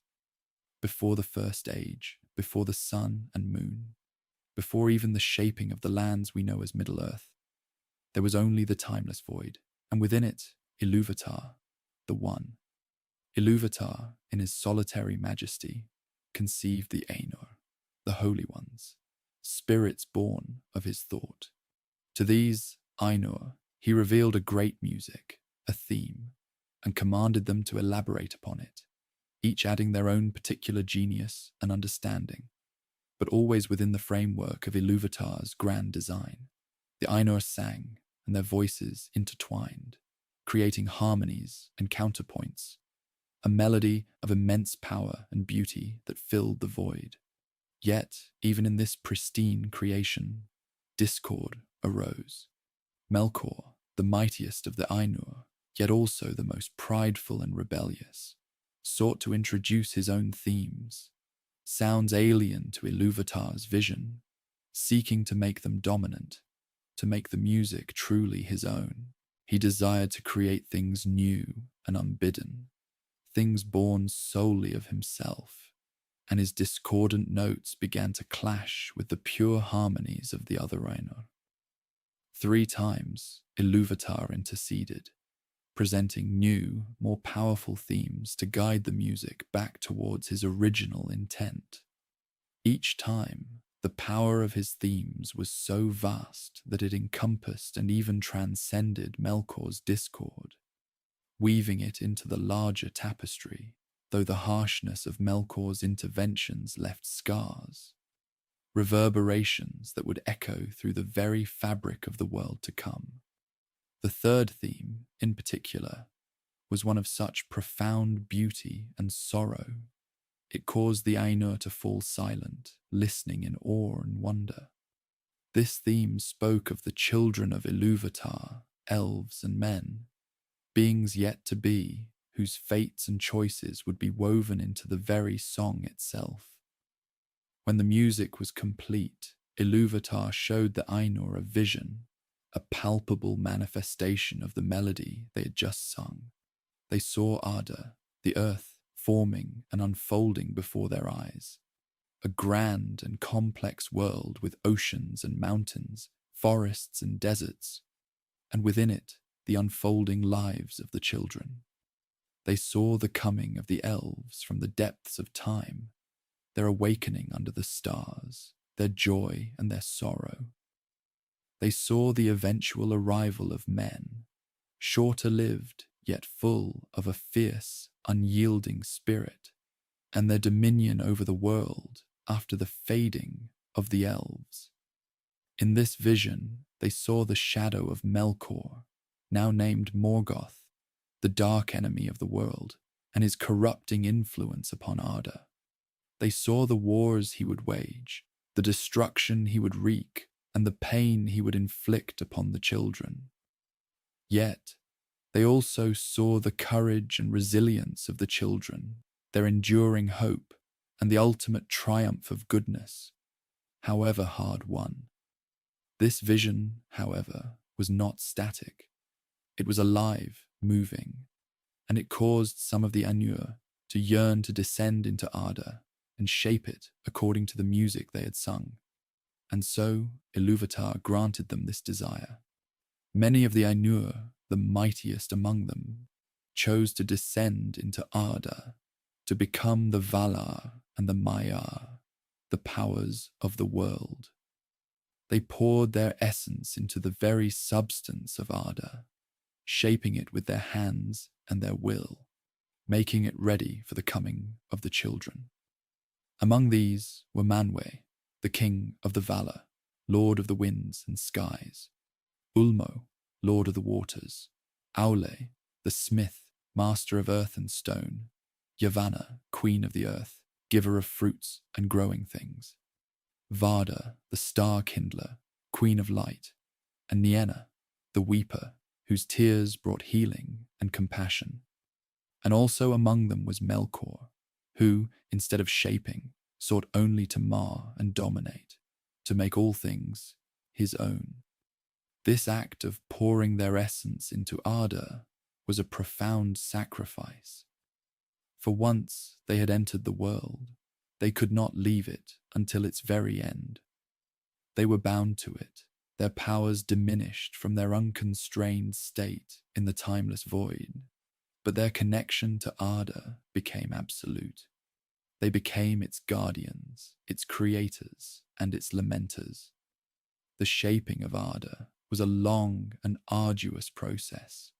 Before the first age, before the sun and moon, before even the shaping of the lands we know as Middle-earth, there was only the timeless void, and within it, Ilúvatar, the One. Ilúvatar, in his solitary majesty, conceived the Ainur, the Holy Ones, spirits born of his thought. To these, Ainur, he revealed a great music, a theme, and commanded them to elaborate upon it, each adding their own particular genius and understanding, but always within the framework of Ilúvatar's grand design. The Ainur sang, and their voices intertwined, creating harmonies and counterpoints, a melody of immense power and beauty that filled the void. Yet, even in this pristine creation, discord arose. Melkor, the mightiest of the Ainur, yet also the most prideful and rebellious, sought to introduce his own themes, sounds alien to Ilúvatar's vision, seeking to make them dominant, to make the music truly his own. He desired to create things new and unbidden, things born solely of himself, and his discordant notes began to clash with the pure harmonies of the other Ainur. 3 times Ilúvatar interceded, presenting new, more powerful themes to guide the music back towards his original intent. Each time, the power of his themes was so vast that it encompassed and even transcended Melkor's discord, weaving it into the larger tapestry, though the harshness of Melkor's interventions left scars, reverberations that would echo through the very fabric of the world to come. The third theme, in particular, was one of such profound beauty and sorrow. It caused the Ainur to fall silent, listening in awe and wonder. This theme spoke of the children of Ilúvatar, elves and men, beings yet to be, whose fates and choices would be woven into the very song itself. When the music was complete, Ilúvatar showed the Ainur a vision, a palpable manifestation of the melody they had just sung. They saw Arda, the earth, forming and unfolding before their eyes, a grand and complex world with oceans and mountains, forests and deserts, and within it, the unfolding lives of the children. They saw the coming of the elves from the depths of time, their awakening under the stars, their joy and their sorrow. They saw the eventual arrival of men, shorter-lived yet full of a fierce, unyielding spirit, and their dominion over the world after the fading of the elves. In this vision, they saw the shadow of Melkor, now named Morgoth, the dark enemy of the world, and his corrupting influence upon Arda. They saw the wars he would wage, the destruction he would wreak, and the pain he would inflict upon the children. Yet, they also saw the courage and resilience of the children, their enduring hope, and the ultimate triumph of goodness, however hard won. This vision, however, was not static. It was alive, moving, and it caused some of the Ainur to yearn to descend into Arda and shape it according to the music they had sung. And so Ilúvatar granted them this desire. Many of the Ainur, the mightiest among them, chose to descend into Arda, to become the Valar and the Maiar, the powers of the world. They poured their essence into the very substance of Arda, shaping it with their hands and their will, making it ready for the coming of the children. Among these were Manwë, the king of the Valar, lord of the winds and skies; Ulmo, lord of the waters; Aule, the smith, master of earth and stone; Yavanna, queen of the earth, giver of fruits and growing things; Varda, the star kindler, queen of light; and Nienna, the weeper, whose tears brought healing and compassion. And also among them was Melkor, who, instead of shaping, sought only to mar and dominate, to make all things his own. This act of pouring their essence into Arda was a profound sacrifice. For once they had entered the world, they could not leave it until its very end. They were bound to it, their powers diminished from their unconstrained state in the timeless void, but their connection to Arda became absolute. They became its guardians, its creators, and its lamenters. The shaping of Arda was a long and arduous process,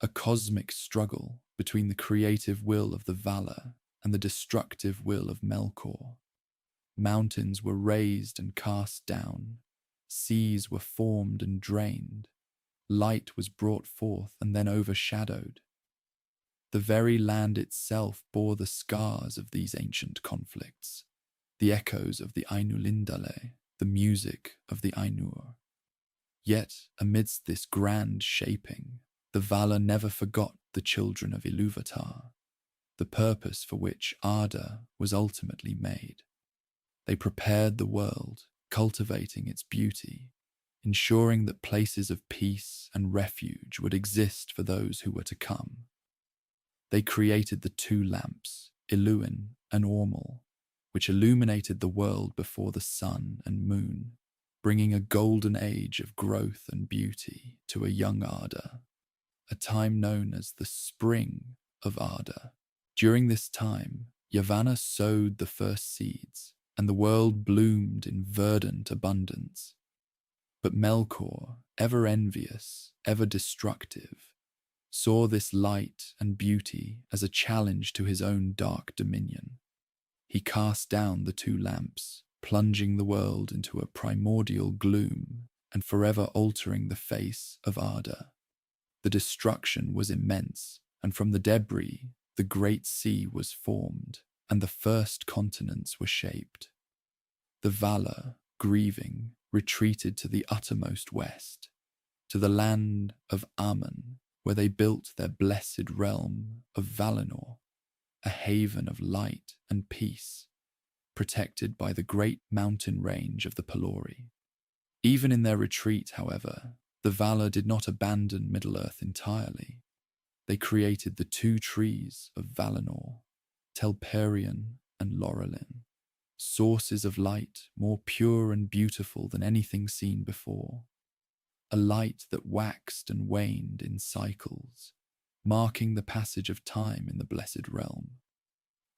a cosmic struggle between the creative will of the Valar and the destructive will of Melkor. Mountains were raised and cast down, seas were formed and drained, light was brought forth and then overshadowed. The very land itself bore the scars of these ancient conflicts, the echoes of the Ainulindale, the music of the Ainur. Yet, amidst this grand shaping, the Valar never forgot the children of Ilúvatar, the purpose for which Arda was ultimately made. They prepared the world, cultivating its beauty, ensuring that places of peace and refuge would exist for those who were to come. They created the two lamps, Iluin and Ormul, which illuminated the world before the sun and moon, bringing a golden age of growth and beauty to a young Arda, a time known as the Spring of Arda. During this time, Yavanna sowed the first seeds, and the world bloomed in verdant abundance. But Melkor, ever envious, ever destructive, saw this light and beauty as a challenge to his own dark dominion. He cast down the two lamps, plunging the world into a primordial gloom and forever altering the face of Arda. The destruction was immense, and from the debris, the great sea was formed, and the first continents were shaped. The Valar, grieving, retreated to the uttermost west, to the land of Aman, where they built their blessed realm of Valinor, a haven of light and peace, protected by the great mountain range of the Pelori. Even in their retreat, however, the Valar did not abandon Middle-earth entirely. They created the two trees of Valinor, Telperion and Laurelin, sources of light more pure and beautiful than anything seen before. A light that waxed and waned in cycles, marking the passage of time in the blessed realm.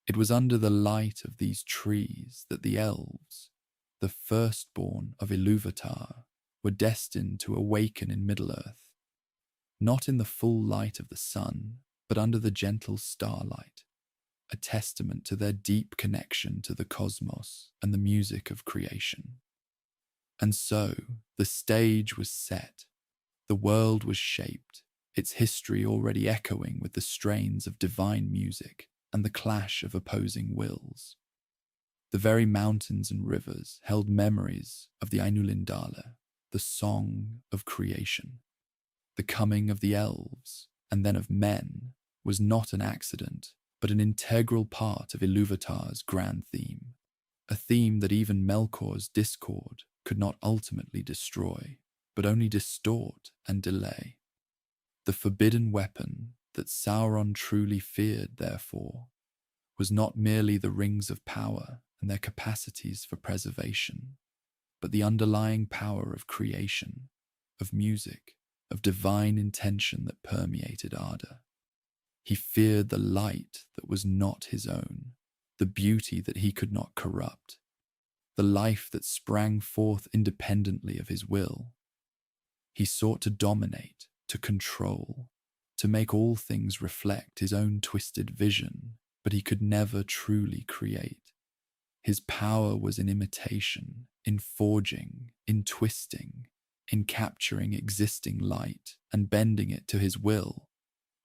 It was under the light of these trees that the elves, the firstborn of Ilúvatar, were destined to awaken in Middle-earth, not in the full light of the sun, but under the gentle starlight, a testament to their deep connection to the cosmos and the music of creation. And so, the stage was set, the world was shaped, its history already echoing with the strains of divine music and the clash of opposing wills. The very mountains and rivers held memories of the Ainulindale, the song of creation. The coming of the elves, and then of men, was not an accident, but an integral part of Ilúvatar's grand theme, a theme that even Melkor's discord could not ultimately destroy, but only distort and delay. The forbidden weapon that Sauron truly feared, therefore, was not merely the rings of power and their capacities for preservation, but the underlying power of creation, of music, of divine intention that permeated Arda. He feared the light that was not his own, the beauty that he could not corrupt, the life that sprang forth independently of his will. He sought to dominate, to control, to make all things reflect his own twisted vision, but he could never truly create. His power was in imitation, in forging, in twisting, in capturing existing light and bending it to his will,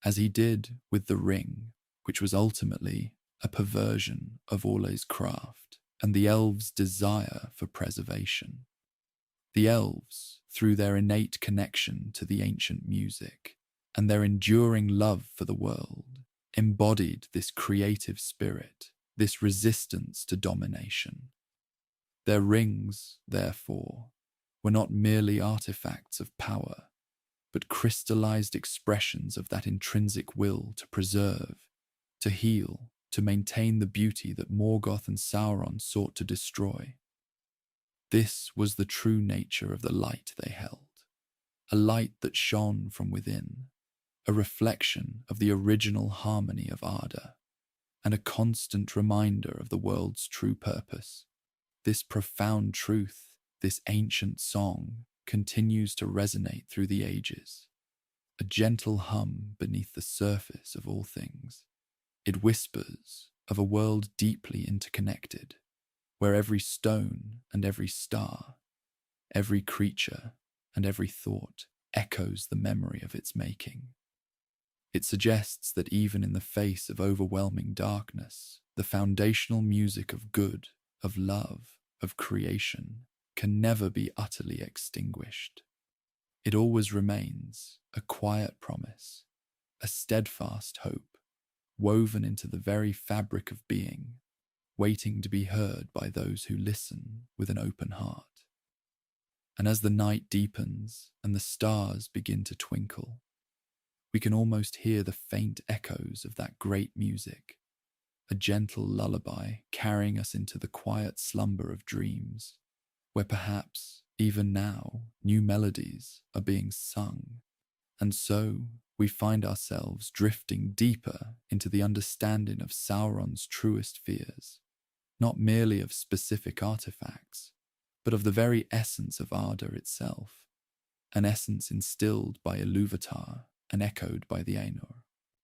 as he did with the ring, which was ultimately a perversion of Orla's craft and the elves' desire for preservation. The elves, through their innate connection to the ancient music and their enduring love for the world, embodied this creative spirit, this resistance to domination. Their rings, therefore, were not merely artifacts of power, but crystallized expressions of that intrinsic will to preserve, to heal, to maintain the beauty that Morgoth and Sauron sought to destroy. This was the true nature of the light they held, a light that shone from within, a reflection of the original harmony of Arda, and a constant reminder of the world's true purpose. This profound truth, this ancient song, continues to resonate through the ages, a gentle hum beneath the surface of all things. It whispers of a world deeply interconnected, where every stone and every star, every creature and every thought echoes the memory of its making. It suggests that even in the face of overwhelming darkness, the foundational music of good, of love, of creation can never be utterly extinguished. It always remains a quiet promise, a steadfast hope, woven into the very fabric of being, waiting to be heard by those who listen with an open heart. And as the night deepens and the stars begin to twinkle, we can almost hear the faint echoes of that great music, a gentle lullaby carrying us into the quiet slumber of dreams, where perhaps, even now, new melodies are being sung. And so we find ourselves drifting deeper into the understanding of Sauron's truest fears, not merely of specific artifacts, but of the very essence of Arda itself, an essence instilled by Ilúvatar and echoed by the Ainur.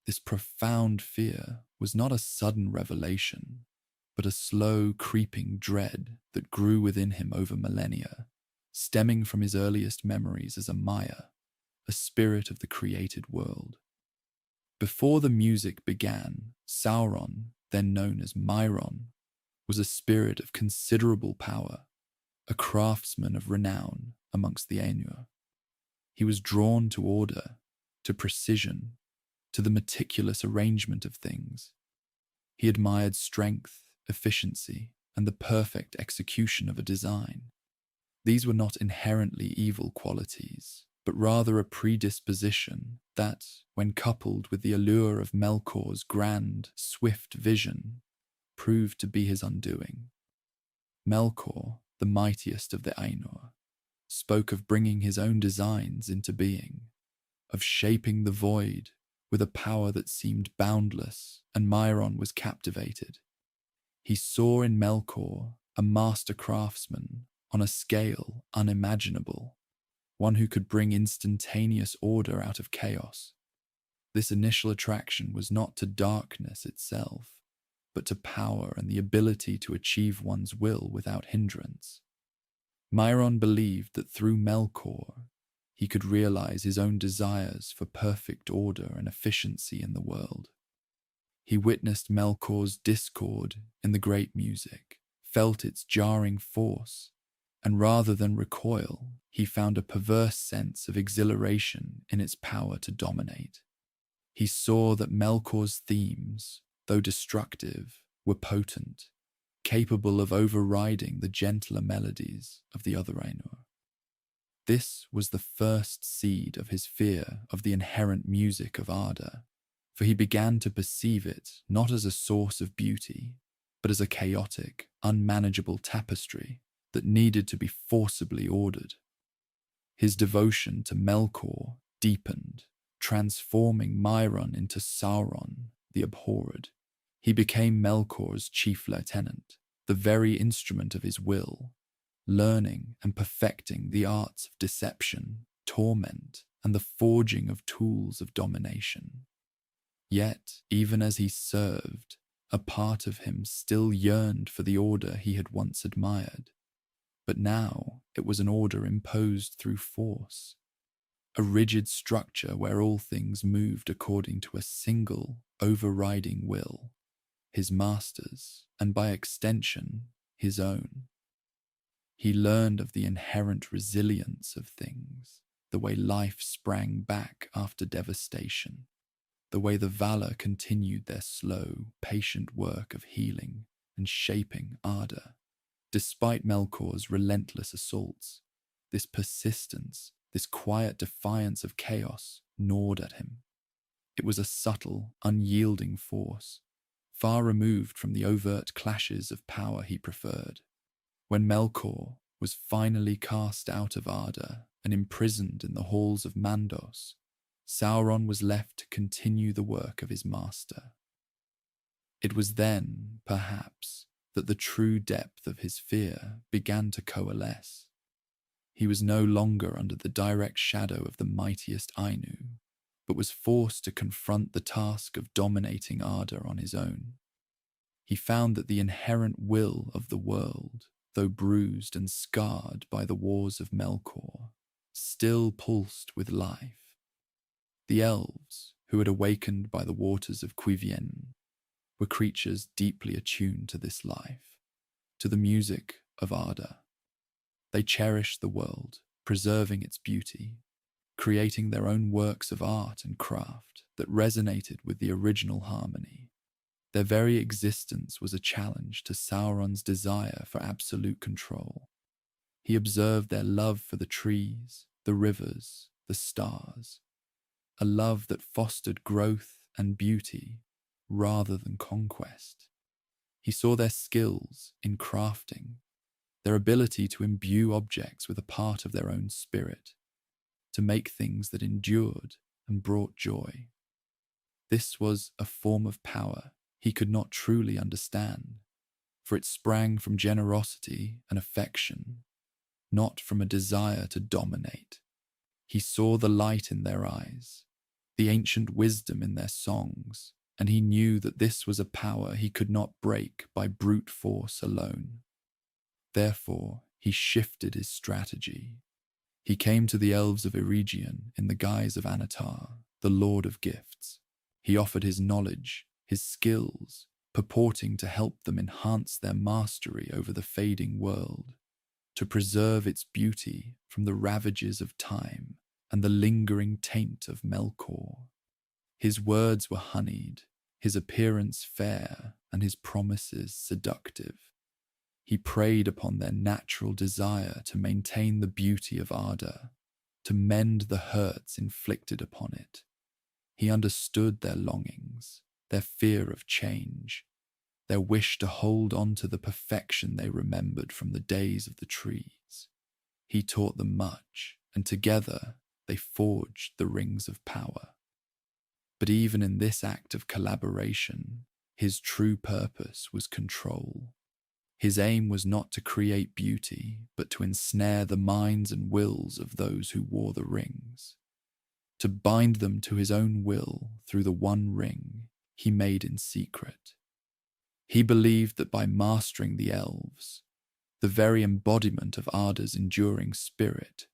This profound fear was not a sudden revelation, but a slow, creeping dread that grew within him over millennia, stemming from his earliest memories as a Maiar, a spirit of the created world. Before the music began, Sauron, then known as Mairon, was a spirit of considerable power, a craftsman of renown amongst the Ainur. He was drawn to order, to precision, to the meticulous arrangement of things. He admired strength, efficiency, and the perfect execution of a design. These were not inherently evil qualities, but rather a predisposition that, when coupled with the allure of Melkor's grand, swift vision, proved to be his undoing. Melkor, the mightiest of the Ainur, spoke of bringing his own designs into being, of shaping the void with a power that seemed boundless, and Mairon was captivated. He saw in Melkor a master craftsman on a scale unimaginable, one who could bring instantaneous order out of chaos. This initial attraction was not to darkness itself, but to power and the ability to achieve one's will without hindrance. Mairon believed that through Melkor, he could realize his own desires for perfect order and efficiency in the world. He witnessed Melkor's discord in the great music, felt its jarring force, and rather than recoil, he found a perverse sense of exhilaration in its power to dominate. He saw that Melkor's themes, though destructive, were potent, capable of overriding the gentler melodies of the other Ainur. This was the first seed of his fear of the inherent music of Arda, for he began to perceive it not as a source of beauty, but as a chaotic, unmanageable tapestry that needed to be forcibly ordered. His devotion to Melkor deepened, transforming Maiar into Sauron, the Abhorred. He became Melkor's chief lieutenant, the very instrument of his will, learning and perfecting the arts of deception, torment, and the forging of tools of domination. Yet, even as he served, a part of him still yearned for the order he had once admired. But now it was an order imposed through force, a rigid structure where all things moved according to a single, overriding will, his master's, and by extension, his own. He learned of the inherent resilience of things, the way life sprang back after devastation, the way the valor continued their slow, patient work of healing and shaping Arda. Despite Melkor's relentless assaults, this persistence, this quiet defiance of chaos gnawed at him. It was a subtle, unyielding force, far removed from the overt clashes of power he preferred. When Melkor was finally cast out of Arda and imprisoned in the halls of Mandos, Sauron was left to continue the work of his master. It was then, perhaps, that the true depth of his fear began to coalesce. He was no longer under the direct shadow of the mightiest Ainur, but was forced to confront the task of dominating Arda on his own. He found that the inherent will of the world, though bruised and scarred by the wars of Melkor, still pulsed with life. The elves, who had awakened by the waters of Quivien, were creatures deeply attuned to this life, to the music of Arda. They cherished the world, preserving its beauty, creating their own works of art and craft that resonated with the original harmony. Their very existence was a challenge to Sauron's desire for absolute control. He observed their love for the trees, the rivers, the stars, a love that fostered growth and beauty rather than conquest. He saw their skills in crafting, their ability to imbue objects with a part of their own spirit, to make things that endured and brought joy. This was a form of power he could not truly understand, for it sprang from generosity and affection, not from a desire to dominate. He saw the light in their eyes, the ancient wisdom in their songs, and he knew that this was a power he could not break by brute force alone. Therefore, he shifted his strategy. He came to the elves of Eregion in the guise of Anatar, the Lord of Gifts. He offered his knowledge, his skills, purporting to help them enhance their mastery over the fading world, to preserve its beauty from the ravages of time and the lingering taint of Melkor. His words were honeyed, his appearance fair, and his promises seductive. He preyed upon their natural desire to maintain the beauty of Arda, to mend the hurts inflicted upon it. He understood their longings, their fear of change, their wish to hold on to the perfection they remembered from the days of the trees. He taught them much, and together they forged the rings of power. But even in this act of collaboration, his true purpose was control. His aim was not to create beauty, but to ensnare the minds and wills of those who wore the rings, to bind them to his own will through the one ring he made in secret. He believed that by mastering the elves, the very embodiment of Arda's enduring spirit,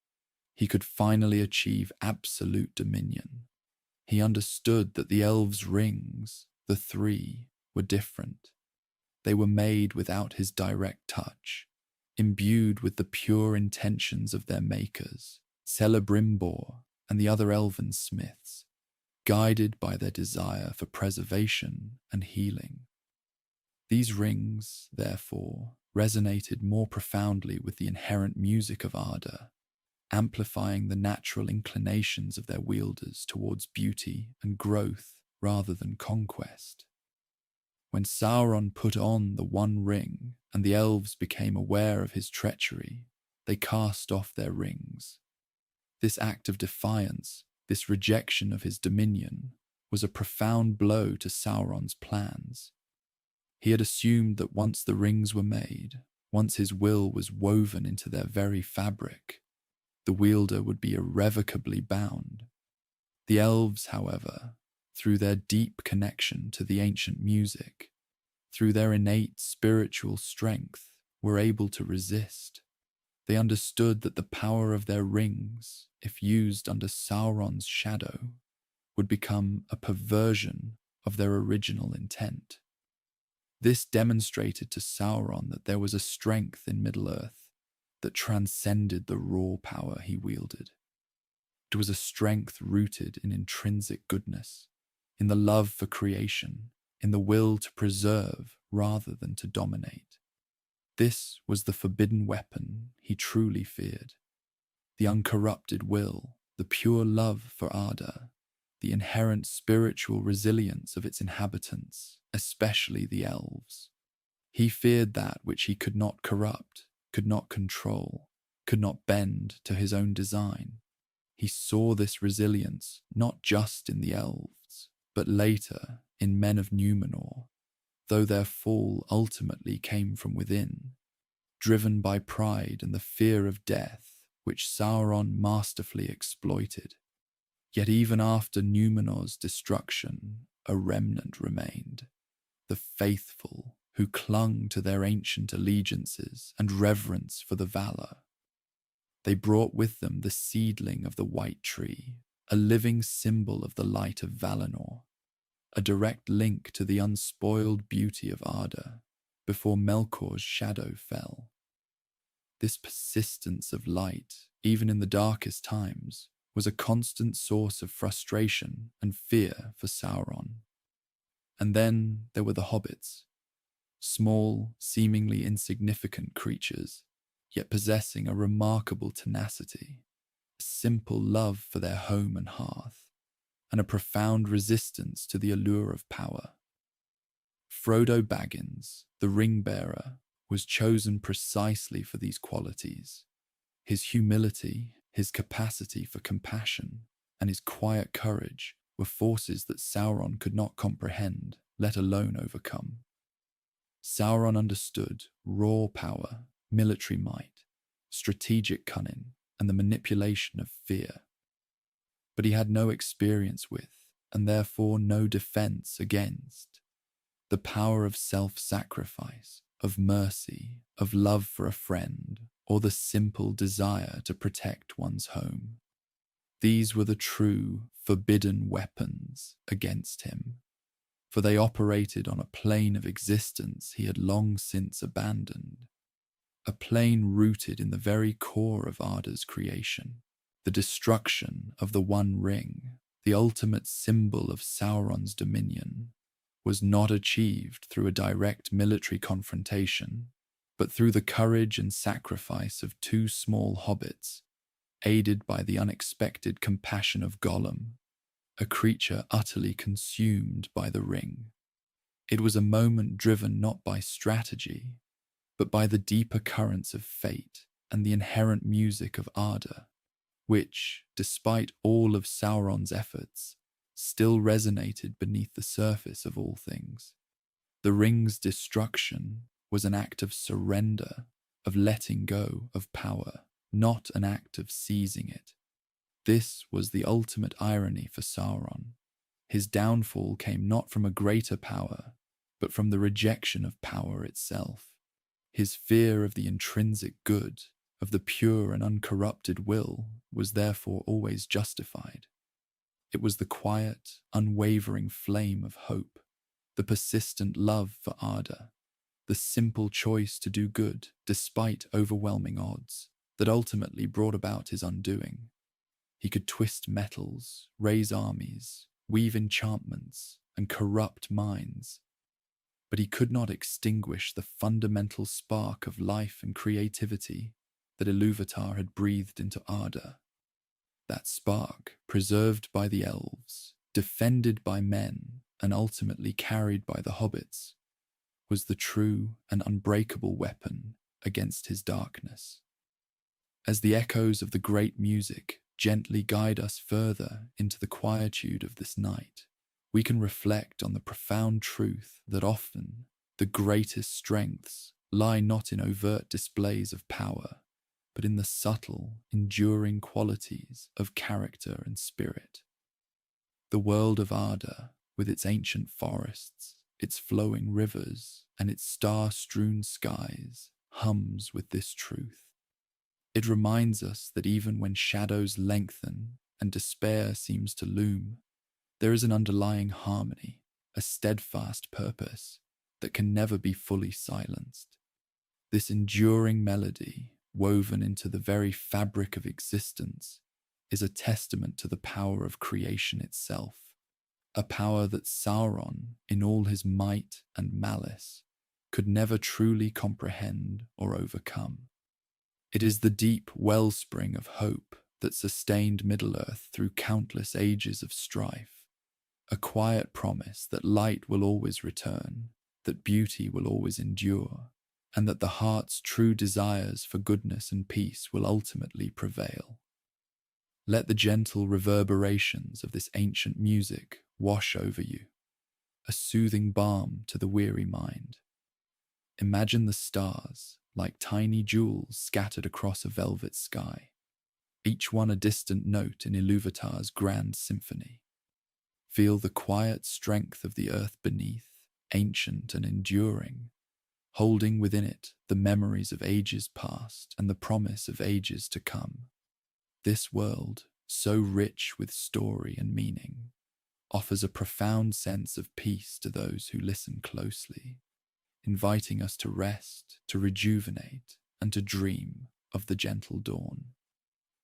he could finally achieve absolute dominion. He understood that the elves' rings, the three, were different. They were made without his direct touch, imbued with the pure intentions of their makers, Celebrimbor and the other elven smiths, guided by their desire for preservation and healing. These rings, therefore, resonated more profoundly with the inherent music of Arda, amplifying the natural inclinations of their wielders towards beauty and growth rather than conquest. When Sauron put on the One Ring and the elves became aware of his treachery, they cast off their rings. This act of defiance, this rejection of his dominion, was a profound blow to Sauron's plans. He had assumed that once the rings were made, once his will was woven into their very fabric, the wielder would be irrevocably bound. The elves, however, through their deep connection to the ancient music, through their innate spiritual strength, were able to resist. They understood that the power of their rings, if used under Sauron's shadow, would become a perversion of their original intent. This demonstrated to Sauron that there was a strength in Middle-earth that transcended the raw power he wielded. It was a strength rooted in intrinsic goodness, in the love for creation, in the will to preserve rather than to dominate. This was the forbidden weapon he truly feared. The uncorrupted will, the pure love for Arda, the inherent spiritual resilience of its inhabitants, especially the elves. He feared that which he could not corrupt, could not control, could not bend to his own design. He saw this resilience not just in the elves, but later in men of Númenor, though their fall ultimately came from within, driven by pride and the fear of death, which Sauron masterfully exploited. Yet even after Númenor's destruction, a remnant remained, the faithful who clung to their ancient allegiances and reverence for the valor. They brought with them the seedling of the White Tree, a living symbol of the light of Valinor, a direct link to the unspoiled beauty of Arda before Melkor's shadow fell. This persistence of light, even in the darkest times, was a constant source of frustration and fear for Sauron. And then there were the hobbits, small, seemingly insignificant creatures, yet possessing a remarkable tenacity, a simple love for their home and hearth, and a profound resistance to the allure of power. Frodo Baggins, the ring-bearer, was chosen precisely for these qualities. His humility, his capacity for compassion, and his quiet courage were forces that Sauron could not comprehend, let alone overcome. Sauron understood raw power, military might, strategic cunning, and the manipulation of fear. But he had no experience with, and therefore no defense against, the power of self-sacrifice, of mercy, of love for a friend, or the simple desire to protect one's home. These were the true, forbidden weapons against him, for they operated on a plane of existence he had long since abandoned, a plane rooted in the very core of Arda's creation. The destruction of the One Ring, the ultimate symbol of Sauron's dominion, was not achieved through a direct military confrontation, but through the courage and sacrifice of two small hobbits, aided by the unexpected compassion of Gollum, a creature utterly consumed by the ring. It was a moment driven not by strategy, but by the deeper currents of fate and the inherent music of Arda, which, despite all of Sauron's efforts, still resonated beneath the surface of all things. The ring's destruction was an act of surrender, of letting go of power, not an act of seizing it. This was the ultimate irony for Sauron. His downfall came not from a greater power, but from the rejection of power itself. His fear of the intrinsic good, of the pure and uncorrupted will, was therefore always justified. It was the quiet, unwavering flame of hope, the persistent love for Arda, the simple choice to do good despite overwhelming odds, that ultimately brought about his undoing. He could twist metals, raise armies, weave enchantments, and corrupt minds, but he could not extinguish the fundamental spark of life and creativity that Ilúvatar had breathed into Arda. That spark, preserved by the elves, defended by men, and ultimately carried by the hobbits, was the true and unbreakable weapon against his darkness. As the echoes of the great music gently guide us further into the quietude of this night, we can reflect on the profound truth that often the greatest strengths lie not in overt displays of power, but in the subtle, enduring qualities of character and spirit. The world of Arda, with its ancient forests, its flowing rivers, and its star-strewn skies, hums with this truth. It reminds us that even when shadows lengthen and despair seems to loom, there is an underlying harmony, a steadfast purpose that can never be fully silenced. This enduring melody, woven into the very fabric of existence, is a testament to the power of creation itself, a power that Sauron, in all his might and malice, could never truly comprehend or overcome. It is the deep wellspring of hope that sustained Middle-earth through countless ages of strife, a quiet promise that light will always return, that beauty will always endure, and that the heart's true desires for goodness and peace will ultimately prevail. Let the gentle reverberations of this ancient music wash over you, a soothing balm to the weary mind. Imagine the stars like tiny jewels scattered across a velvet sky, each one a distant note in Ilúvatar's grand symphony. Feel the quiet strength of the earth beneath, ancient and enduring, holding within it the memories of ages past and the promise of ages to come. This world, so rich with story and meaning, offers a profound sense of peace to those who listen closely, inviting us to rest, to rejuvenate, and to dream of the gentle dawn.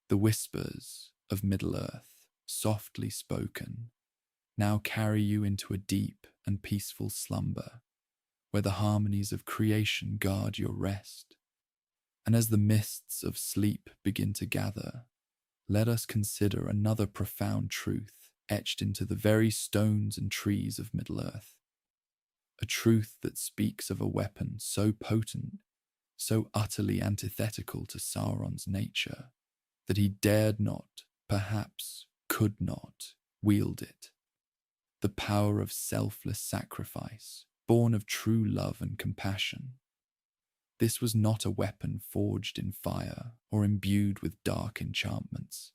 The whispers of Middle-earth, softly spoken, now carry you into a deep and peaceful slumber, where the harmonies of creation guard your rest. And as the mists of sleep begin to gather, let us consider another profound truth etched into the very stones and trees of Middle-earth. A truth that speaks of a weapon so potent, so utterly antithetical to Sauron's nature, that he dared not, perhaps could not, wield it. The power of selfless sacrifice, born of true love and compassion. This was not a weapon forged in fire or imbued with dark enchantments,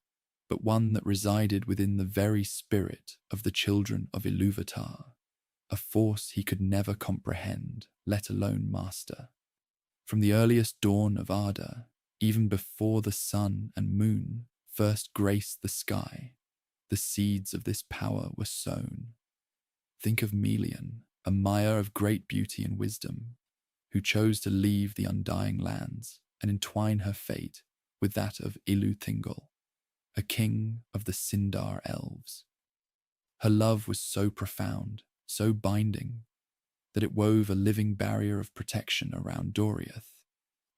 but one that resided within the very spirit of the children of Ilúvatar, a force he could never comprehend, let alone master. From the earliest dawn of Arda, even before the sun and moon first graced the sky, the seeds of this power were sown. Think of Melian, a Maiar of great beauty and wisdom, who chose to leave the undying lands and entwine her fate with that of Ilúthingol, a king of the Sindar elves. Her love was so profound, so binding, that it wove a living barrier of protection around Doriath,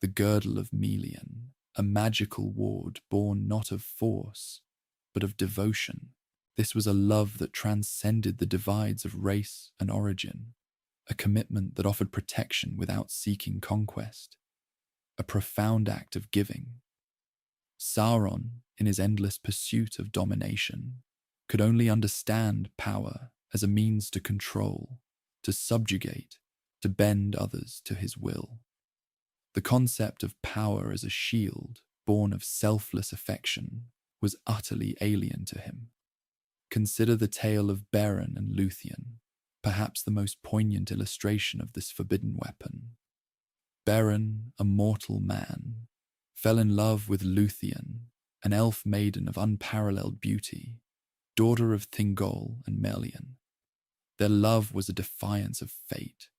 the girdle of Melian, a magical ward born not of force, but of devotion. This was a love that transcended the divides of race and origin, a commitment that offered protection without seeking conquest, a profound act of giving. Sauron, in his endless pursuit of domination, could only understand power as a means to control, to subjugate, to bend others to his will. The concept of power as a shield, born of selfless affection, was utterly alien to him. Consider the tale of Beren and Luthien, perhaps the most poignant illustration of this forbidden weapon. Beren, a mortal man, fell in love with Luthien, an elf maiden of unparalleled beauty, daughter of Thingol and Melian. Their love was a defiance of fate,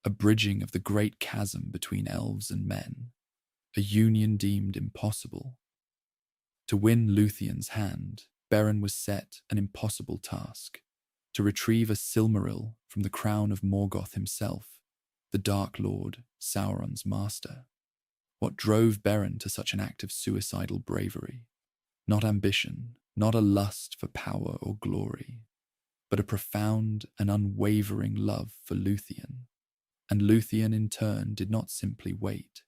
a bridging of the great chasm between elves and men, a union deemed impossible. To win Luthien's hand, Beren was set an impossible task: to retrieve a Silmaril from the crown of Morgoth himself, the Dark Lord, Sauron's master. What drove Beren to such an act of suicidal bravery? Not ambition, not a lust for power or glory, but a profound and unwavering love for Luthien. And Luthien in turn did not simply wait.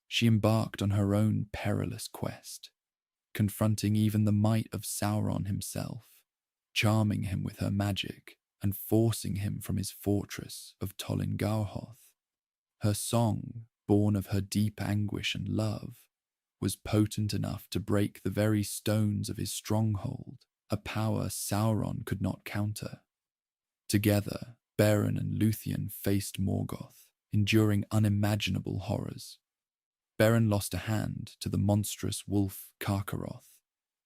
She embarked on her own perilous quest, confronting even the might of Sauron himself, charming him with her magic and forcing him from his fortress of Tolin-Gauhoth. Her song, born of her deep anguish and love, was potent enough to break the very stones of his stronghold, a power Sauron could not counter. Together, Beren and Luthien faced Morgoth, enduring unimaginable horrors. Beren lost a hand to the monstrous wolf Karkaroth,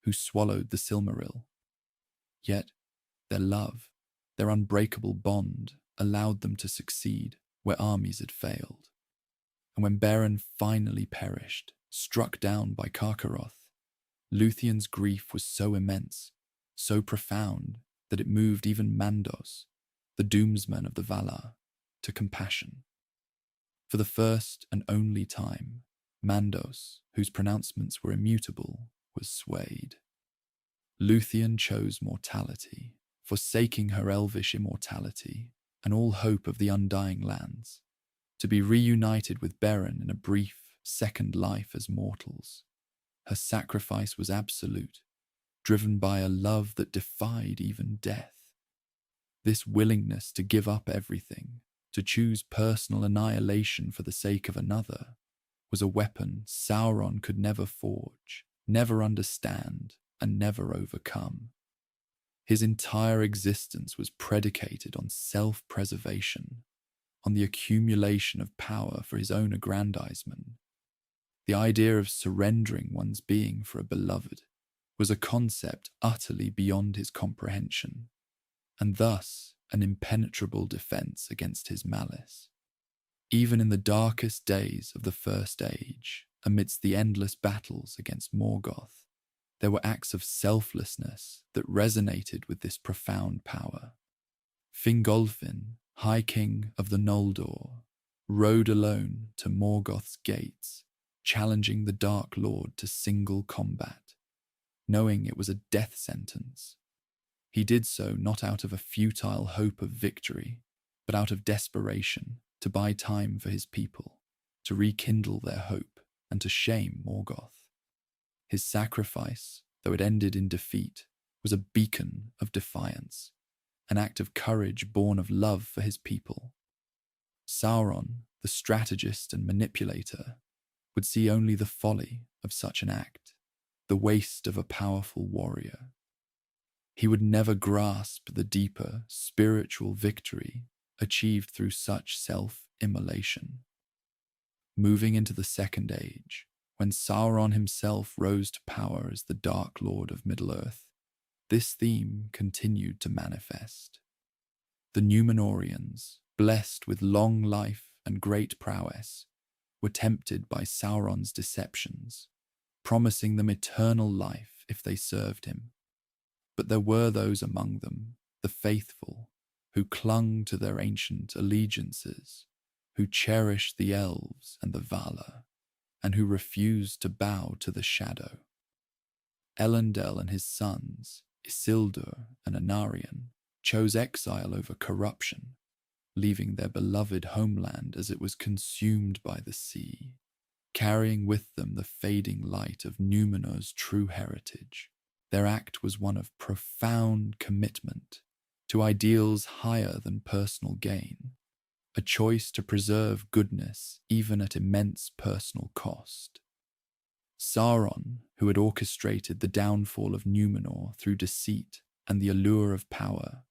who swallowed the Silmaril. Yet, their love, their unbreakable bond, allowed them to succeed where armies had failed. And when Beren finally perished, struck down by Karkaroth, Luthien's grief was so immense, so profound, that it moved even Mandos, the doomsman of the Valar, to compassion. For the first and only time, Mandos, whose pronouncements were immutable, was swayed. Luthien chose mortality, forsaking her elvish immortality and all hope of the undying lands, to be reunited with Beren in a brief second life as mortals. Her sacrifice was absolute, driven by a love that defied even death. This willingness to give up everything, to choose personal annihilation for the sake of another, was a weapon Sauron could never forge, never understand, and never overcome. His entire existence was predicated on self-preservation, on the accumulation of power for his own aggrandizement. The idea of surrendering one's being for a beloved was a concept utterly beyond his comprehension, and thus an impenetrable defense against his malice. Even in the darkest days of the First Age, amidst the endless battles against Morgoth, there were acts of selflessness that resonated with this profound power. Fingolfin, High King of the Noldor, rode alone to Morgoth's gates, challenging the Dark Lord to single combat, knowing it was a death sentence. He did so not out of a futile hope of victory, but out of desperation to buy time for his people, to rekindle their hope, and to shame Morgoth. His sacrifice, though it ended in defeat, was a beacon of defiance, an act of courage born of love for his people. Sauron, the strategist and manipulator, would see only the folly of such an act, the waste of a powerful warrior. He would never grasp the deeper spiritual victory achieved through such self-immolation. Moving into the Second Age, when Sauron himself rose to power as the Dark Lord of Middle-earth, this theme continued to manifest. The Númenorians, blessed with long life and great prowess, were tempted by Sauron's deceptions, promising them eternal life if they served him. But there were those among them, the faithful, who clung to their ancient allegiances, who cherished the elves and the Valar, and who refused to bow to the shadow. Elendil and his sons, Isildur and Anarion, chose exile over corruption, leaving their beloved homeland as it was consumed by the sea, carrying with them the fading light of Númenor's true heritage. Their act was one of profound commitment to ideals higher than personal gain, a choice to preserve goodness even at immense personal cost. Sauron, who had orchestrated the downfall of Númenor through deceit and the allure of power,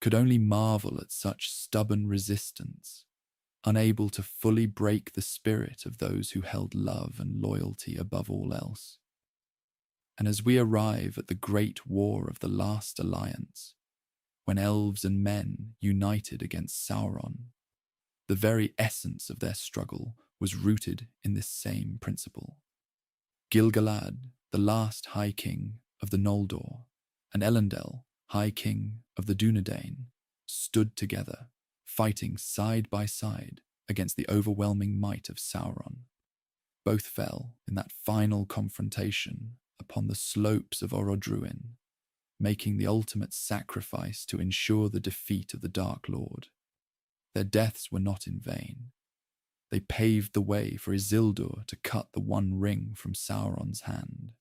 could only marvel at such stubborn resistance, unable to fully break the spirit of those who held love and loyalty above all else. And as we arrive at the great war of the Last Alliance, when elves and men united against Sauron, the very essence of their struggle was rooted in this same principle. Gil-galad, the last High King of the Noldor, and Elendil, High King of the Dunedain, stood together, fighting side by side against the overwhelming might of Sauron. Both fell in that final confrontation upon the slopes of Orodruin, making the ultimate sacrifice to ensure the defeat of the Dark Lord. Their deaths were not in vain. They paved the way for Isildur to cut the One Ring from Sauron's hand.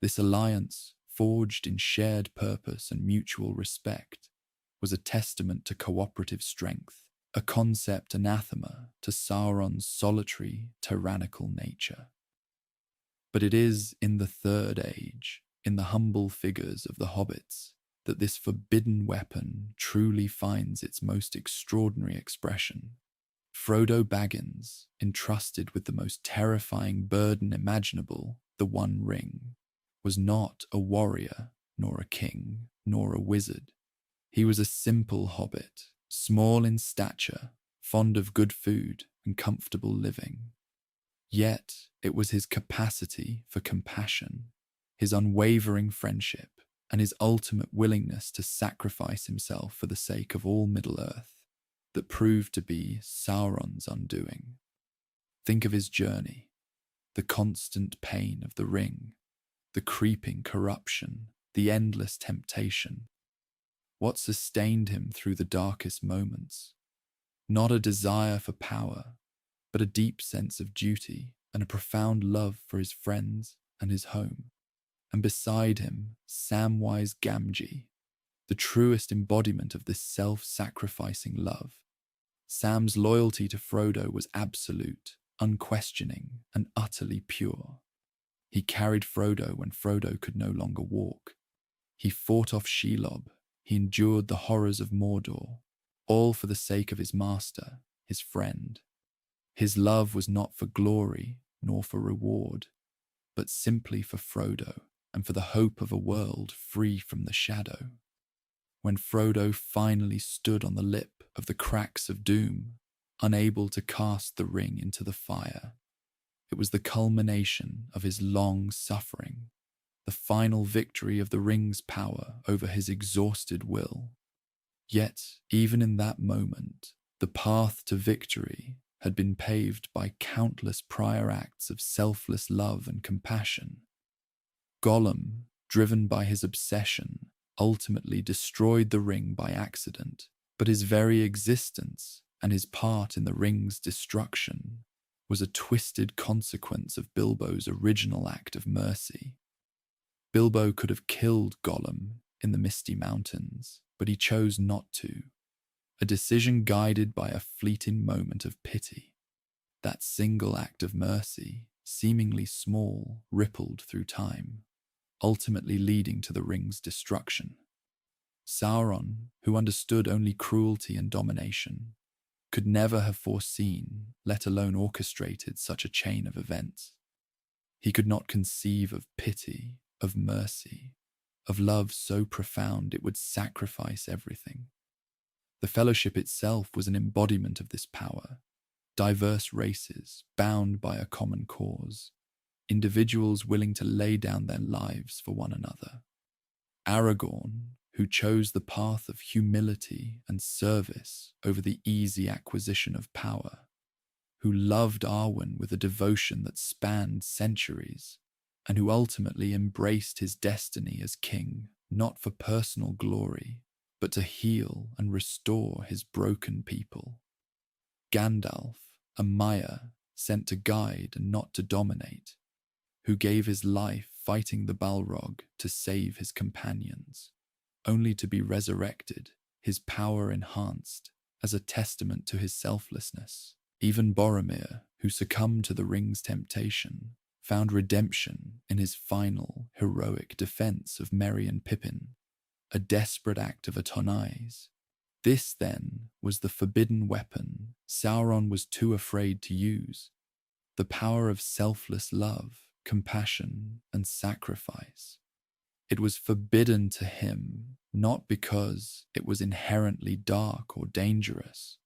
This alliance, forged in shared purpose and mutual respect, was a testament to cooperative strength, a concept anathema to Sauron's solitary, tyrannical nature. But it is in the Third Age, in the humble figures of the hobbits, that this forbidden weapon truly finds its most extraordinary expression. Frodo Baggins, entrusted with the most terrifying burden imaginable, the One Ring, was not a warrior, nor a king, nor a wizard. He was a simple hobbit, small in stature, fond of good food and comfortable living. Yet it was his capacity for compassion, his unwavering friendship, and his ultimate willingness to sacrifice himself for the sake of all Middle-earth that proved to be Sauron's undoing. Think of his journey, the constant pain of the ring, the creeping corruption, the endless temptation. What sustained him through the darkest moments? Not a desire for power, but a deep sense of duty and a profound love for his friends and his home. And beside him, Samwise Gamgee, the truest embodiment of this self-sacrificing love. Sam's loyalty to Frodo was absolute, unquestioning, and utterly pure. He carried Frodo when Frodo could no longer walk. He fought off Shelob. He endured the horrors of Mordor, all for the sake of his master, his friend. His love was not for glory nor for reward, but simply for Frodo and for the hope of a world free from the shadow. When Frodo finally stood on the lip of the cracks of doom, unable to cast the ring into the fire, it was the culmination of his long suffering, the final victory of the ring's power over his exhausted will. Yet, even in that moment, the path to victory had been paved by countless prior acts of selfless love and compassion. Gollum, driven by his obsession, ultimately destroyed the ring by accident, but his very existence and his part in the ring's destruction was a twisted consequence of Bilbo's original act of mercy. Bilbo could have killed Gollum in the Misty Mountains, but he chose not to, a decision guided by a fleeting moment of pity. That single act of mercy, seemingly small, rippled through time, ultimately leading to the ring's destruction. Sauron, who understood only cruelty and domination, could never have foreseen, let alone orchestrated, such a chain of events. He could not conceive of pity, of mercy, of love so profound it would sacrifice everything. The Fellowship itself was an embodiment of this power, diverse races bound by a common cause, individuals willing to lay down their lives for one another. Aragorn, who chose the path of humility and service over the easy acquisition of power, who loved Arwen with a devotion that spanned centuries, and who ultimately embraced his destiny as king, not for personal glory, but to heal and restore his broken people. Gandalf, a Maiar sent to guide and not to dominate, who gave his life fighting the Balrog to save his companions, only to be resurrected, his power enhanced, as a testament to his selflessness. Even Boromir, who succumbed to the ring's temptation, found redemption in his final, heroic defense of Merry and Pippin, a desperate act of Atonais. This, then, was the forbidden weapon Sauron was too afraid to use, the power of selfless love, compassion, and sacrifice. It was forbidden to him, not because it was inherently dark or dangerous,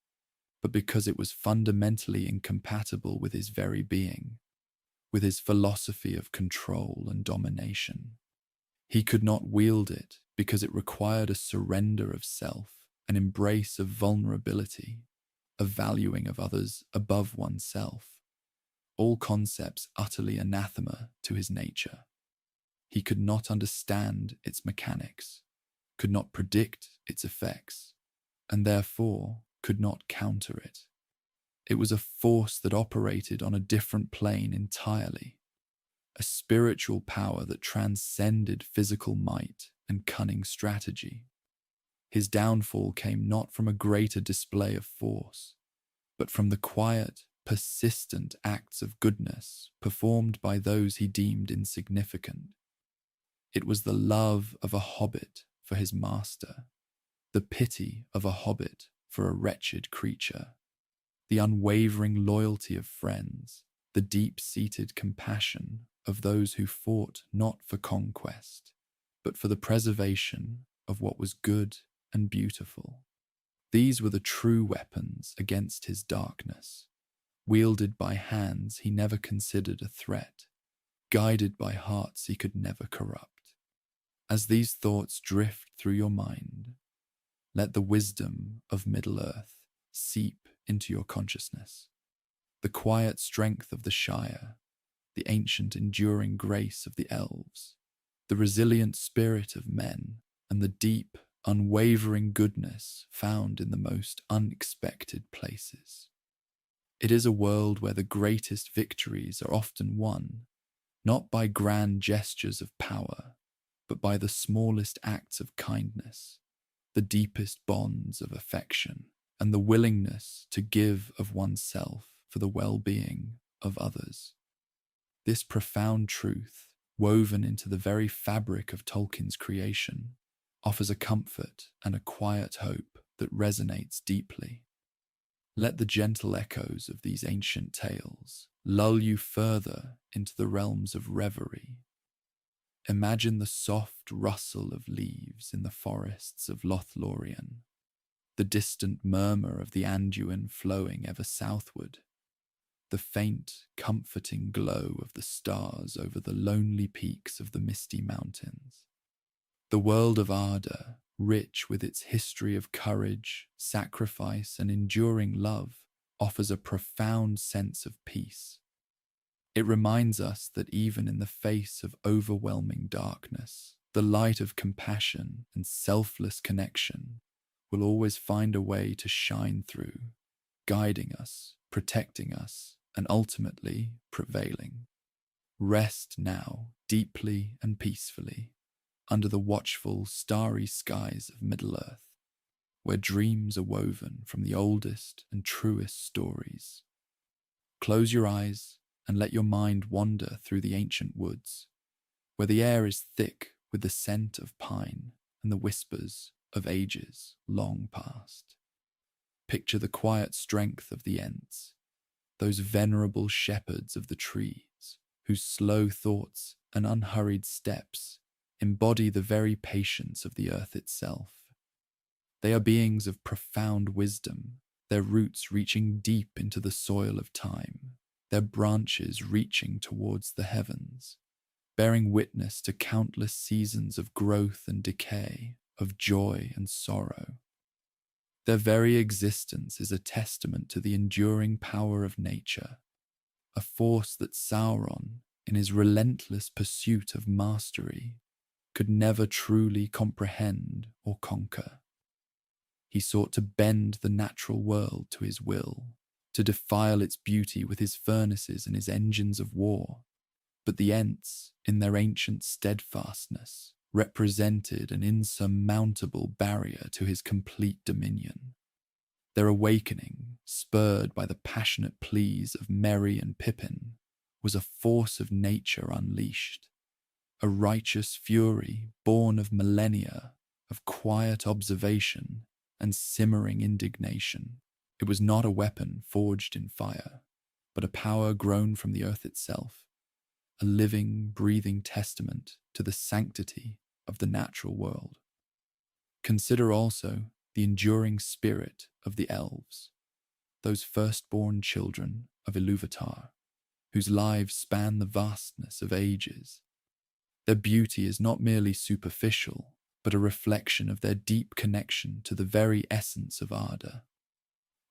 but because it was fundamentally incompatible with his very being, with his philosophy of control and domination. He could not wield it because it required a surrender of self, an embrace of vulnerability, a valuing of others above oneself, all concepts utterly anathema to his nature. He could not understand its mechanics, could not predict its effects, and therefore could not counter it. It was a force that operated on a different plane entirely, a spiritual power that transcended physical might and cunning strategy. His downfall came not from a greater display of force, but from the quiet, persistent acts of goodness performed by those he deemed insignificant. It was the love of a hobbit for his master, the pity of a hobbit for a wretched creature, the unwavering loyalty of friends, the deep-seated compassion of those who fought not for conquest, but for the preservation of what was good and beautiful. These were the true weapons against his darkness, wielded by hands he never considered a threat, guided by hearts he could never corrupt. As these thoughts drift through your mind, let the wisdom of Middle-earth seep into your consciousness. The quiet strength of the Shire, the ancient enduring grace of the elves, the resilient spirit of men, and the deep, unwavering goodness found in the most unexpected places. It is a world where the greatest victories are often won, not by grand gestures of power, but by the smallest acts of kindness, the deepest bonds of affection, and the willingness to give of oneself for the well-being of others. This profound truth, woven into the very fabric of Tolkien's creation, offers a comfort and a quiet hope that resonates deeply. Let the gentle echoes of these ancient tales lull you further into the realms of reverie. Imagine the soft rustle of leaves in the forests of Lothlorien, the distant murmur of the Anduin flowing ever southward, the faint, comforting glow of the stars over the lonely peaks of the misty mountains. The world of Arda, rich with its history of courage, sacrifice, and enduring love, offers a profound sense of peace. It reminds us that even in the face of overwhelming darkness, the light of compassion and selfless connection will always find a way to shine through, guiding us, protecting us, and ultimately prevailing. Rest now, deeply and peacefully, under the watchful, starry skies of Middle-earth, where dreams are woven from the oldest and truest stories. Close your eyes and let your mind wander through the ancient woods, where the air is thick with the scent of pine and the whispers of ages long past. Picture the quiet strength of the Ents, those venerable shepherds of the trees, whose slow thoughts and unhurried steps embody the very patience of the earth itself. They are beings of profound wisdom, their roots reaching deep into the soil of time, their branches reaching towards the heavens, bearing witness to countless seasons of growth and decay, of joy and sorrow. Their very existence is a testament to the enduring power of nature, a force that Sauron, in his relentless pursuit of mastery, could never truly comprehend or conquer. He sought to bend the natural world to his will, to defile its beauty with his furnaces and his engines of war. But the Ents, in their ancient steadfastness, represented an insurmountable barrier to his complete dominion. Their awakening, spurred by the passionate pleas of Merry and Pippin, was a force of nature unleashed, a righteous fury born of millennia of quiet observation and simmering indignation. It was not a weapon forged in fire, but a power grown from the earth itself, a living, breathing testament to the sanctity of the natural world. Consider also the enduring spirit of the elves, those firstborn children of Ilúvatar, whose lives span the vastness of ages. Their beauty is not merely superficial, but a reflection of their deep connection to the very essence of Arda.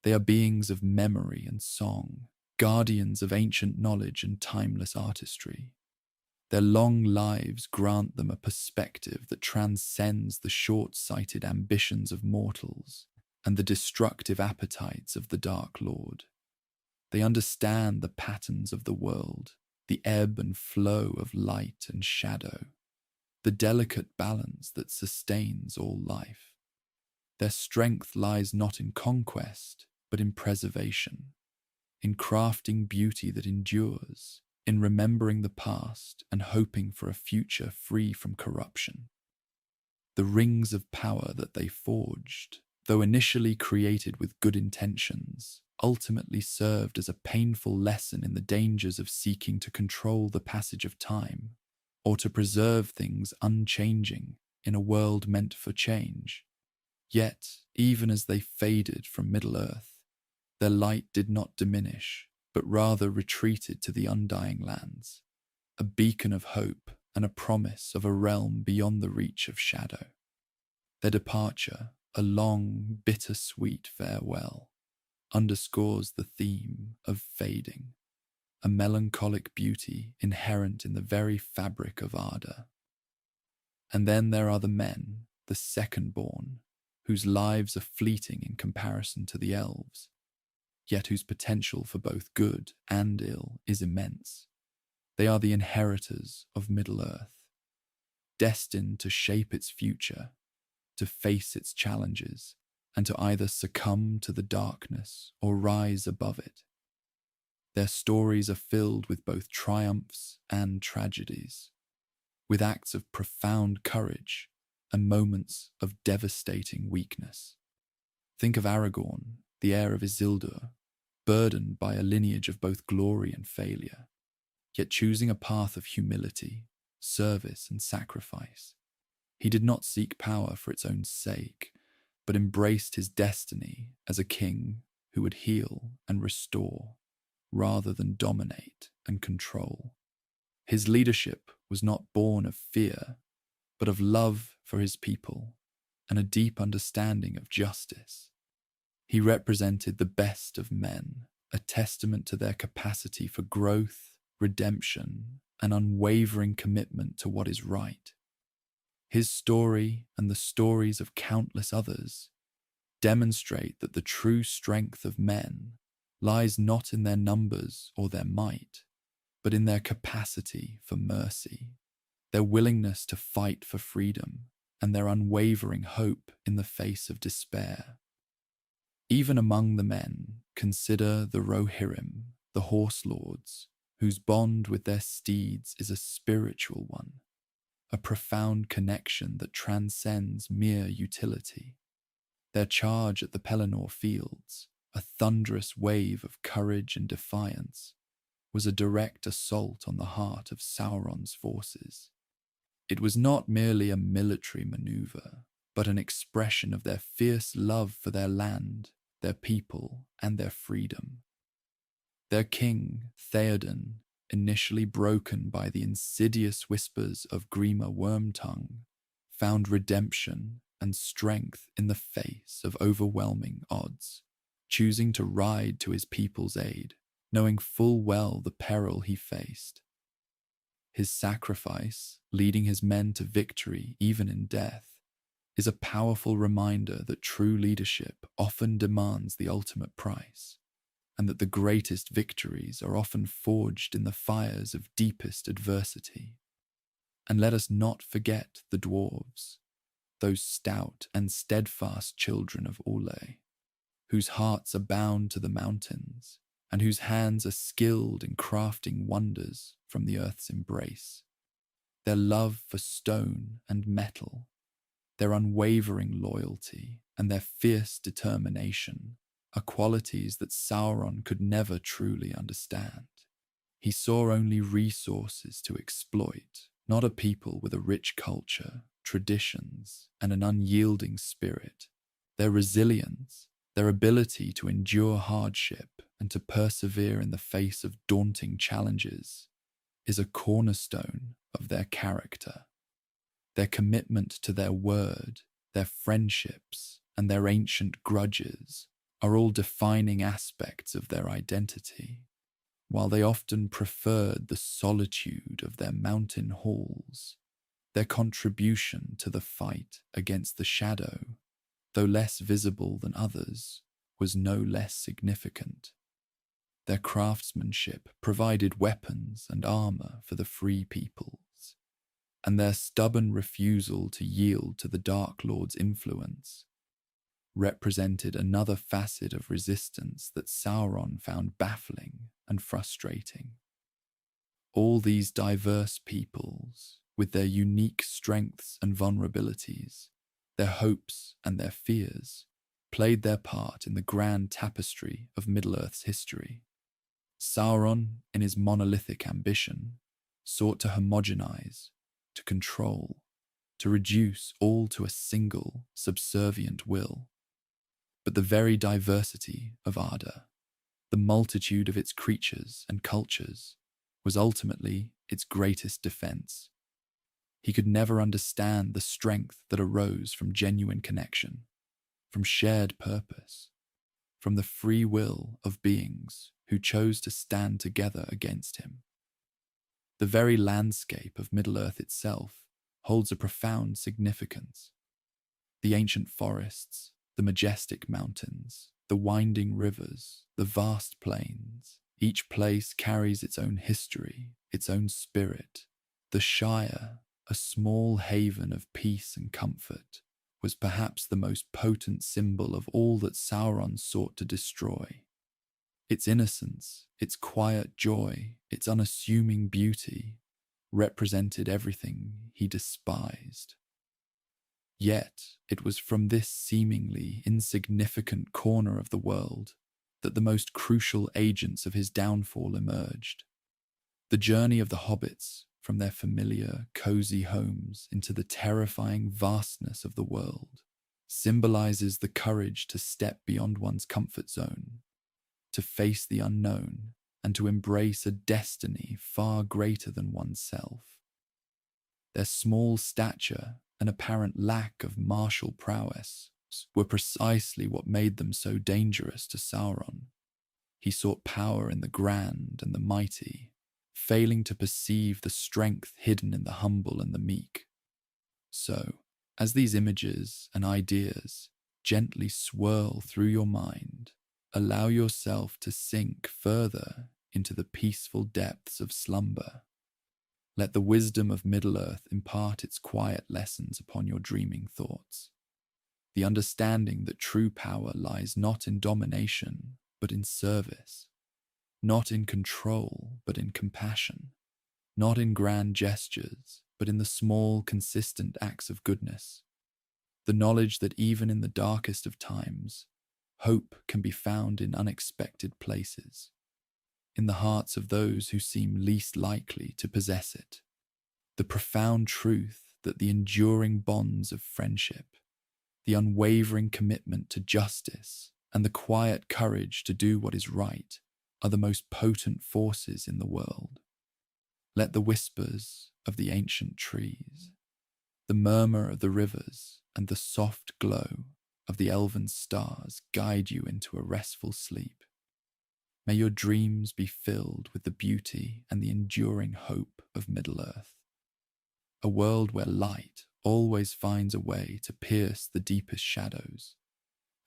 They are beings of memory and song, guardians of ancient knowledge and timeless artistry. Their long lives grant them a perspective that transcends the short-sighted ambitions of mortals and the destructive appetites of the Dark Lord. They understand the patterns of the world, the ebb and flow of light and shadow, the delicate balance that sustains all life. Their strength lies not in conquest, but in preservation, in crafting beauty that endures, in remembering the past and hoping for a future free from corruption. The rings of power that they forged, though initially created with good intentions, ultimately served as a painful lesson in the dangers of seeking to control the passage of time, or to preserve things unchanging in a world meant for change. Yet, even as they faded from Middle-earth, their light did not diminish, but rather retreated to the undying lands, a beacon of hope and a promise of a realm beyond the reach of shadow. Their departure, a long, bittersweet farewell, underscores the theme of fading, a melancholic beauty inherent in the very fabric of Arda. And then there are the men, the second-born, whose lives are fleeting in comparison to the elves, yet whose potential for both good and ill is immense. They are the inheritors of Middle-earth, destined to shape its future, to face its challenges, and to either succumb to the darkness or rise above it. Their stories are filled with both triumphs and tragedies, with acts of profound courage and moments of devastating weakness. Think of Aragorn, the heir of Isildur, burdened by a lineage of both glory and failure, yet choosing a path of humility, service, and sacrifice. He did not seek power for its own sake, but embraced his destiny as a king who would heal and restore, rather than dominate and control. His leadership was not born of fear, but of love for his people and a deep understanding of justice. He represented the best of men, a testament to their capacity for growth, redemption, and unwavering commitment to what is right. His story and the stories of countless others demonstrate that the true strength of men lies not in their numbers or their might, but in their capacity for mercy, their willingness to fight for freedom, and their unwavering hope in the face of despair. Even among the men, consider the Rohirrim, the horse lords, whose bond with their steeds is a spiritual one, a profound connection that transcends mere utility. Their charge at the Pelennor fields, a thunderous wave of courage and defiance, was a direct assault on the heart of Sauron's forces. It was not merely a military maneuver, but an expression of their fierce love for their land, their people, and their freedom. Their king, Theoden, initially broken by the insidious whispers of Grima Wormtongue, found redemption and strength in the face of overwhelming odds, choosing to ride to his people's aid, knowing full well the peril he faced. His sacrifice, leading his men to victory even in death, is a powerful reminder that true leadership often demands the ultimate price, and that the greatest victories are often forged in the fires of deepest adversity. And let us not forget the dwarves, those stout and steadfast children of Ule, whose hearts are bound to the mountains, and whose hands are skilled in crafting wonders from the earth's embrace. Their love for stone and metal, their unwavering loyalty, and their fierce determination are qualities that Sauron could never truly understand. He saw only resources to exploit, not a people with a rich culture, traditions, and an unyielding spirit. Their resilience, their ability to endure hardship and to persevere in the face of daunting challenges, is a cornerstone of their character. Their commitment to their word, their friendships, and their ancient grudges are all defining aspects of their identity. While they often preferred the solitude of their mountain halls, their contribution to the fight against the shadow, though less visible than others, was no less significant. Their craftsmanship provided weapons and armor for the free peoples, and their stubborn refusal to yield to the Dark Lord's influence represented another facet of resistance that Sauron found baffling and frustrating. All these diverse peoples, with their unique strengths and vulnerabilities, their hopes and their fears, played their part in the grand tapestry of Middle-earth's history. Sauron, in his monolithic ambition, sought to homogenize, to control, to reduce all to a single, subservient will. But the very diversity of Arda, the multitude of its creatures and cultures, was ultimately its greatest defense. He could never understand the strength that arose from genuine connection, from shared purpose, from the free will of beings who chose to stand together against him. The very landscape of Middle-earth itself holds a profound significance. The ancient forests, the majestic mountains, the winding rivers, the vast plains, each place carries its own history, its own spirit. The Shire, a small haven of peace and comfort, was perhaps the most potent symbol of all that Sauron sought to destroy. Its innocence, its quiet joy, its unassuming beauty represented everything he despised. Yet it was from this seemingly insignificant corner of the world that the most crucial agents of his downfall emerged. The journey of the hobbits from their familiar, cozy homes into the terrifying vastness of the world symbolizes the courage to step beyond one's comfort zone, to face the unknown, and to embrace a destiny far greater than oneself. Their small stature and apparent lack of martial prowess were precisely what made them so dangerous to Sauron. He sought power in the grand and the mighty, failing to perceive the strength hidden in the humble and the meek. So, as these images and ideas gently swirl through your mind, allow yourself to sink further into the peaceful depths of slumber. Let the wisdom of Middle-earth impart its quiet lessons upon your dreaming thoughts. The understanding that true power lies not in domination, but in service. Not in control, but in compassion. Not in grand gestures, but in the small, consistent acts of goodness. The knowledge that even in the darkest of times, hope can be found in unexpected places, in the hearts of those who seem least likely to possess it. The profound truth that the enduring bonds of friendship, the unwavering commitment to justice, and the quiet courage to do what is right are the most potent forces in the world. Let the whispers of the ancient trees, the murmur of the rivers, and the soft glow of the elven stars guide you into a restful sleep. May your dreams be filled with the beauty and the enduring hope of Middle-earth, a world where light always finds a way to pierce the deepest shadows,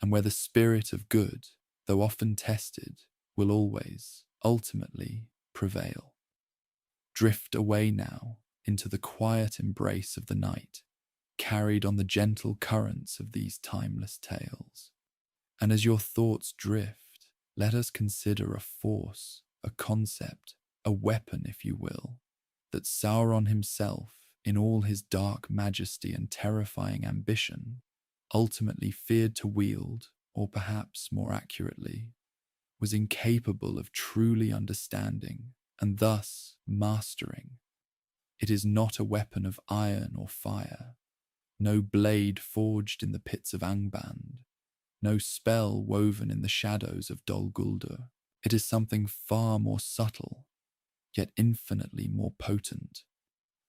and where the spirit of good, though often tested, will always, ultimately, prevail. Drift away now into the quiet embrace of the night, carried on the gentle currents of these timeless tales. And as your thoughts drift, let us consider a force, a concept, a weapon, if you will, that Sauron himself, in all his dark majesty and terrifying ambition, ultimately feared to wield, or perhaps more accurately, was incapable of truly understanding and thus mastering. It is not a weapon of iron or fire, no blade forged in the pits of Angband, no spell woven in the shadows of Dol Guldur. It is something far more subtle, yet infinitely more potent.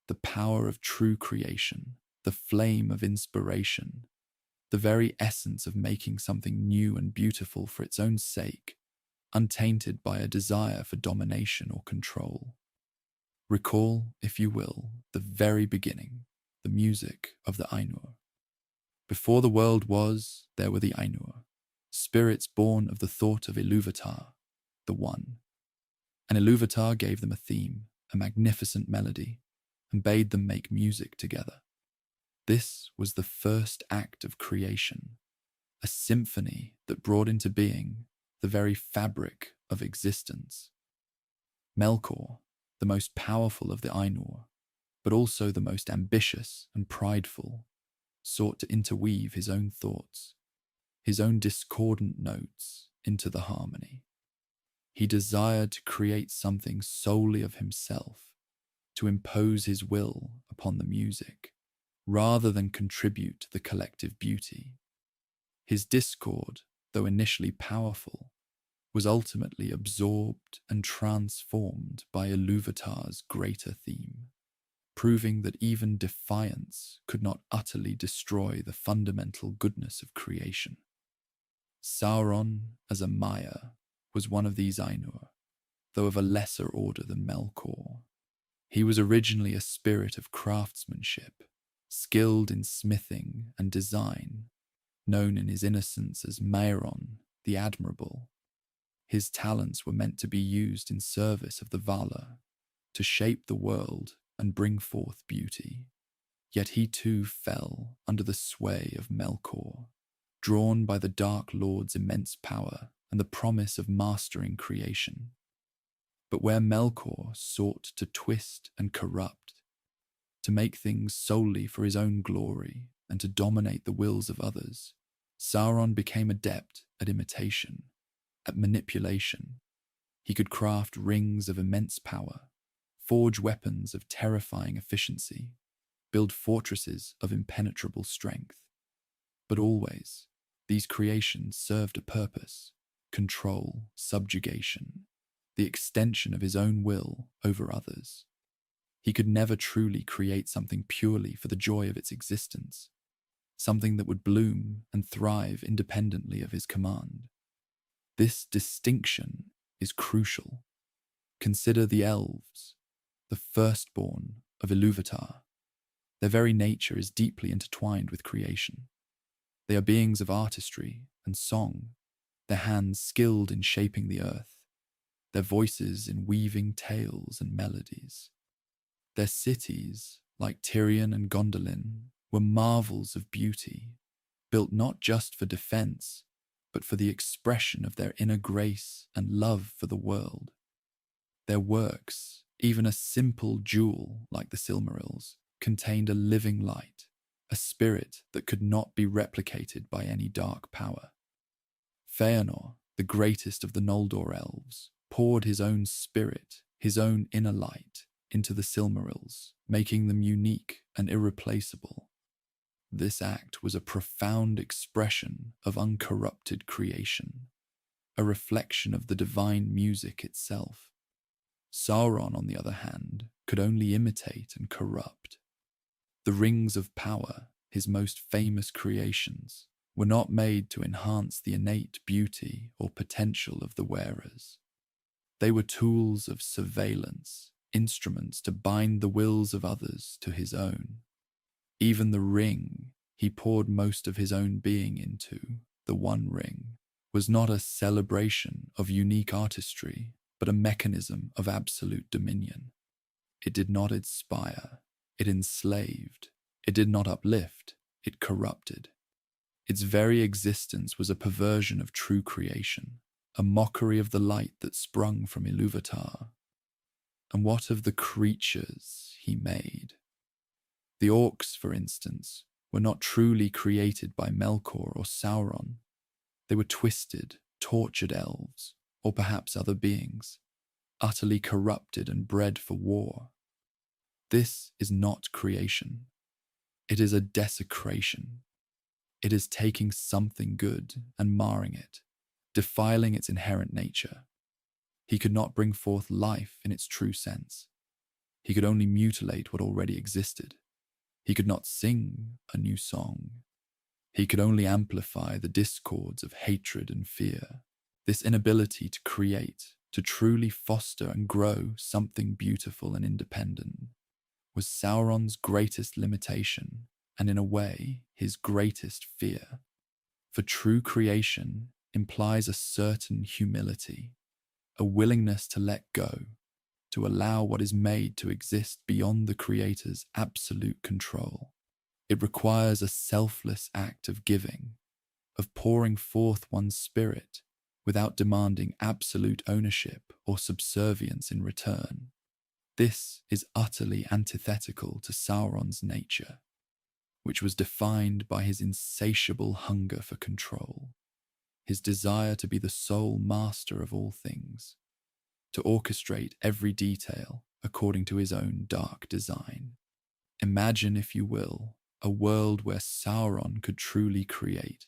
The power of true creation, the flame of inspiration, the very essence of making something new and beautiful for its own sake, untainted by a desire for domination or control. Recall, if you will, the very beginning, the music of the Ainur. Before the world was, there were the Ainur, spirits born of the thought of Ilúvatar, the One. And Ilúvatar gave them a theme, a magnificent melody, and bade them make music together. This was the first act of creation, a symphony that brought into being the very fabric of existence. Melkor, the most powerful of the Ainur, but also the most ambitious and prideful, sought to interweave his own thoughts, his own discordant notes into the harmony. He desired to create something solely of himself, to impose his will upon the music, rather than contribute to the collective beauty. His discord, though initially powerful, was ultimately absorbed and transformed by Ilúvatar's greater theme, proving that even defiance could not utterly destroy the fundamental goodness of creation. Sauron, as a Maiar, was one of these Ainur, though of a lesser order than Melkor. He was originally a spirit of craftsmanship, skilled in smithing and design, known in his innocence as Mairon, the Admirable. His talents were meant to be used in service of the Vala, to shape the world and bring forth beauty. Yet he too fell under the sway of Melkor, drawn by the Dark Lord's immense power and the promise of mastering creation. But where Melkor sought to twist and corrupt, to make things solely for his own glory and to dominate the wills of others, Sauron became adept at imitation, at manipulation. He could craft rings of immense power, forge weapons of terrifying efficiency, build fortresses of impenetrable strength. But always, these creations served a purpose: control, subjugation, the extension of his own will over others. He could never truly create something purely for the joy of its existence, something that would bloom and thrive independently of his command. This distinction is crucial. Consider the elves, the firstborn of Ilúvatar. Their very nature is deeply intertwined with creation. They are beings of artistry and song, their hands skilled in shaping the earth, their voices in weaving tales and melodies. Their cities, like Tirion and Gondolin, were marvels of beauty, built not just for defense, but for the expression of their inner grace and love for the world. Their works, even a simple jewel like the Silmarils, contained a living light, a spirit that could not be replicated by any dark power. Fëanor, the greatest of the Noldor elves, poured his own spirit, his own inner light, into the Silmarils, making them unique and irreplaceable. This act was a profound expression of uncorrupted creation, a reflection of the divine music itself. Sauron, on the other hand, could only imitate and corrupt. The rings of power, his most famous creations, were not made to enhance the innate beauty or potential of the wearers. They were tools of surveillance, instruments to bind the wills of others to his own. Even the ring he poured most of his own being into, the One Ring, was not a celebration of unique artistry, but a mechanism of absolute dominion. It did not inspire, it enslaved. It did not uplift, it corrupted. Its very existence was a perversion of true creation, a mockery of the light that sprung from Ilúvatar. And what of the creatures he made? The orcs, for instance, were not truly created by Melkor or Sauron. They were twisted, tortured elves, or perhaps other beings, utterly corrupted and bred for war. This is not creation. It is a desecration. It is taking something good and marring it, defiling its inherent nature. He could not bring forth life in its true sense. He could only mutilate what already existed. He could not sing a new song. He could only amplify the discords of hatred and fear. This inability to create, to truly foster and grow something beautiful and independent, was Sauron's greatest limitation, and in a way, his greatest fear. For true creation implies a certain humility, a willingness to let go, to allow what is made to exist beyond the creator's absolute control. It requires a selfless act of giving, of pouring forth one's spirit without demanding absolute ownership or subservience in return. This is utterly antithetical to Sauron's nature, which was defined by his insatiable hunger for control, his desire to be the sole master of all things, to orchestrate every detail according to his own dark design. Imagine, if you will, a world where Sauron could truly create,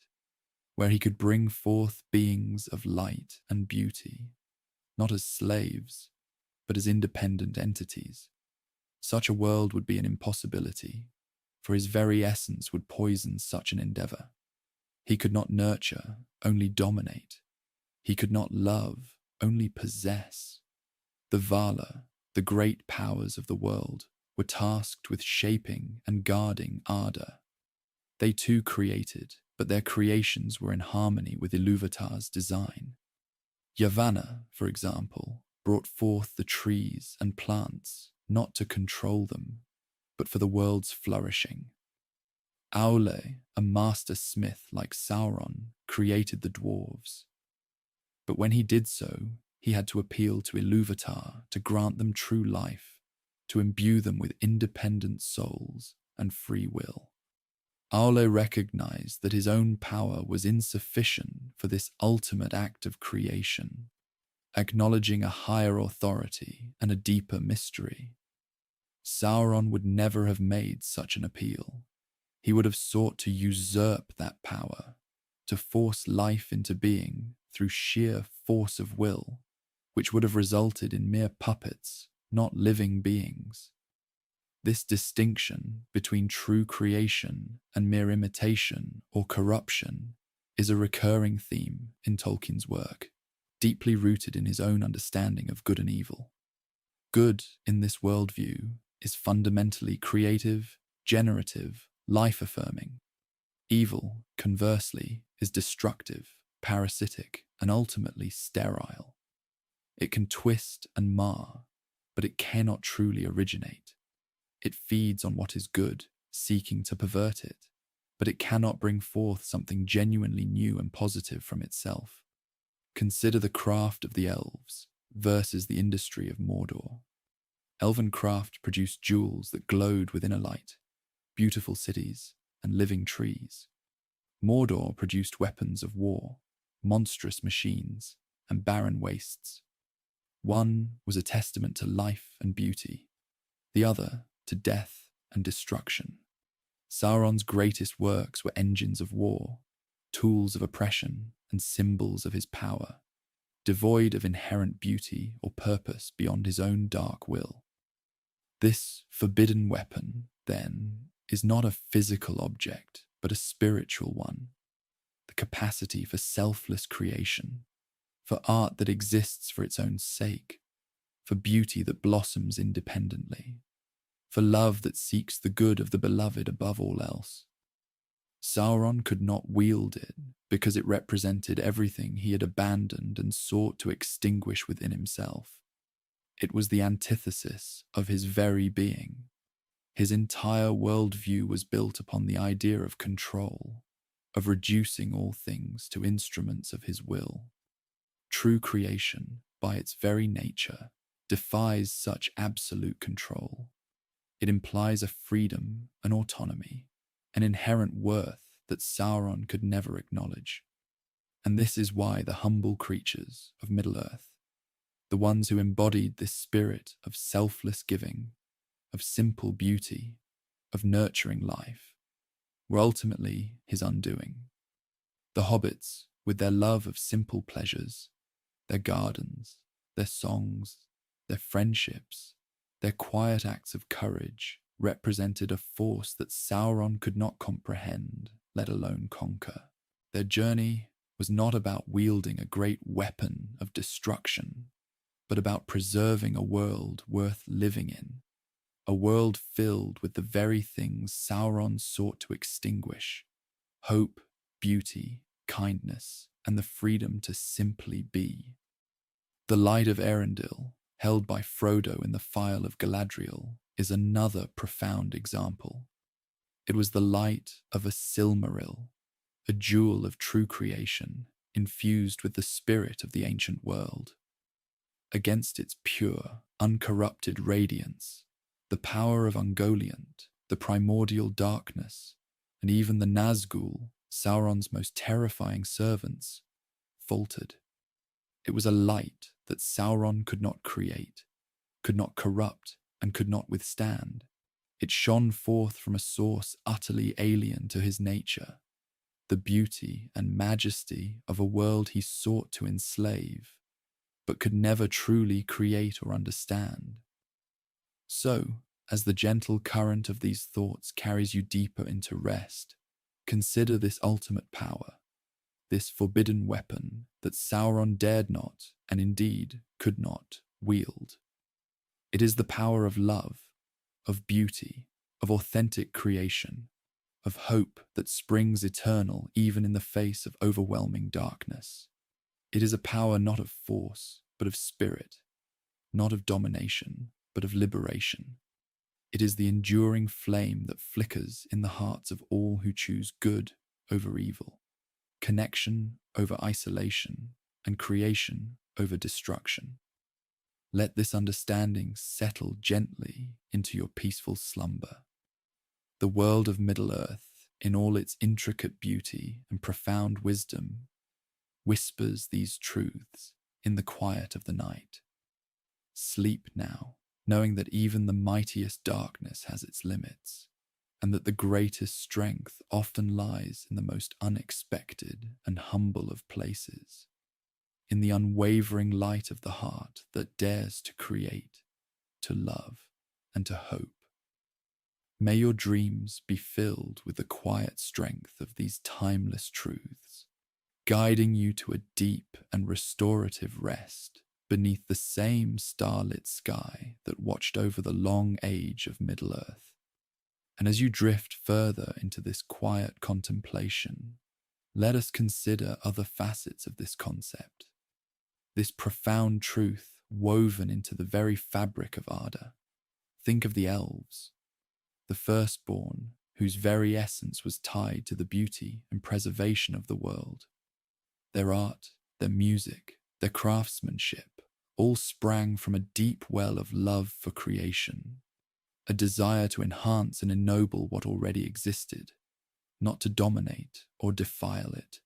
where he could bring forth beings of light and beauty, not as slaves, but as independent entities. Such a world would be an impossibility, for his very essence would poison such an endeavor. He could not nurture, only dominate. He could not love, only possess. The Vala, the great powers of the world, were tasked with shaping and guarding Arda. They too created, but their creations were in harmony with Ilúvatar's design. Yavanna, for example, brought forth the trees and plants, not to control them, but for the world's flourishing. Aule, a master smith like Sauron, created the dwarves. But when he did so, he had to appeal to Ilúvatar to grant them true life, to imbue them with independent souls and free will. Aule recognized that his own power was insufficient for this ultimate act of creation, acknowledging a higher authority and a deeper mystery. Sauron would never have made such an appeal. He would have sought to usurp that power, to force life into being through sheer force of will, which would have resulted in mere puppets, not living beings. This distinction between true creation and mere imitation or corruption is a recurring theme in Tolkien's work, deeply rooted in his own understanding of good and evil. Good, in this worldview, is fundamentally creative, generative, life-affirming. Evil, conversely, is destructive, parasitic, and ultimately sterile. It can twist and mar, but it cannot truly originate. It feeds on what is good, seeking to pervert it, but it cannot bring forth something genuinely new and positive from itself. Consider the craft of the elves versus the industry of Mordor. Elven craft produced jewels that glowed within a light, beautiful cities, and living trees. Mordor produced weapons of war, monstrous machines, and barren wastes. One was a testament to life and beauty, the other to death and destruction. Sauron's greatest works were engines of war, tools of oppression, and symbols of his power, devoid of inherent beauty or purpose beyond his own dark will. This forbidden weapon, then, is not a physical object, but a spiritual one, the capacity for selfless creation, for art that exists for its own sake, for beauty that blossoms independently, for love that seeks the good of the beloved above all else. Sauron could not wield it because it represented everything he had abandoned and sought to extinguish within himself. It was the antithesis of his very being. His entire worldview was built upon the idea of control, of reducing all things to instruments of his will. True creation, by its very nature, defies such absolute control. It implies a freedom, an autonomy, an inherent worth that Sauron could never acknowledge. And this is why the humble creatures of Middle-earth, the ones who embodied this spirit of selfless giving, of simple beauty, of nurturing life, were ultimately his undoing. The hobbits, with their love of simple pleasures, their gardens, their songs, their friendships, their quiet acts of courage, represented a force that Sauron could not comprehend, let alone conquer. Their journey was not about wielding a great weapon of destruction, but about preserving a world worth living in, a world filled with the very things Sauron sought to extinguish: hope, beauty, kindness, and the freedom to simply be. The light of Erendil, held by Frodo in the Phial of Galadriel, is another profound example. It was the light of a Silmaril, a jewel of true creation, infused with the spirit of the ancient world. Against its pure, uncorrupted radiance, the power of Ungoliant, the primordial darkness, and even the Nazgul, Sauron's most terrifying servants, faltered. It was a light that Sauron could not create, could not corrupt, and could not withstand. It shone forth from a source utterly alien to his nature, the beauty and majesty of a world he sought to enslave, but could never truly create or understand. So, as the gentle current of these thoughts carries you deeper into rest, consider this ultimate power, this forbidden weapon that Sauron dared not, and indeed could not, wield. It is the power of love, of beauty, of authentic creation, of hope that springs eternal even in the face of overwhelming darkness. It is a power not of force, but of spirit, not of domination, but of liberation. It is the enduring flame that flickers in the hearts of all who choose good over evil, connection over isolation, and creation over destruction. Let this understanding settle gently into your peaceful slumber. The world of Middle-earth, in all its intricate beauty and profound wisdom, whispers these truths in the quiet of the night. Sleep now, knowing that even the mightiest darkness has its limits, and that the greatest strength often lies in the most unexpected and humble of places, in the unwavering light of the heart that dares to create, to love, and to hope. May your dreams be filled with the quiet strength of these timeless truths, guiding you to a deep and restorative rest beneath the same starlit sky that watched over the long age of Middle-earth. And as you drift further into this quiet contemplation, let us consider other facets of this concept, this profound truth woven into the very fabric of Arda. Think of the elves, the firstborn, whose very essence was tied to the beauty and preservation of the world. Their art, their music, their craftsmanship, all sprang from a deep well of love for creation, a desire to enhance and ennoble what already existed, not to dominate or defile it.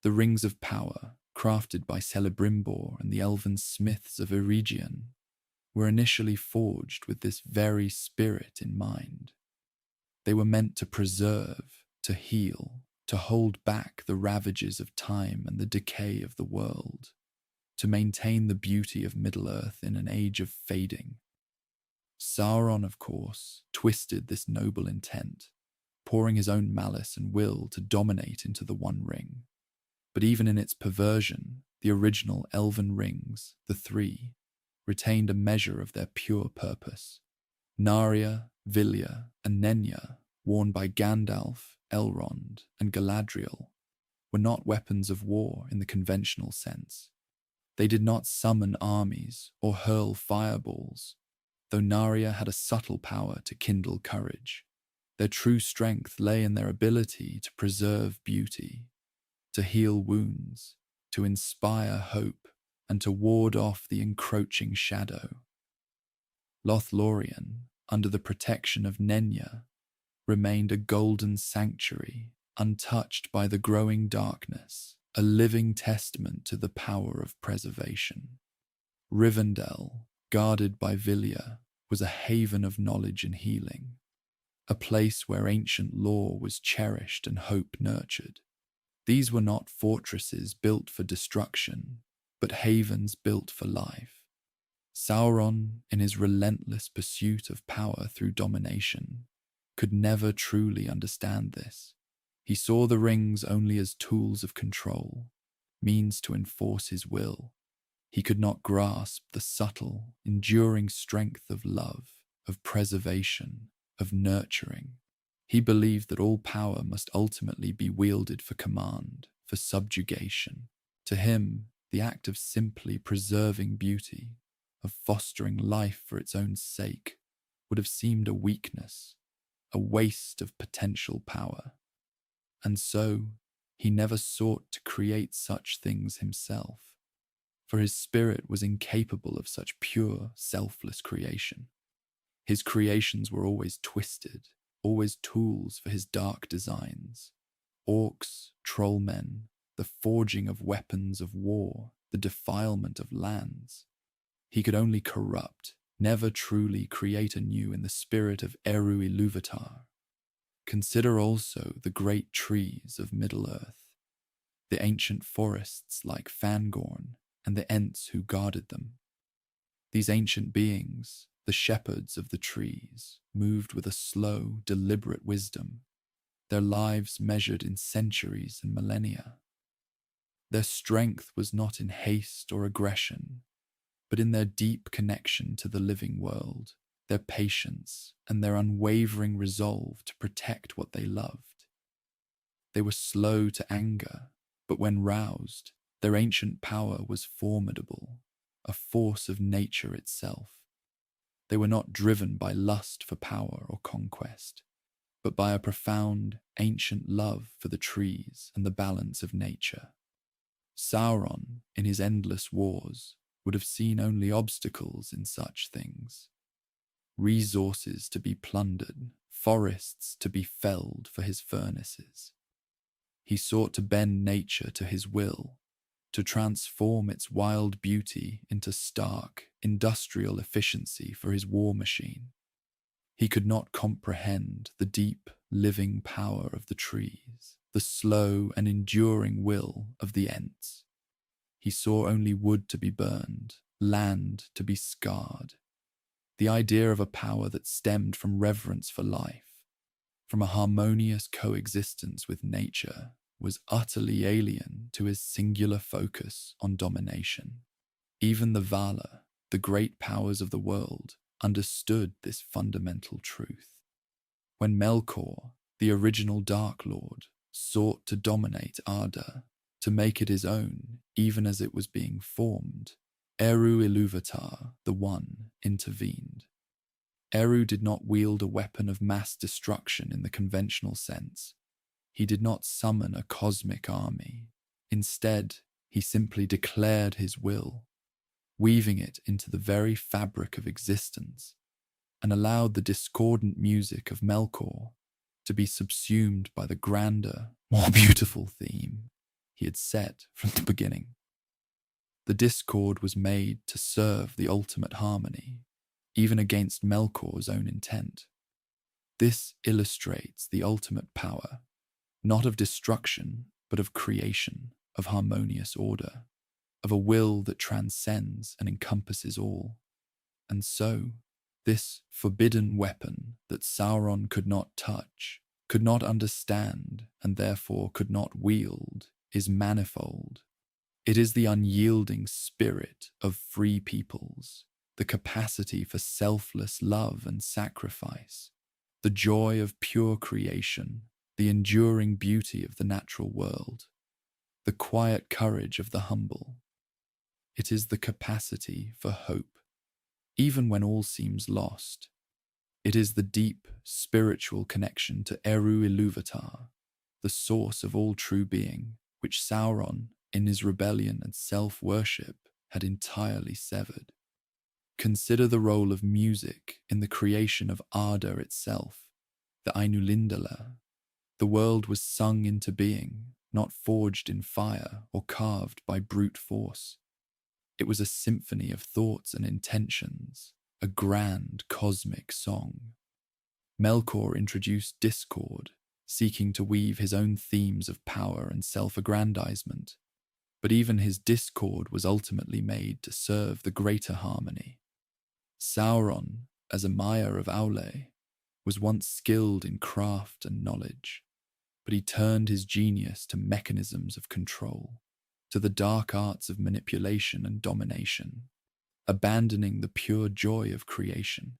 The rings of power, crafted by Celebrimbor and the elven smiths of Eregion, were initially forged with this very spirit in mind. They were meant to preserve, to heal, to hold back the ravages of time and the decay of the world, to maintain the beauty of Middle-earth in an age of fading. Sauron, of course, twisted this noble intent, pouring his own malice and will to dominate into the One Ring. But even in its perversion, the original elven rings, the three, retained a measure of their pure purpose. Narya, Vilya, and Nenya, worn by Gandalf, Elrond, and Galadriel, were not weapons of war in the conventional sense. They did not summon armies or hurl fireballs, though Narya had a subtle power to kindle courage. Their true strength lay in their ability to preserve beauty, to heal wounds, to inspire hope, and to ward off the encroaching shadow. Lothlorien, under the protection of Nenya, remained a golden sanctuary, untouched by the growing darkness, a living testament to the power of preservation. Rivendell, guarded by Vilya, was a haven of knowledge and healing, a place where ancient lore was cherished and hope nurtured. These were not fortresses built for destruction, but havens built for life. Sauron, in his relentless pursuit of power through domination, could never truly understand this. He saw the rings only as tools of control, means to enforce his will. He could not grasp the subtle, enduring strength of love, of preservation, of nurturing. He believed that all power must ultimately be wielded for command, for subjugation. To him, the act of simply preserving beauty, of fostering life for its own sake, would have seemed a weakness, a waste of potential power. And so, he never sought to create such things himself, for his spirit was incapable of such pure, selfless creation. His creations were always twisted, always tools for his dark designs. Orcs, trollmen, the forging of weapons of war, the defilement of lands. He could only corrupt, never truly create anew in the spirit of Eru Ilúvatar. Consider also the great trees of Middle-earth, the ancient forests like Fangorn, and the Ents who guarded them. These ancient beings, the shepherds of the trees, moved with a slow, deliberate wisdom, their lives measured in centuries and millennia. Their strength was not in haste or aggression, but in their deep connection to the living world, their patience, and their unwavering resolve to protect what they loved. They were slow to anger, but when roused, their ancient power was formidable, a force of nature itself. They were not driven by lust for power or conquest, but by a profound, ancient love for the trees and the balance of nature. Sauron, in his endless wars, would have seen only obstacles in such things. Resources to be plundered, forests to be felled for his furnaces. He sought to bend nature to his will, to transform its wild beauty into stark, industrial efficiency for his war machine. He could not comprehend the deep, living power of the trees, the slow and enduring will of the Ents. He saw only wood to be burned, land to be scarred. The idea of a power that stemmed from reverence for life, from a harmonious coexistence with nature, was utterly alien to his singular focus on domination. Even the Valar, the great powers of the world, understood this fundamental truth. When Melkor, the original Dark Lord, sought to dominate Arda, to make it his own, even as it was being formed, Eru Ilúvatar, the One, intervened. Eru did not wield a weapon of mass destruction in the conventional sense. He did not summon a cosmic army. Instead, he simply declared his will, weaving it into the very fabric of existence, and allowed the discordant music of Melkor to be subsumed by the grander, more beautiful theme he had set from the beginning. The discord was made to serve the ultimate harmony, even against Melkor's own intent. This illustrates the ultimate power, not of destruction, but of creation, of harmonious order, of a will that transcends and encompasses all. And so, this forbidden weapon that Sauron could not touch, could not understand, and therefore could not wield, is manifold. It is the unyielding spirit of free peoples, the capacity for selfless love and sacrifice, the joy of pure creation, the enduring beauty of the natural world, the quiet courage of the humble. It is the capacity for hope, even when all seems lost. It is the deep, spiritual connection to Eru Ilúvatar, the source of all true being, which Sauron, in his rebellion and self-worship, had entirely severed. Consider the role of music in the creation of Arda itself, the Ainulindala. The world was sung into being, not forged in fire or carved by brute force. It was a symphony of thoughts and intentions, a grand cosmic song. Melkor introduced discord, seeking to weave his own themes of power and self-aggrandizement, but even his discord was ultimately made to serve the greater harmony. Sauron, as a Maiar of Aule, was once skilled in craft and knowledge, but he turned his genius to mechanisms of control, to the dark arts of manipulation and domination, abandoning the pure joy of creation.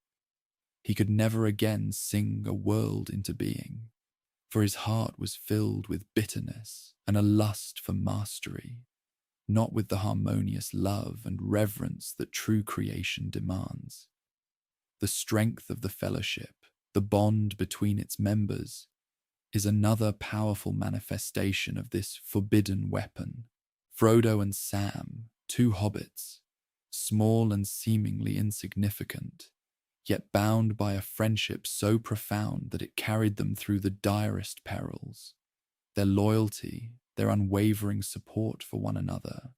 He could never again sing a world into being, for his heart was filled with bitterness and a lust for mastery, not with the harmonious love and reverence that true creation demands. The strength of the fellowship, the bond between its members, is another powerful manifestation of this forbidden weapon. Frodo and Sam, two hobbits, small and seemingly insignificant, yet bound by a friendship so profound that it carried them through the direst perils. Their loyalty, their unwavering support for one another,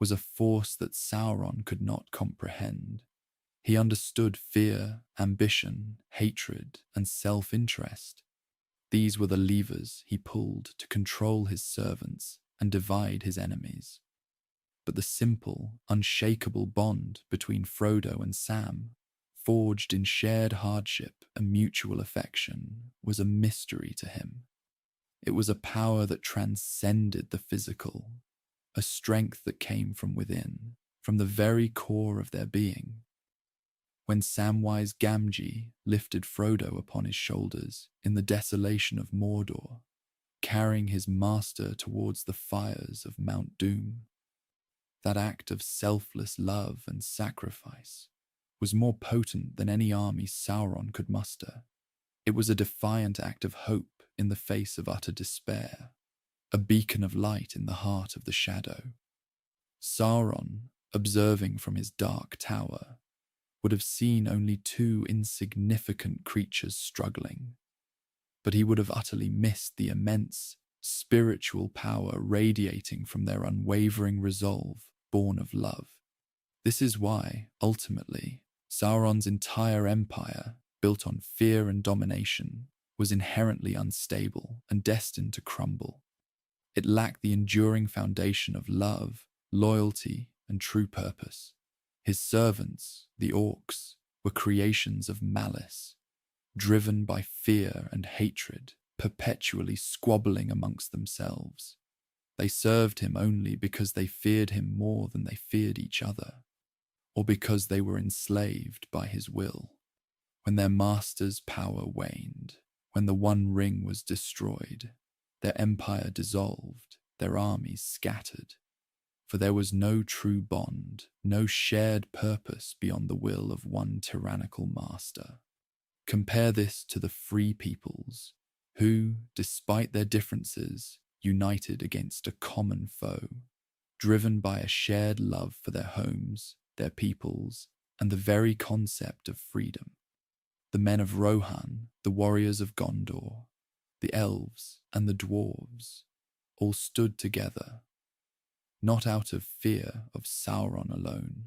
was a force that Sauron could not comprehend. He understood fear, ambition, hatred, and self-interest. These were the levers he pulled to control his servants and divide his enemies. But the simple, unshakable bond between Frodo and Sam, forged in shared hardship and mutual affection, was a mystery to him. It was a power that transcended the physical, a strength that came from within, from the very core of their being. When Samwise Gamgee lifted Frodo upon his shoulders in the desolation of Mordor, carrying his master towards the fires of Mount Doom, that act of selfless love and sacrifice was more potent than any army Sauron could muster. It was a defiant act of hope in the face of utter despair, a beacon of light in the heart of the shadow. Sauron, observing from his dark tower, would have seen only two insignificant creatures struggling, but he would have utterly missed the immense spiritual power radiating from their unwavering resolve, born of love. This is why, ultimately, Sauron's entire empire, built on fear and domination, was inherently unstable and destined to crumble. It lacked the enduring foundation of love, loyalty, and true purpose. His servants, the orcs, were creations of malice, driven by fear and hatred, perpetually squabbling amongst themselves. They served him only because they feared him more than they feared each other, or because they were enslaved by his will. When their master's power waned, when the One Ring was destroyed, their empire dissolved, their armies scattered, for there was no true bond, no shared purpose beyond the will of one tyrannical master. Compare this to the free peoples, who, despite their differences, united against a common foe, driven by a shared love for their homes, their peoples, and the very concept of freedom. The men of Rohan, the warriors of Gondor, the elves, and the dwarves all stood together, not out of fear of Sauron alone,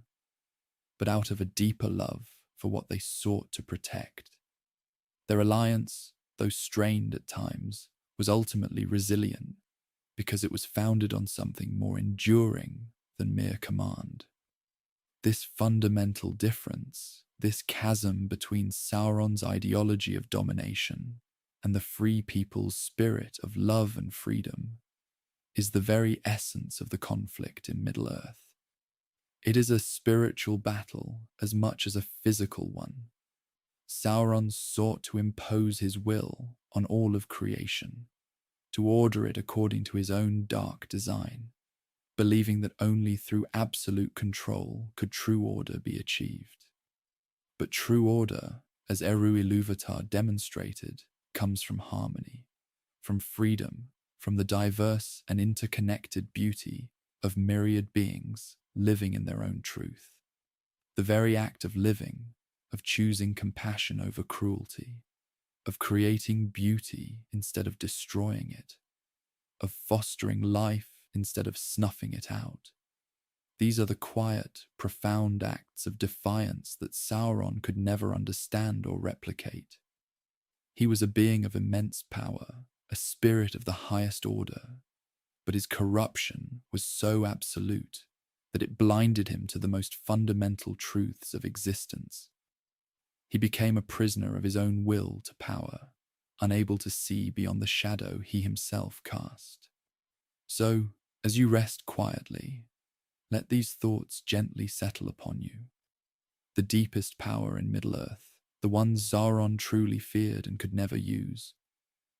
but out of a deeper love for what they sought to protect. Their alliance, though strained at times, was ultimately resilient because it was founded on something more enduring than mere command. This fundamental difference, this chasm between Sauron's ideology of domination and the free people's spirit of love and freedom, is the very essence of the conflict in Middle-earth. It is a spiritual battle as much as a physical one. Sauron sought to impose his will on all of creation, to order it according to his own dark design, believing that only through absolute control could true order be achieved. But true order, as Eru Ilúvatar demonstrated, comes from harmony, from freedom, from the diverse and interconnected beauty of myriad beings living in their own truth. The very act of living, of choosing compassion over cruelty, of creating beauty instead of destroying it, of fostering life instead of snuffing it out. These are the quiet, profound acts of defiance that Sauron could never understand or replicate. He was a being of immense power, a spirit of the highest order, but his corruption was so absolute that it blinded him to the most fundamental truths of existence. He became a prisoner of his own will to power, unable to see beyond the shadow he himself cast. So, as you rest quietly, let these thoughts gently settle upon you. The deepest power in Middle-earth, the one Sauron truly feared and could never use,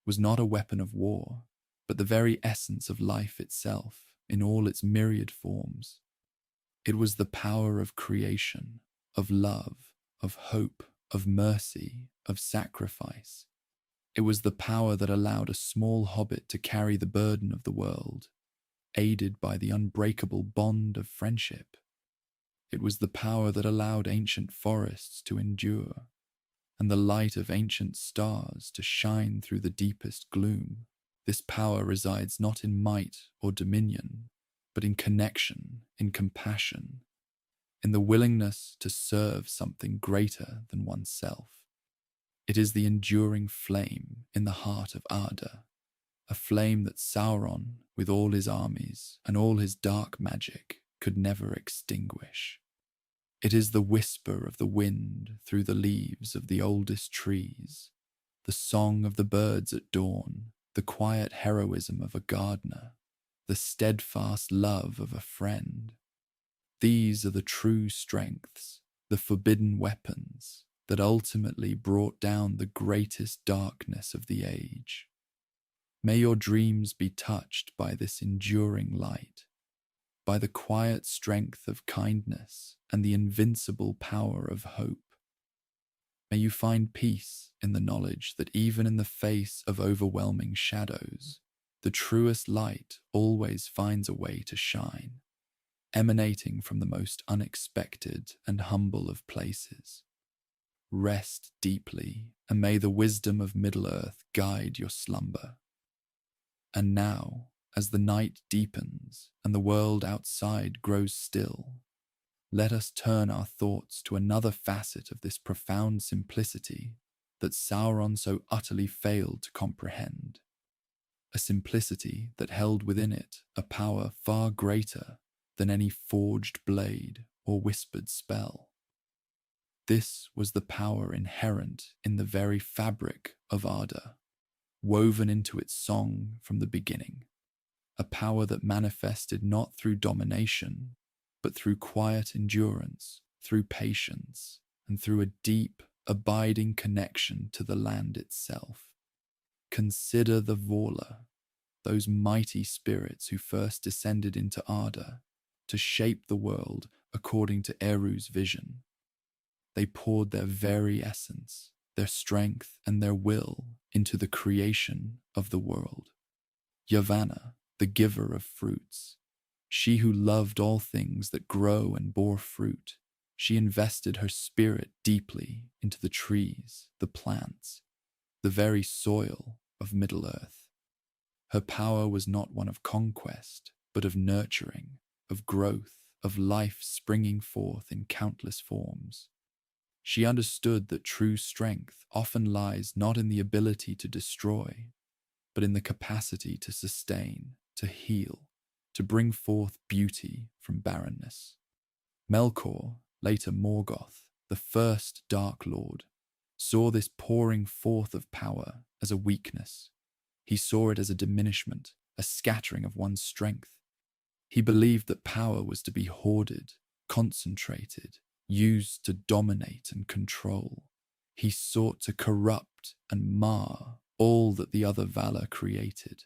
was not a weapon of war, but the very essence of life itself in all its myriad forms. It was the power of creation, of love, of hope, of mercy, of sacrifice. It was the power that allowed a small hobbit to carry the burden of the world, aided by the unbreakable bond of friendship. It was the power that allowed ancient forests to endure, and the light of ancient stars to shine through the deepest gloom. This power resides not in might or dominion, but in connection, in compassion, in the willingness to serve something greater than oneself. It is the enduring flame in the heart of Arda, a flame that Sauron, with all his armies and all his dark magic, could never extinguish. It is the whisper of the wind through the leaves of the oldest trees, the song of the birds at dawn, the quiet heroism of a gardener, the steadfast love of a friend. These are the true strengths, the forbidden weapons that ultimately brought down the greatest darkness of the age. May your dreams be touched by this enduring light, by the quiet strength of kindness and the invincible power of hope. May you find peace in the knowledge that even in the face of overwhelming shadows, the truest light always finds a way to shine, emanating from the most unexpected and humble of places. Rest deeply, and may the wisdom of Middle-earth guide your slumber. And now, as the night deepens and the world outside grows still, let us turn our thoughts to another facet of this profound simplicity that Sauron so utterly failed to comprehend. A simplicity that held within it a power far greater than any forged blade or whispered spell. This was the power inherent in the very fabric of Arda, woven into its song from the beginning. A power that manifested not through domination, but through quiet endurance, through patience, and through a deep, abiding connection to the land itself. Consider the Vorla, those mighty spirits who first descended into Arda to shape the world according to Eru's vision. They poured their very essence, their strength, and their will into the creation of the world. Yavanna, the giver of fruits, she who loved all things that grow and bore fruit, she invested her spirit deeply into the trees, the plants, the very soil of Middle-earth. Her power was not one of conquest, but of nurturing, of growth, of life springing forth in countless forms. She understood that true strength often lies not in the ability to destroy, but in the capacity to sustain, to heal, to bring forth beauty from barrenness. Melkor, later Morgoth, the first Dark Lord, saw this pouring forth of power as a weakness. He saw it as a diminishment, a scattering of one's strength. He believed that power was to be hoarded, concentrated, used to dominate and control. He sought to corrupt and mar all that the other Valar created,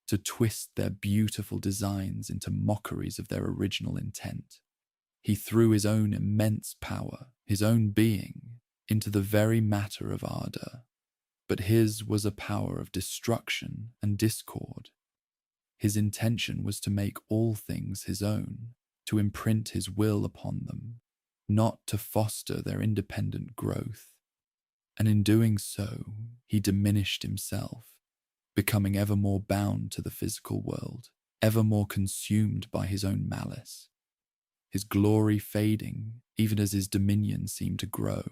to twist their beautiful designs into mockeries of their original intent. He threw his own immense power, his own being, into the very matter of Arda, but his was a power of destruction and discord. His intention was to make all things his own, to imprint his will upon them, not to foster their independent growth. And in doing so, he diminished himself, becoming ever more bound to the physical world, ever more consumed by his own malice, his glory fading even as his dominion seemed to grow.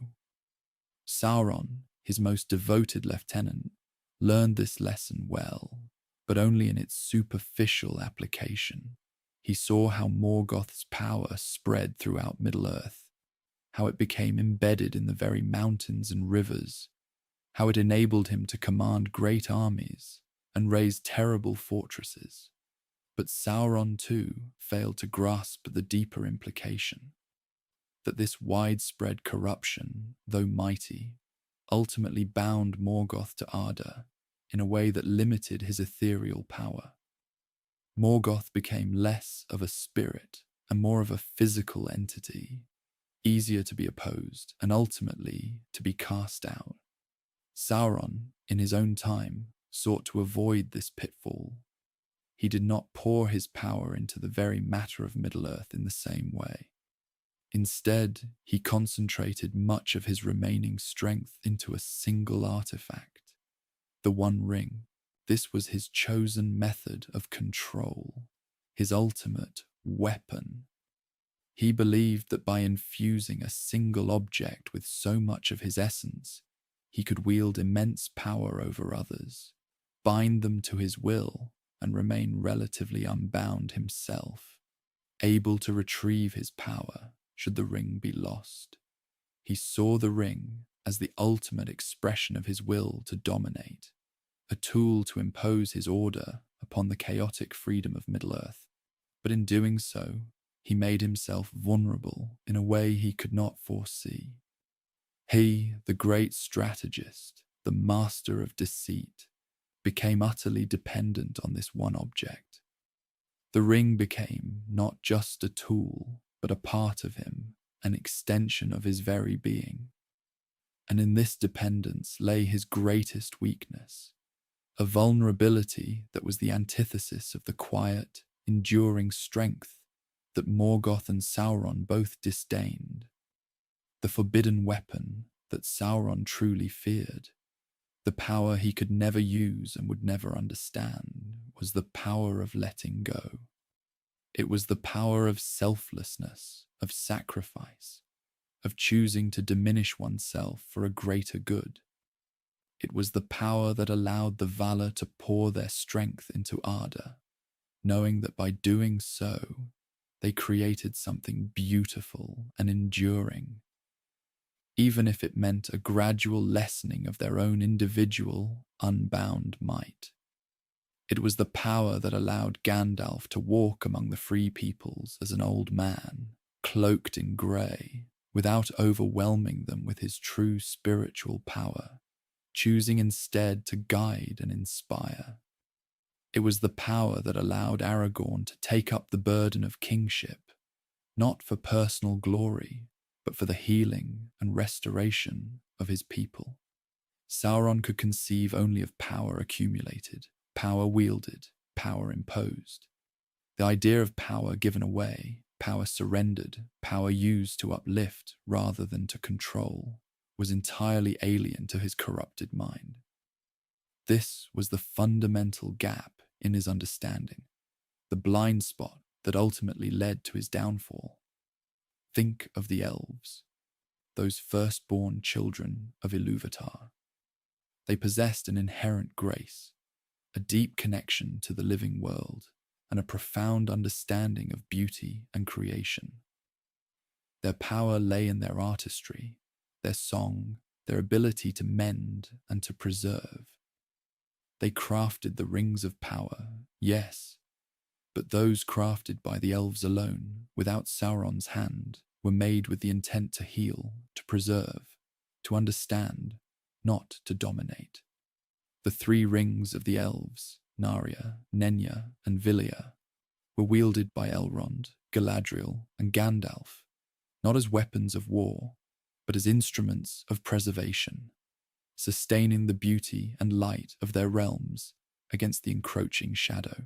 Sauron, his most devoted lieutenant, learned this lesson well, but only in its superficial application. He saw how Morgoth's power spread throughout Middle-earth, how it became embedded in the very mountains and rivers, how it enabled him to command great armies and raise terrible fortresses. But Sauron too failed to grasp the deeper implication that this widespread corruption, though mighty, ultimately bound Morgoth to Arda in a way that limited his ethereal power. Morgoth became less of a spirit and more of a physical entity, easier to be opposed and ultimately to be cast out. Sauron, in his own time, sought to avoid this pitfall. He did not pour his power into the very matter of Middle-earth in the same way. Instead, he concentrated much of his remaining strength into a single artifact, the One Ring. This was his chosen method of control, his ultimate weapon. He believed that by infusing a single object with so much of his essence, he could wield immense power over others, bind them to his will, and remain relatively unbound himself, able to retrieve his power should the ring be lost. He saw the ring as the ultimate expression of his will to dominate, a tool to impose his order upon the chaotic freedom of Middle-earth. But in doing so, he made himself vulnerable in a way he could not foresee. He, the great strategist, the master of deceit, became utterly dependent on this one object. The ring became not just a tool, but a part of him, an extension of his very being. And in this dependence lay his greatest weakness, a vulnerability that was the antithesis of the quiet, enduring strength that Morgoth and Sauron both disdained. The forbidden weapon that Sauron truly feared, the power he could never use and would never understand, was the power of letting go. It was the power of selflessness, of sacrifice, of choosing to diminish oneself for a greater good. It was the power that allowed the Valar to pour their strength into Arda, knowing that by doing so, they created something beautiful and enduring, even if it meant a gradual lessening of their own individual, unbound might. It was the power that allowed Gandalf to walk among the free peoples as an old man, cloaked in grey, without overwhelming them with his true spiritual power, choosing instead to guide and inspire. It was the power that allowed Aragorn to take up the burden of kingship, not for personal glory, but for the healing and restoration of his people. Sauron could conceive only of power accumulated, power wielded, power imposed. The idea of power given away, power surrendered, power used to uplift rather than to control, was entirely alien to his corrupted mind. This was the fundamental gap in his understanding, the blind spot that ultimately led to his downfall. Think of the elves, those firstborn children of Ilúvatar. They possessed an inherent grace, a deep connection to the living world, and a profound understanding of beauty and creation. Their power lay in their artistry, their song, their ability to mend and to preserve. They crafted the rings of power, yes, but those crafted by the elves alone, without Sauron's hand, were made with the intent to heal, to preserve, to understand, not to dominate. The three rings of the elves, Narya, Nenya, and Vilya, were wielded by Elrond, Galadriel, and Gandalf, not as weapons of war, but as instruments of preservation, sustaining the beauty and light of their realms against the encroaching shadow.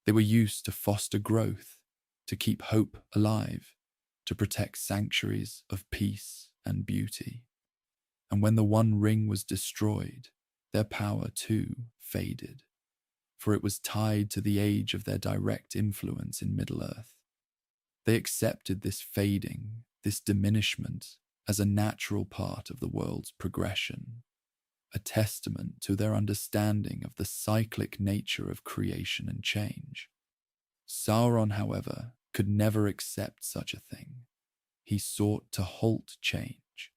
They were used to foster growth, to keep hope alive, to protect sanctuaries of peace and beauty. And when the One Ring was destroyed, their power too faded, for it was tied to the age of their direct influence in Middle-earth. They accepted this fading, this diminishment, as a natural part of the world's progression, a testament to their understanding of the cyclic nature of creation and change. Sauron, however, could never accept such a thing. He sought to halt change,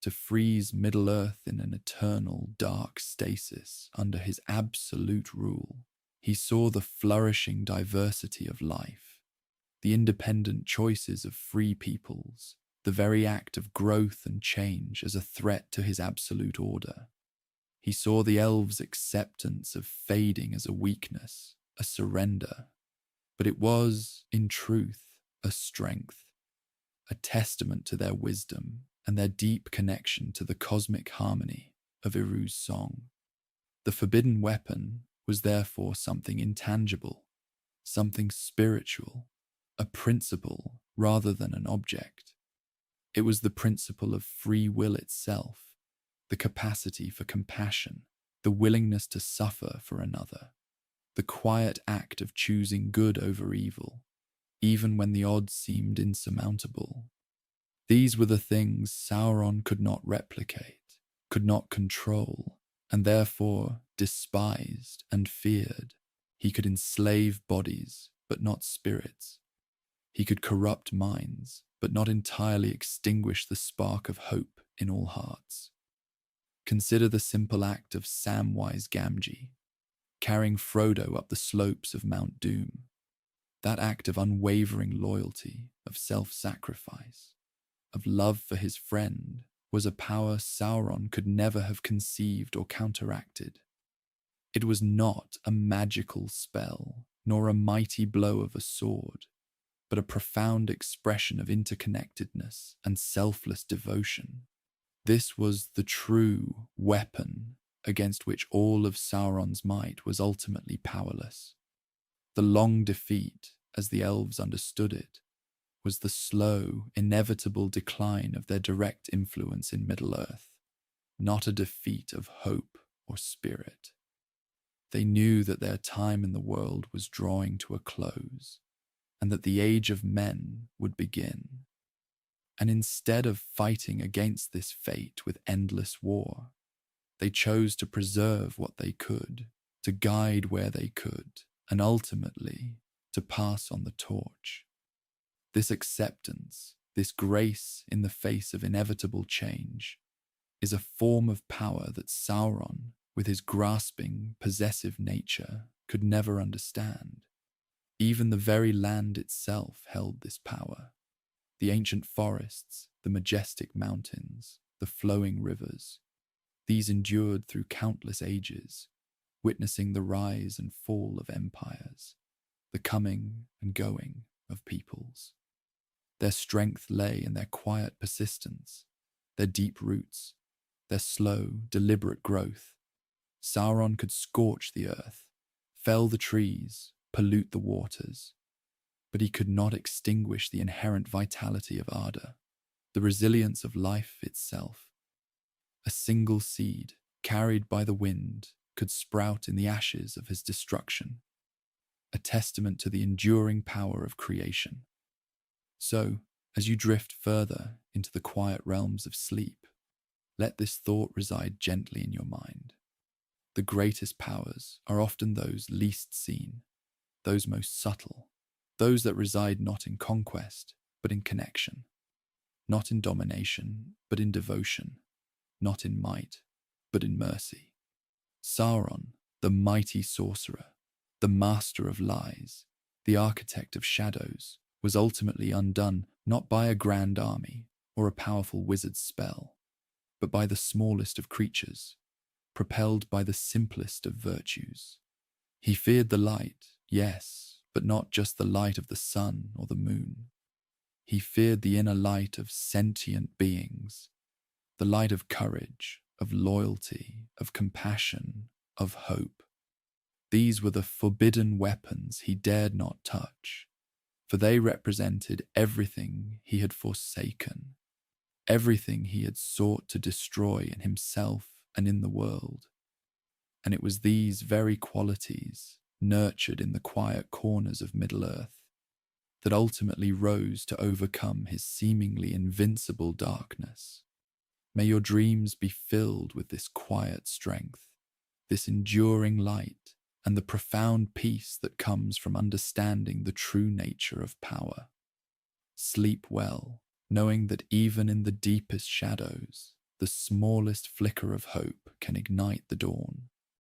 to freeze Middle-earth in an eternal dark stasis under his absolute rule. He saw the flourishing diversity of life, the independent choices of free peoples, the very act of growth and change as a threat to his absolute order. He saw the elves' acceptance of fading as a weakness, a surrender, but it was, in truth, a strength, a testament to their wisdom and their deep connection to the cosmic harmony of Iru's song. The forbidden weapon was therefore something intangible, something spiritual, a principle rather than an object. It was the principle of free will itself, the capacity for compassion, the willingness to suffer for another, the quiet act of choosing good over evil, even when the odds seemed insurmountable. These were the things Sauron could not replicate, could not control, and therefore despised and feared. He could enslave bodies, but not spirits. He could corrupt minds, but not entirely extinguish the spark of hope in all hearts. Consider the simple act of Samwise Gamgee, carrying Frodo up the slopes of Mount Doom. That act of unwavering loyalty, of self-sacrifice, of love for his friend, was a power Sauron could never have conceived or counteracted. It was not a magical spell, nor a mighty blow of a sword, but a profound expression of interconnectedness and selfless devotion. This was the true weapon against which all of Sauron's might was ultimately powerless. The long defeat, as the elves understood it, was the slow, inevitable decline of their direct influence in Middle-earth, not a defeat of hope or spirit. They knew that their time in the world was drawing to a close, and that the age of men would begin. And instead of fighting against this fate with endless war, they chose to preserve what they could, to guide where they could, and ultimately to pass on the torch. This acceptance, this grace in the face of inevitable change, is a form of power that Sauron, with his grasping, possessive nature, could never understand. Even the very land itself held this power. The ancient forests, the majestic mountains, the flowing rivers, these endured through countless ages, witnessing the rise and fall of empires, the coming and going of peoples. Their strength lay in their quiet persistence, their deep roots, their slow, deliberate growth. Sauron could scorch the earth, fell the trees, pollute the waters, but he could not extinguish the inherent vitality of Arda, the resilience of life itself. A single seed, carried by the wind, could sprout in the ashes of his destruction, a testament to the enduring power of creation. So, as you drift further into the quiet realms of sleep, let this thought reside gently in your mind. The greatest powers are often those least seen, those most subtle, those that reside not in conquest, but in connection, not in domination, but in devotion, not in might, but in mercy. Sauron, the mighty sorcerer, the master of lies, the architect of shadows, was ultimately undone not by a grand army or a powerful wizard's spell, but by the smallest of creatures, propelled by the simplest of virtues. He feared the light, yes, but not just the light of the sun or the moon. He feared the inner light of sentient beings, the light of courage, of loyalty, of compassion, of hope. These were the forbidden weapons he dared not touch, for they represented everything he had forsaken, everything he had sought to destroy in himself and in the world. And it was these very qualities, nurtured in the quiet corners of Middle-earth, that ultimately rose to overcome his seemingly invincible darkness. May your dreams be filled with this quiet strength, this enduring light, and the profound peace that comes from understanding the true nature of power. Sleep well, knowing that even in the deepest shadows, The smallest flicker of hope can ignite the dawn.